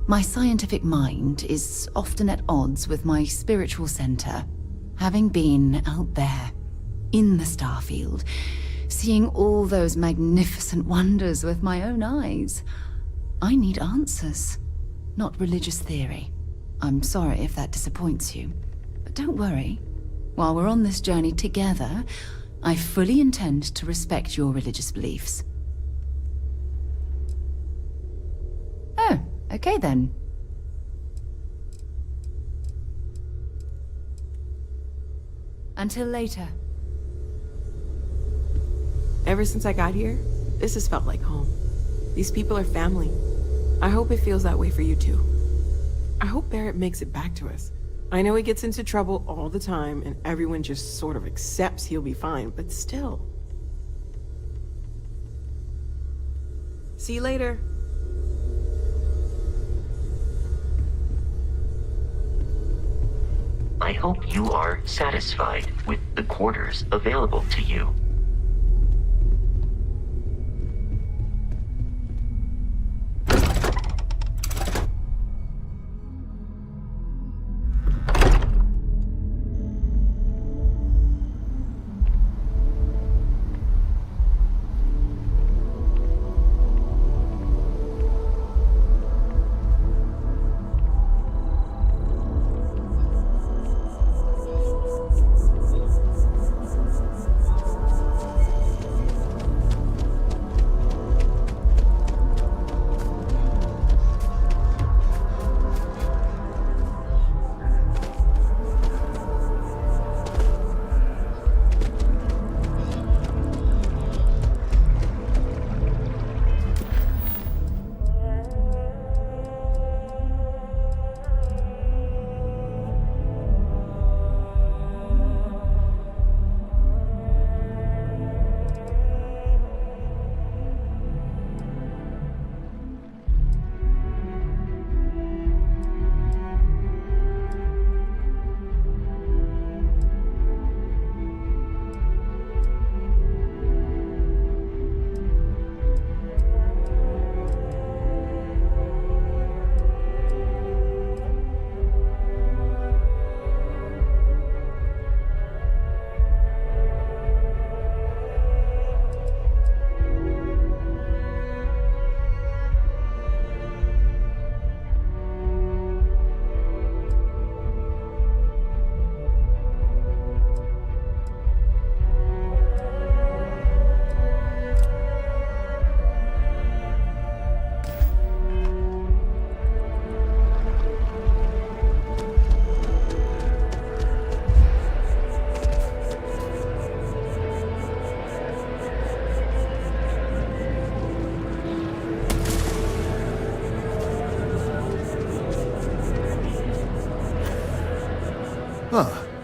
my scientific mind is often at odds with my spiritual center. Having been out there, in the StarField, seeing all those magnificent wonders with my own eyes, I need answers, not religious theory. I'm sorry if that disappoints you, but don't worry. While we're on this journey together, I fully intend to respect your religious beliefs. Oh, okay then. Until later. Ever since I got here, this has felt like home. These people are family. I hope it feels that way for you too. I hope Barrett makes it back to us. I know he gets into trouble all the time and everyone just sort of accepts he'll be fine, but still. See you later. I hope you are satisfied with the quarters available to you.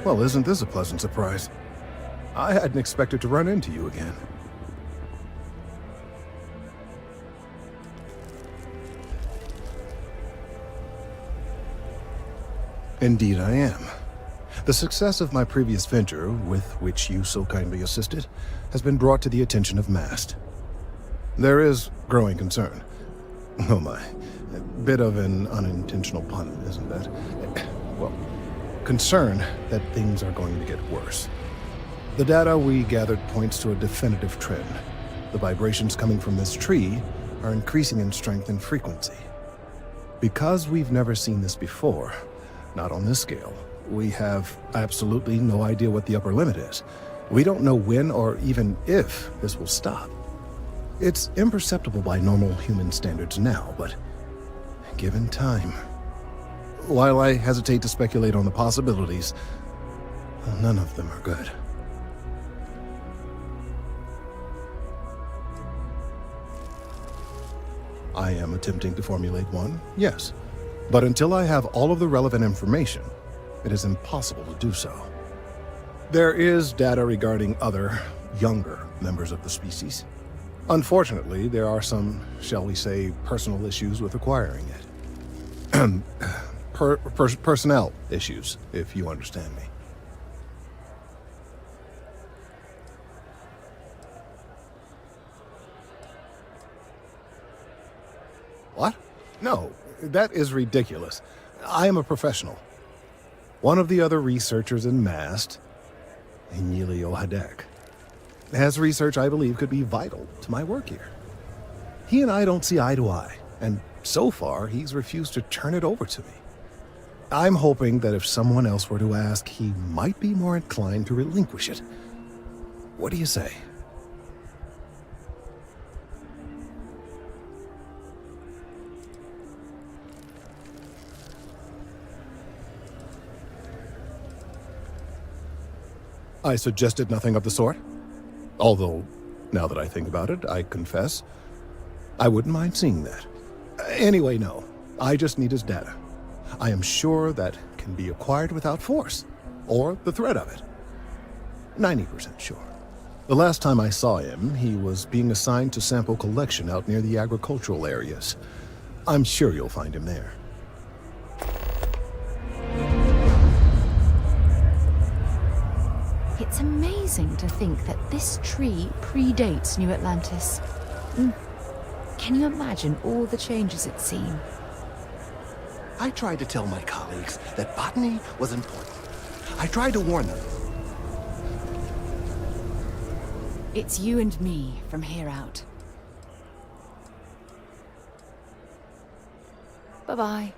Well, isn't this a pleasant surprise? I hadn't expected to run into you again. Indeed I am. The success of my previous venture, with which you so kindly assisted, has been brought to the attention of MAST. There is growing concern. Oh my. A bit of an unintentional pun, isn't that? Well, concern that things are going to get worse. The data we gathered points to a definitive trend. The vibrations coming from this tree are increasing in strength and frequency. Because we've never seen this before, not on this scale, we have absolutely no idea what the upper limit is. We don't know when or even if this will stop. It's imperceptible by normal human standards now, but given time. While I hesitate to speculate on the possibilities, none of them are good. I am attempting to formulate one, yes. But until I have all of the relevant information, it is impossible to do so. There is data regarding other, younger members of the species. Unfortunately, there are some, shall we say, personal issues with acquiring it. Personnel issues, if you understand me. What? No, that is ridiculous. I am a professional. One of the other researchers in MAST, Emilio Hadek, has research I believe could be vital to my work here. He and I don't see eye to eye, and so far he's refused to turn it over to me. I'm hoping that if someone else were to ask, he might be more inclined to relinquish it. What do you say? I suggested nothing of the sort. Although, now that I think about it, I confess, I wouldn't mind seeing that. Anyway, no. I just need his data. I am sure that can be acquired without force, or the threat of it. 90% sure. The last time I saw him, he was being assigned to sample collection out near the agricultural areas. I'm sure you'll find him there. It's amazing to think that this tree predates New Atlantis. Can you imagine all the changes it's seen? I tried to tell my colleagues that botany was important. I tried to warn them. It's you and me from here out. Bye-bye.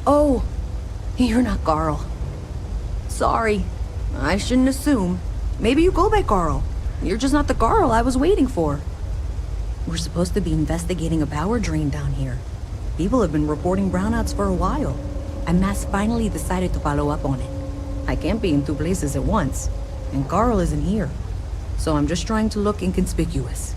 Oh, you're not Carl. Sorry. I shouldn't assume. Maybe you go by Carl. You're just not the Carl I was waiting for. We're supposed to be investigating a power drain down here. People have been reporting brownouts for a while, and Mass finally decided to follow up on it. I can't be in two places at once, and Carl isn't here. So I'm just trying to look inconspicuous.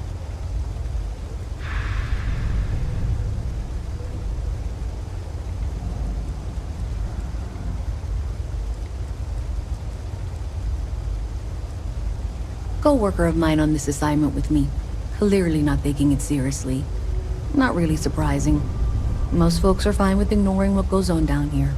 Co-worker of mine on this assignment with me, clearly not taking it seriously. Not really surprising. Most folks are fine with ignoring what goes on down here.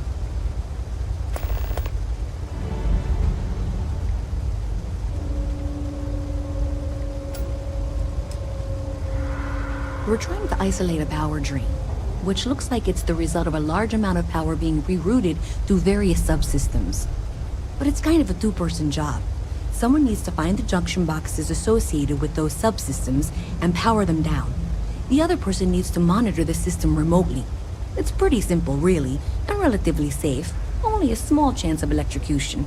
We're trying to isolate a power drain, which looks like it's the result of a large amount of power being rerouted through various subsystems. But it's kind of a two-person job. Someone needs to find the junction boxes associated with those subsystems and power them down. The other person needs to monitor the system remotely. It's pretty simple, really, and relatively safe. Only a small chance of electrocution.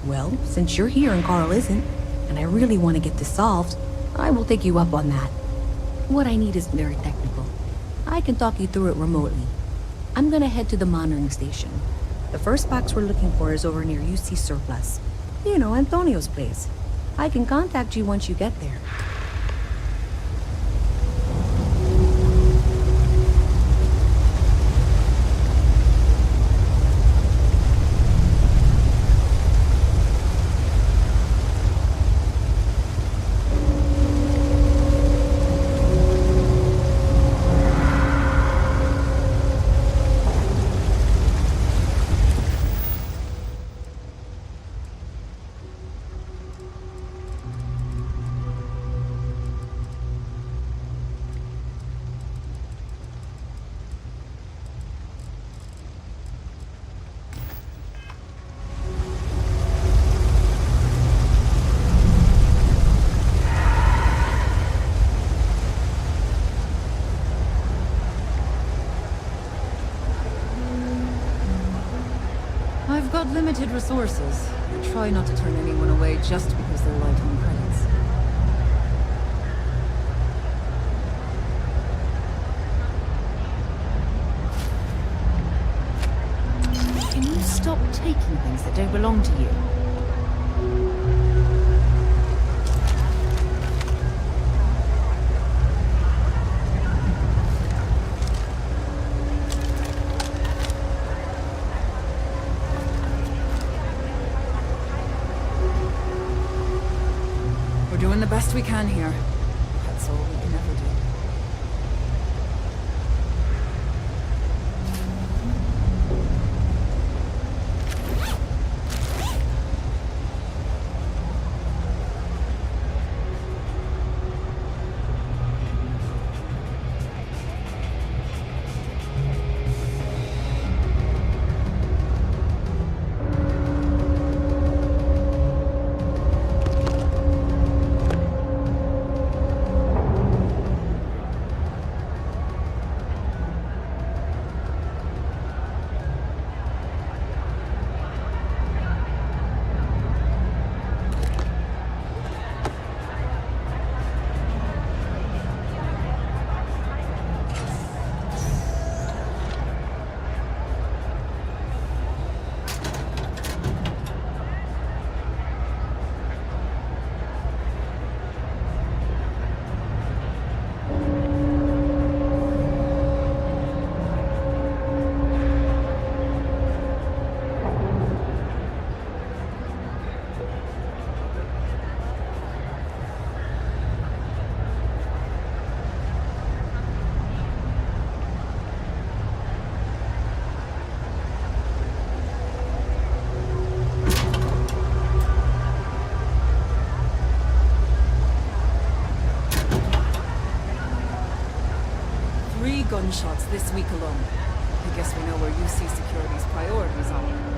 Well, since you're here and Carl isn't, and I really want to get this solved, I will take you up on that. What I need is very technical. I can talk you through it remotely. I'm gonna head to the monitoring station. The first box we're looking for is over near UC Surplus. You know, Antonio's place. I can contact you once you get there. I've got limited resources. I try not to turn anyone away just because they're light on credits. Can you stop taking things that don't belong to you? We're doing the best we can here. That's all we can ever do. 3 gunshots this week alone. I guess we know where UC Security's priorities are.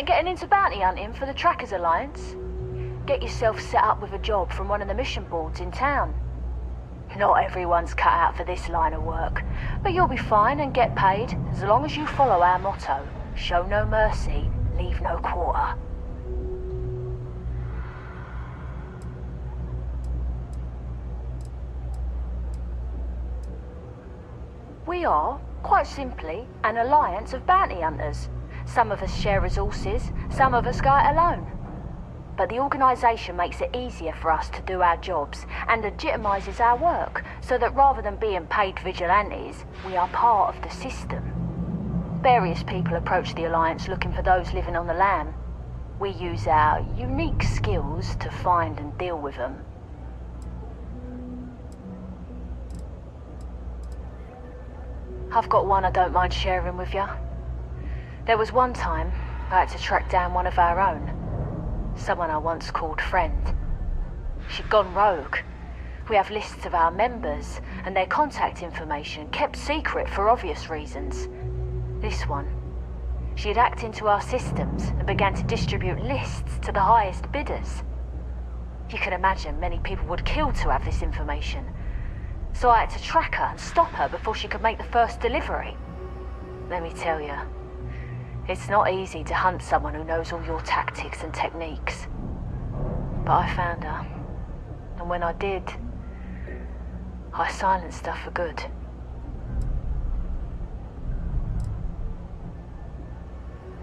Getting into bounty hunting for the Trackers Alliance? Get yourself set up with a job from one of the mission boards in town. Not everyone's cut out for this line of work, but you'll be fine and get paid as long as you follow our motto: show no mercy, leave no quarter. We are, quite simply, an alliance of bounty hunters. Some of us share resources, some of us go it alone. But the organisation makes it easier for us to do our jobs and legitimises our work, so that rather than being paid vigilantes, we are part of the system. Various people approach the Alliance looking for those living on the lam. We use our unique skills to find and deal with them. I've got one I don't mind sharing with you. There was one time I had to track down one of our own. Someone I once called friend. She'd gone rogue. We have lists of our members and their contact information kept secret for obvious reasons. This one, she had hacked into our systems and began to distribute lists to the highest bidders. You can imagine many people would kill to have this information. So I had to track her and stop her before she could make the first delivery. Let me tell you, it's not easy to hunt someone who knows all your tactics and techniques. But I found her. And when I did, I silenced her for good.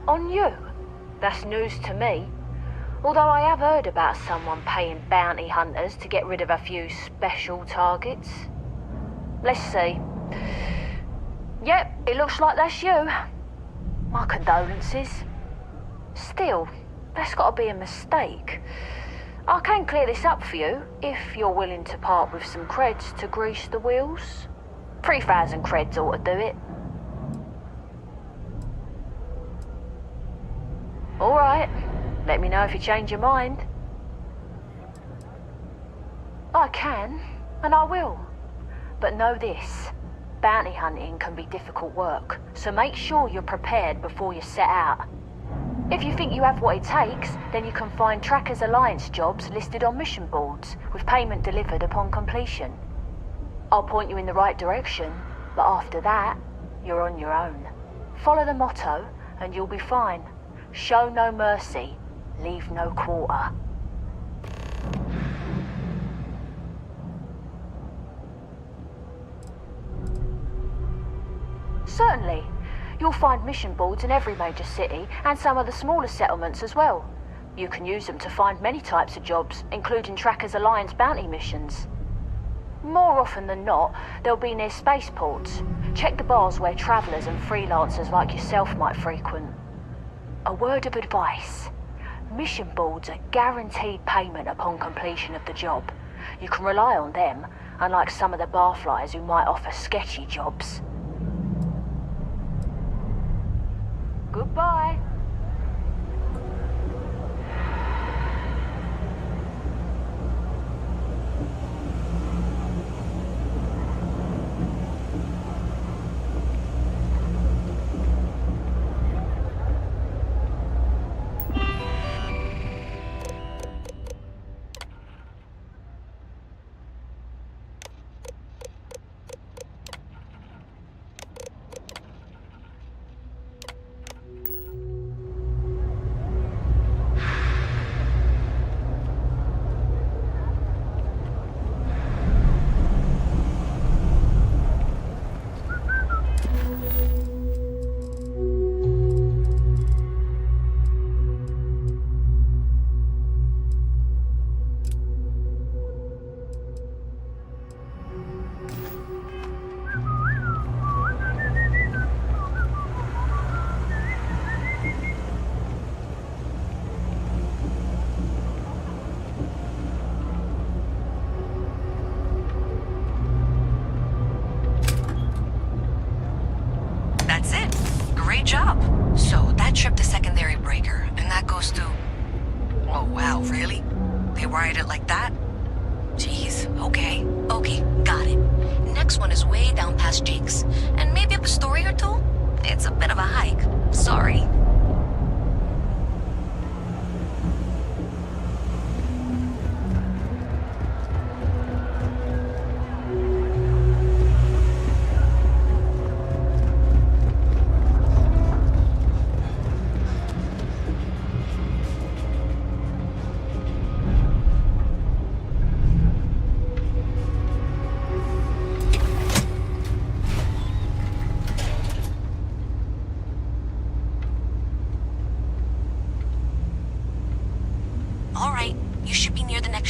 On you? That's news to me. Although I have heard about someone paying bounty hunters to get rid of a few special targets. Let's see. Yep, it looks like that's you. My condolences. Still, that's got to be a mistake. I can clear this up for you, if you're willing to part with some creds to grease the wheels. 3,000 creds ought to do it. Alright, let me know if you change your mind. I can, and I will. But know this, bounty hunting can be difficult work, so make sure you're prepared before you set out. If you think you have what it takes, then you can find Trackers Alliance jobs listed on mission boards, with payment delivered upon completion. I'll point you in the right direction, but after that, you're on your own. Follow the motto, and you'll be fine. Show no mercy, leave no quarter. Certainly. You'll find mission boards in every major city and some of the smaller settlements as well. You can use them to find many types of jobs, including Trackers Alliance bounty missions. More often than not, they'll be near spaceports. Check the bars where travelers and freelancers like yourself might frequent. A word of advice. Mission boards are guaranteed payment upon completion of the job. You can rely on them, unlike some of the barflies who might offer sketchy jobs. Goodbye.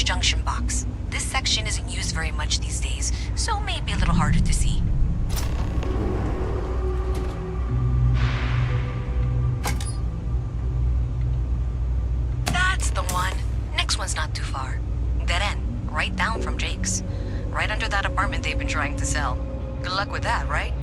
junction box. This section isn't used very much these days, so may be a little harder to see. That's the one. Next one's not too far. Dead end, right down from Jake's. Right under that apartment they've been trying to sell. Good luck with that, right?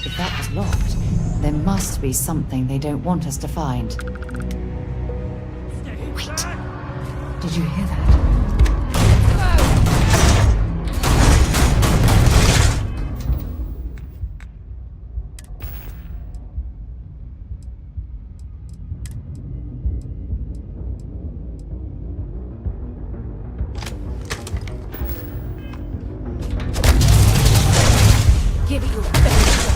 If that was locked, there must be something they don't want us to find. Wait! Did you hear that? Give it your best.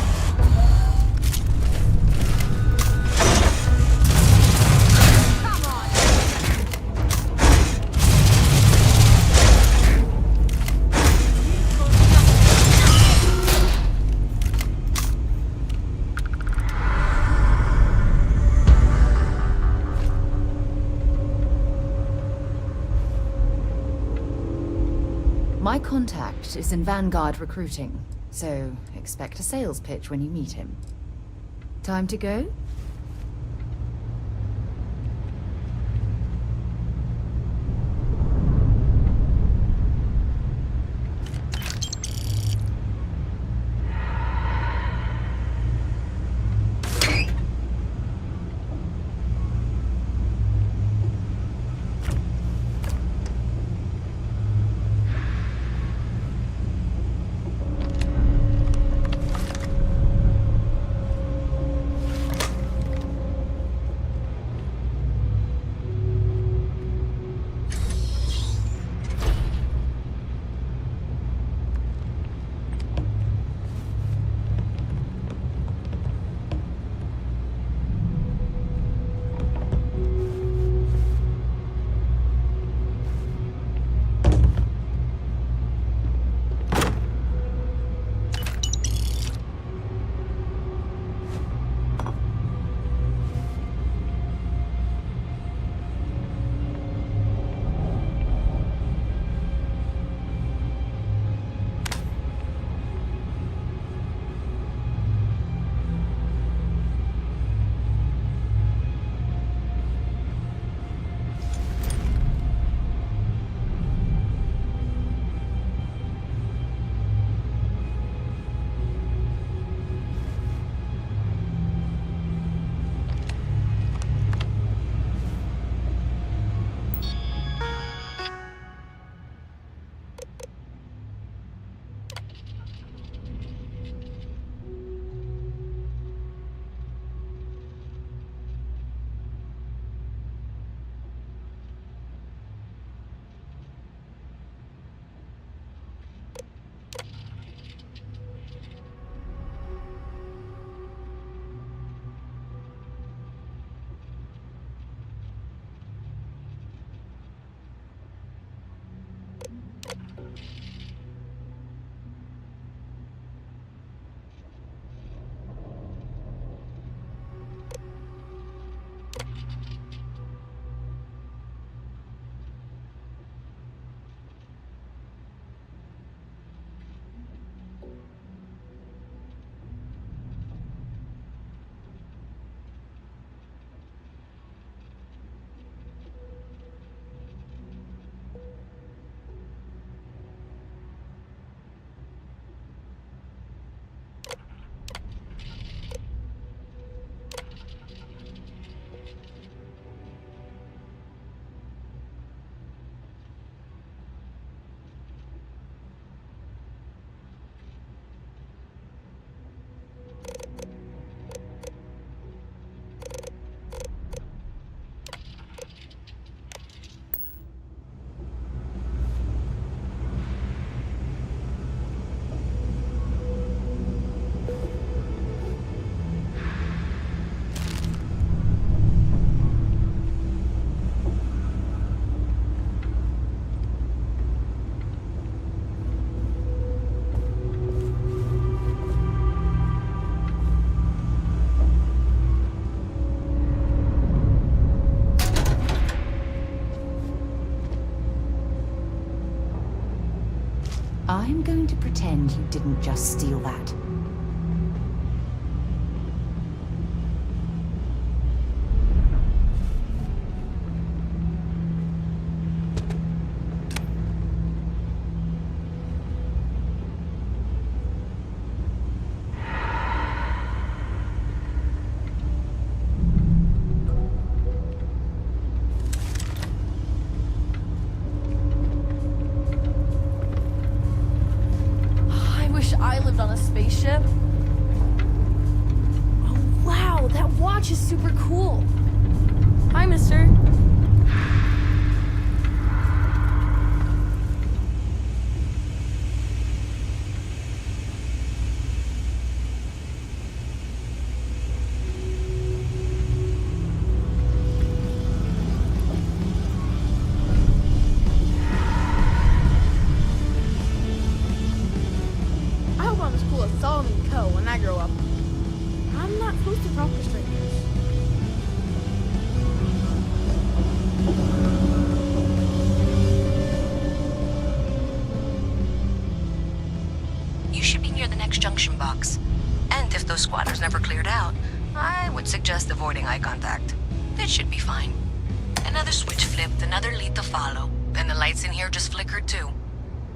My contact is in Vanguard recruiting, so expect a sales pitch when you meet him. Time to go? I'm going to pretend you didn't just steal that. I lived on a spaceship. Oh, wow, that watch is super cool. Hi, mister. When I grow up. I'm not supposed to talk to strangers. those squatters never cleared out, I would suggest avoiding eye contact. It should be fine. Another switch flipped, another lead to follow, and the lights in here just flickered too.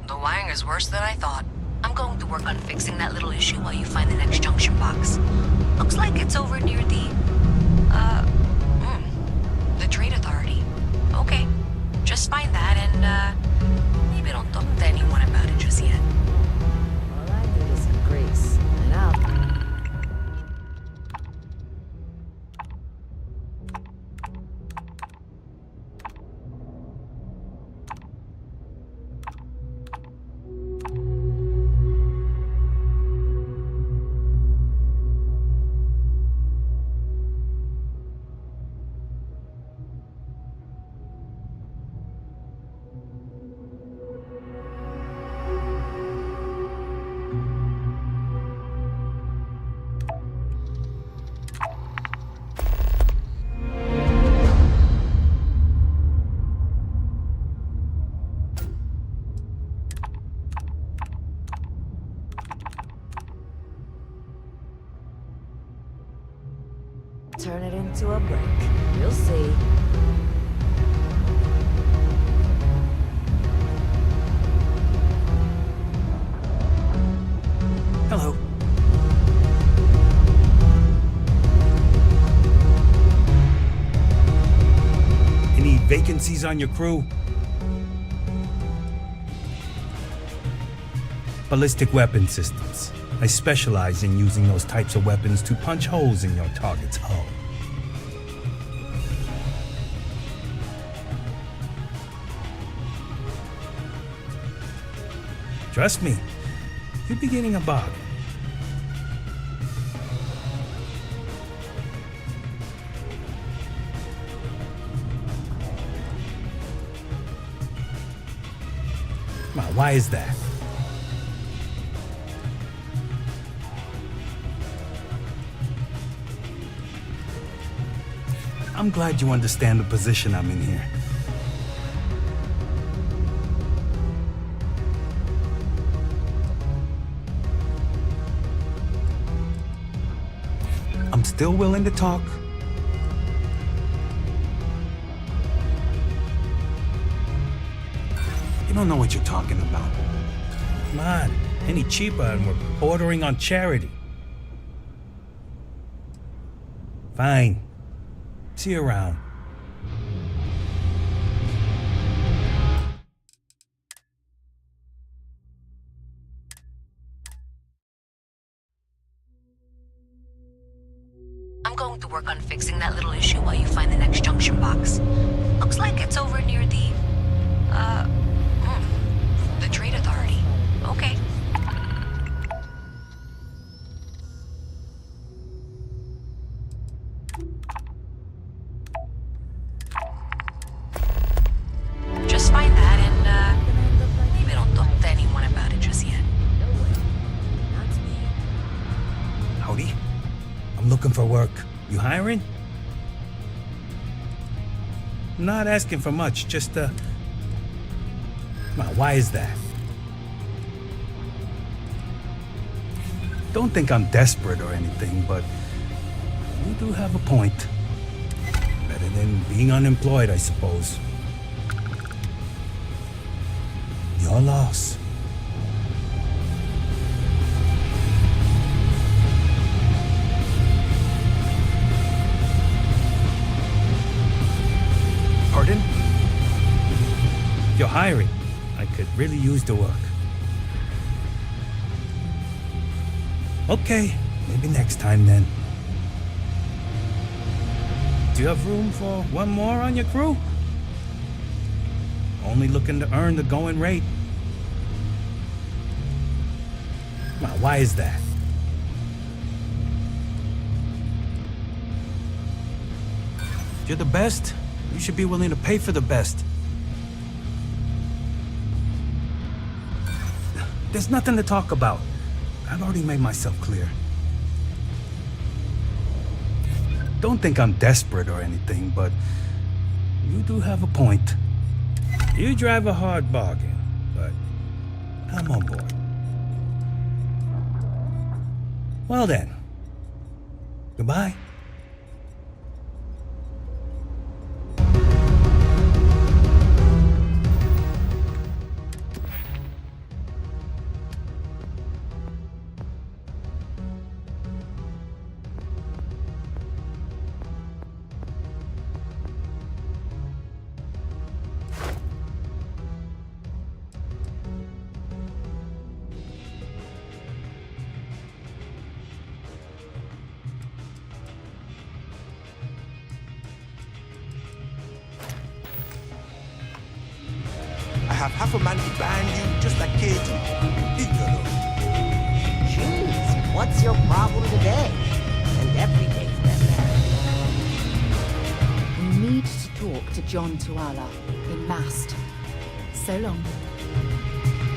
The wiring is worse than I thought. I'm going to work on fixing that little issue while you find the next junction box. Looks like it's over near the Trade Authority. Okay, just find that and, maybe don't talk to anyone about it just yet. All I need is some grease, and I'll... Turn it into a brick. You'll see. Hello. Any vacancies on your crew? Ballistic weapon systems. I specialize in using those types of weapons to punch holes in your target's hull. Trust me, you'll be getting a bargain. Now, why is that? I'm glad you understand the position I'm in here. I'm still willing to talk. You don't know what you're talking about. Come on, any cheaper and we're bordering on charity. Fine. See you around. I'm going to work on fixing that little issue while you find the next junction box. Looks like it's over near the Trade Authority. Okay. Just find that and, maybe don't talk to anyone about it just yet. Howdy. I'm looking for work. You hiring? Not asking for much, just Now, why is that? Don't think I'm desperate or anything, but you do have a point. Better than being unemployed, I suppose. Your loss. Pardon? If you're hiring, I could really use the work. Okay, maybe next time then. Do you have room for one more on your crew? Only looking to earn the going rate. Now, why is that? If you're the best, you should be willing to pay for the best. There's nothing to talk about. I've already made myself clear. Don't think I'm desperate or anything, but you do have a point. You drive a hard bargain, but I'm on board. Well then, Goodbye. I have half a man to ban you, just like Katie. Leave me alone. Jeez, what's your problem today? And every day for that matter. We need to talk to John Tuala in Mast. So long.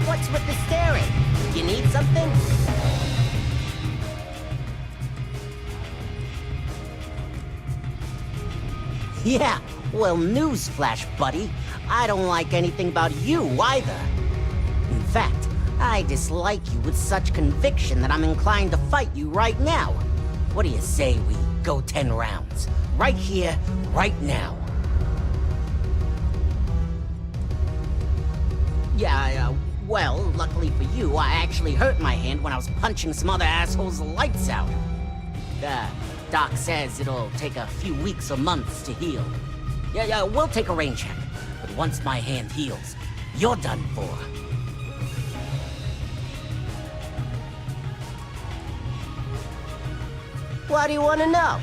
What's with the staring? You need something? Yeah, well, newsflash, buddy. I don't like anything about you either. In fact, I dislike you with such conviction that I'm inclined to fight you right now. What do you say we go 10 rounds? Right here, right now. Yeah, well, luckily for you, I actually hurt my hand when I was punching some other asshole's lights out. Doc says it'll take a few weeks or months to heal. Yeah, we'll take a rain check. But once my hand heals, you're done for. What do you want to know?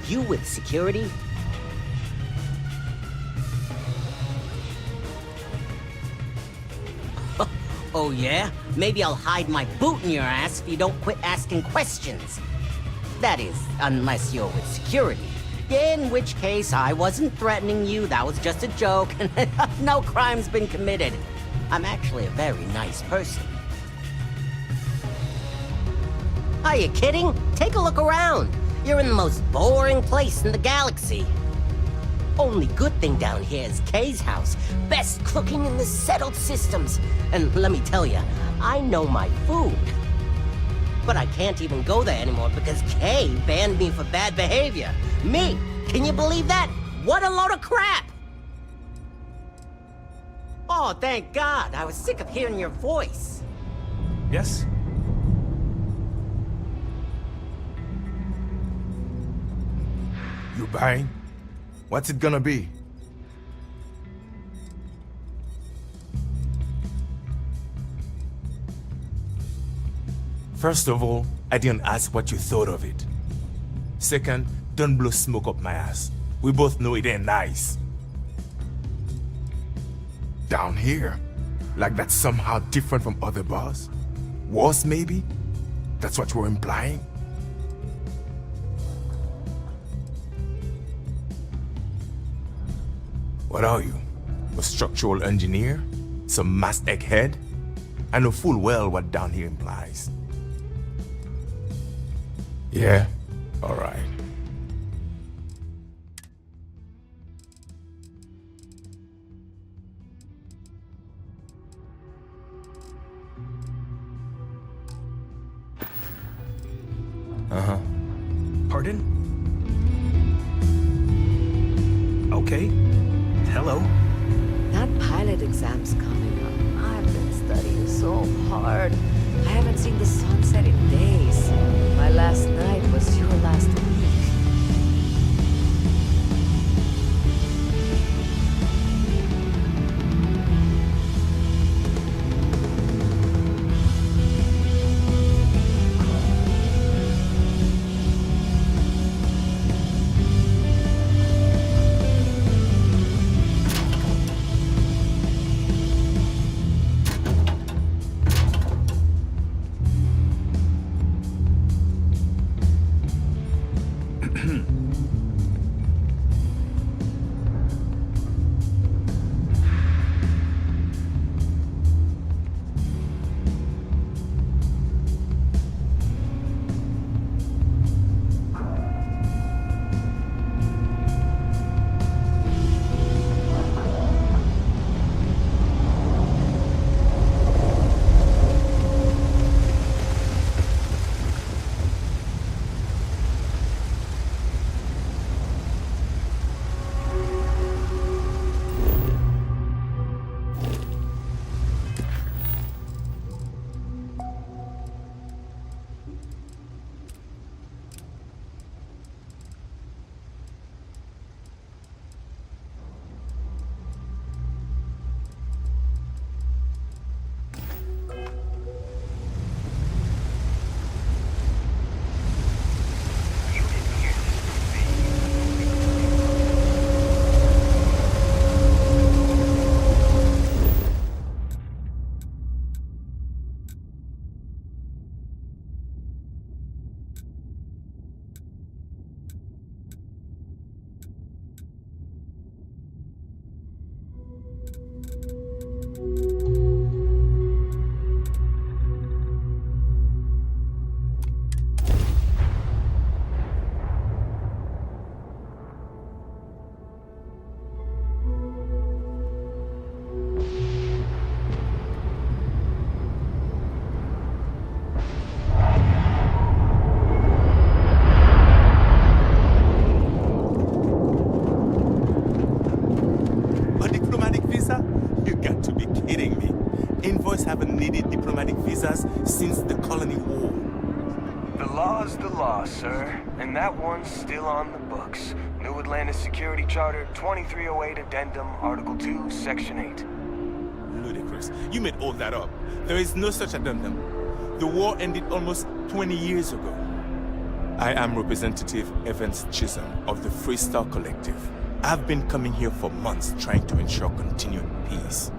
You with security? Oh yeah? Maybe I'll hide my boot in your ass if you don't quit asking questions. That is, unless you're with security. In which case, I wasn't threatening you, that was just a joke, and no crime's been committed. I'm actually a very nice person. Are you kidding? Take a look around. You're in the most boring place in the galaxy. Only good thing down here is Kay's house. Best cooking in the settled systems. And let me tell you, I know my food. But I can't even go there anymore because Kay banned me for bad behavior. Me! Can you believe that? What a load of crap! Oh, thank God. I was sick of hearing your voice. Yes? You buying? What's it gonna be? First of all, I didn't ask what you thought of it. Second, don't blow smoke up my ass. We both know it ain't nice. Down here? Like that's somehow different from other bars? Worse, maybe? That's what you're implying? What are you? A structural engineer? Some mass egghead? I know full well what down here implies. Yeah? Alright. Uh-huh. Pardon? Okay. Hello. That pilot exam's coming up. I've been studying so hard. I haven't seen the sunset in days. My last night was your last week. haven't needed diplomatic visas since the Colony War. The law's the law, sir, and that one's still on the books. New Atlantis Security Charter 2308 Addendum, Article 2, Section 8. Ludicrous. You made all that up. There is no such addendum. The war ended almost 20 years ago. I am Representative Evans Chisholm of the Freestyle Collective. I've been coming here for months trying to ensure continued peace.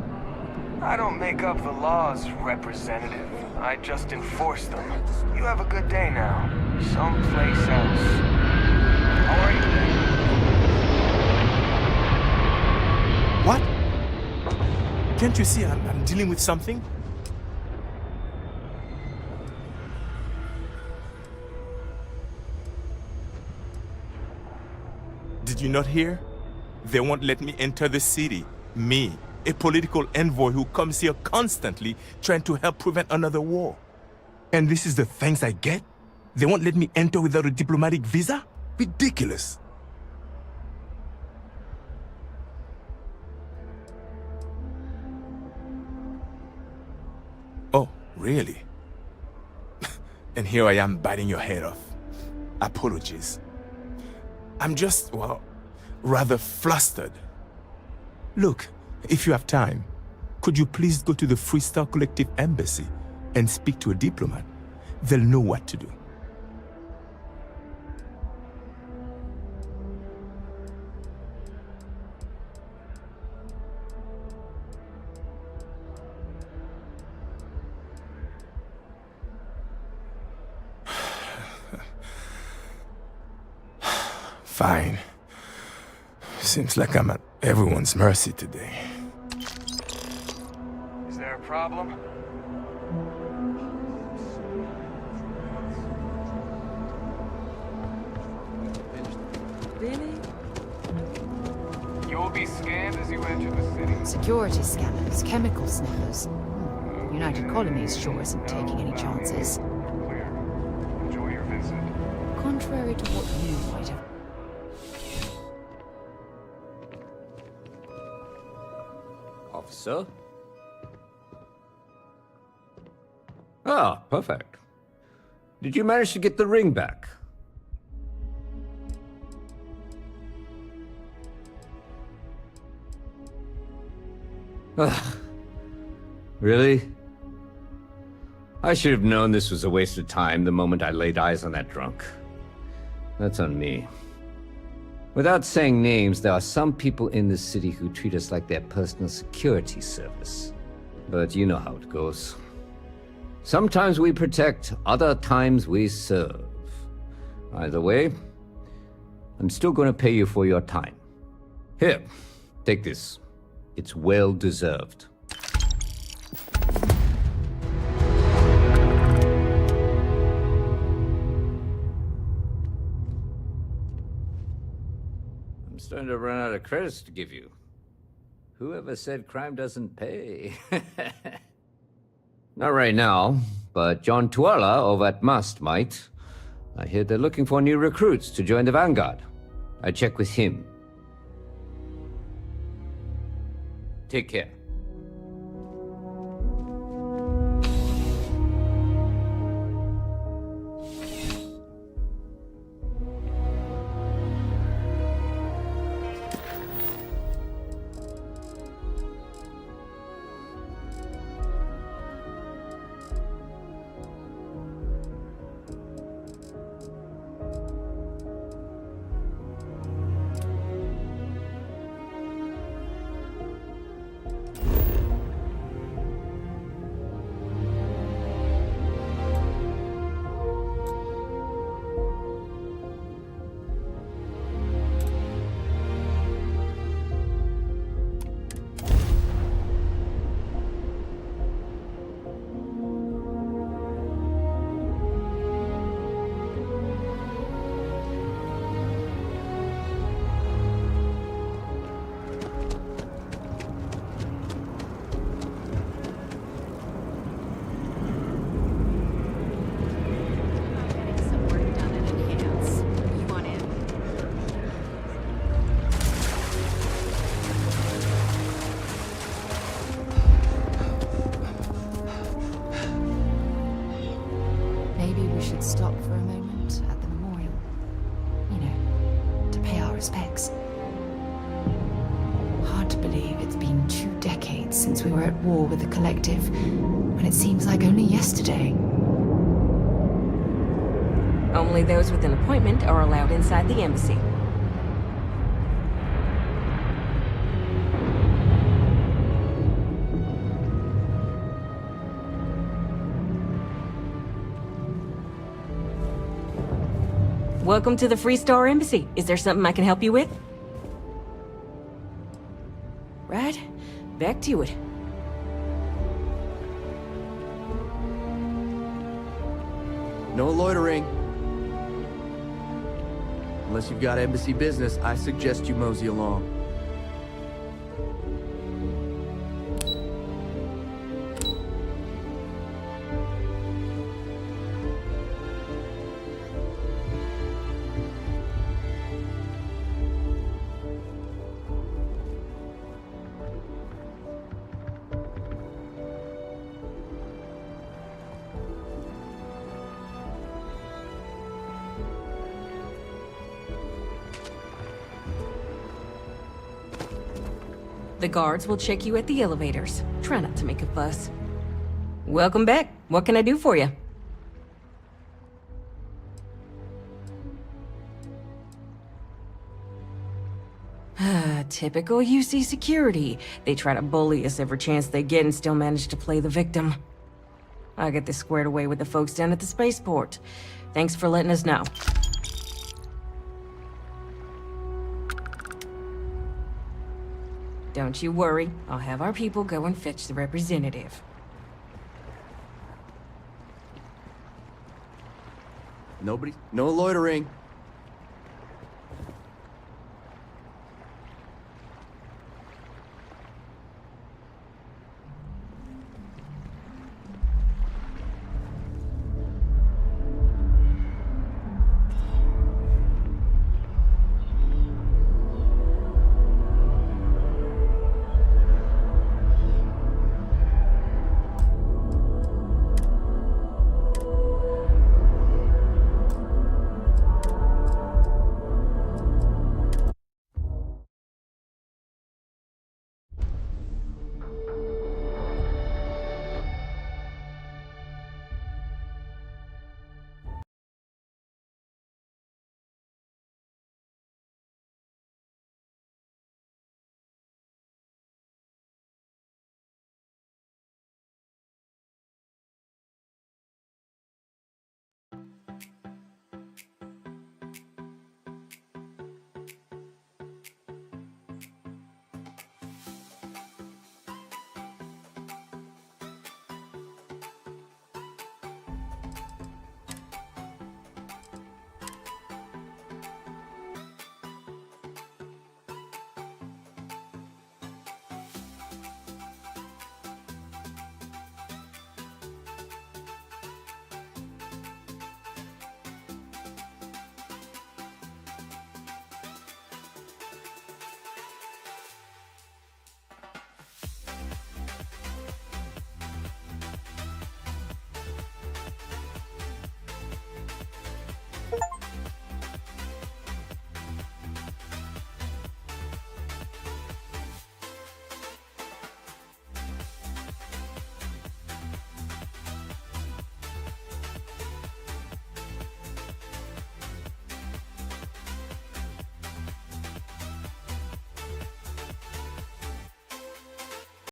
I don't make up the laws, Representative. I just enforce them. You have a good day now. Someplace else. How are you? What? Can't you see I'm dealing with something? Did you not hear? They won't let me enter the city. Me, a political envoy who comes here constantly trying to help prevent another war. And this is the thanks I get? They won't let me enter without a diplomatic visa? Ridiculous. Oh, really? And here I am biting your head off. Apologies. I'm just, well, rather flustered. Look, if you have time, could you please go to the Freestyle Collective Embassy and speak to a diplomat? They'll know what to do. Fine. Seems like I'm at everyone's mercy today. Is there a problem? Really? You will be scanned as you enter the city. Security scanners, chemical sniffers. United Colonies sure isn't taking any chances. Clear. Enjoy your visit. Contrary to what you might have. Officer? Ah, perfect. Did you manage to get the ring back? Really? I should have known this was a waste of time the moment I laid eyes on that drunk. That's on me. Without saying names, there are some people in this city who treat us like their personal security service. But you know how it goes. Sometimes we protect, other times we serve. Either way, I'm still going to pay you for your time. Here, take this. It's well deserved. I'm starting to run out of credits to give you. Whoever said crime doesn't pay? Not right now, but John Tuala over at Must might. I hear they're looking for new recruits to join the Vanguard. I check with him. Take care. respects. Hard to believe it's been 2 decades since we were at war with the Collective, when it seems like only yesterday. Only those with an appointment are allowed inside the embassy. Welcome to the Freestar Embassy. Is there something I can help you with? Right, back to it. No loitering. Unless you've got embassy business, I suggest you mosey along. The guards will check you at the elevators. Try not to make a fuss. Welcome back. What can I do for you? Typical UC security. They try to bully us every chance they get and still manage to play the victim. I'll get this squared away with the folks down at the spaceport. Thanks for letting us know. Don't you worry. I'll have our people go and fetch the representative. No loitering.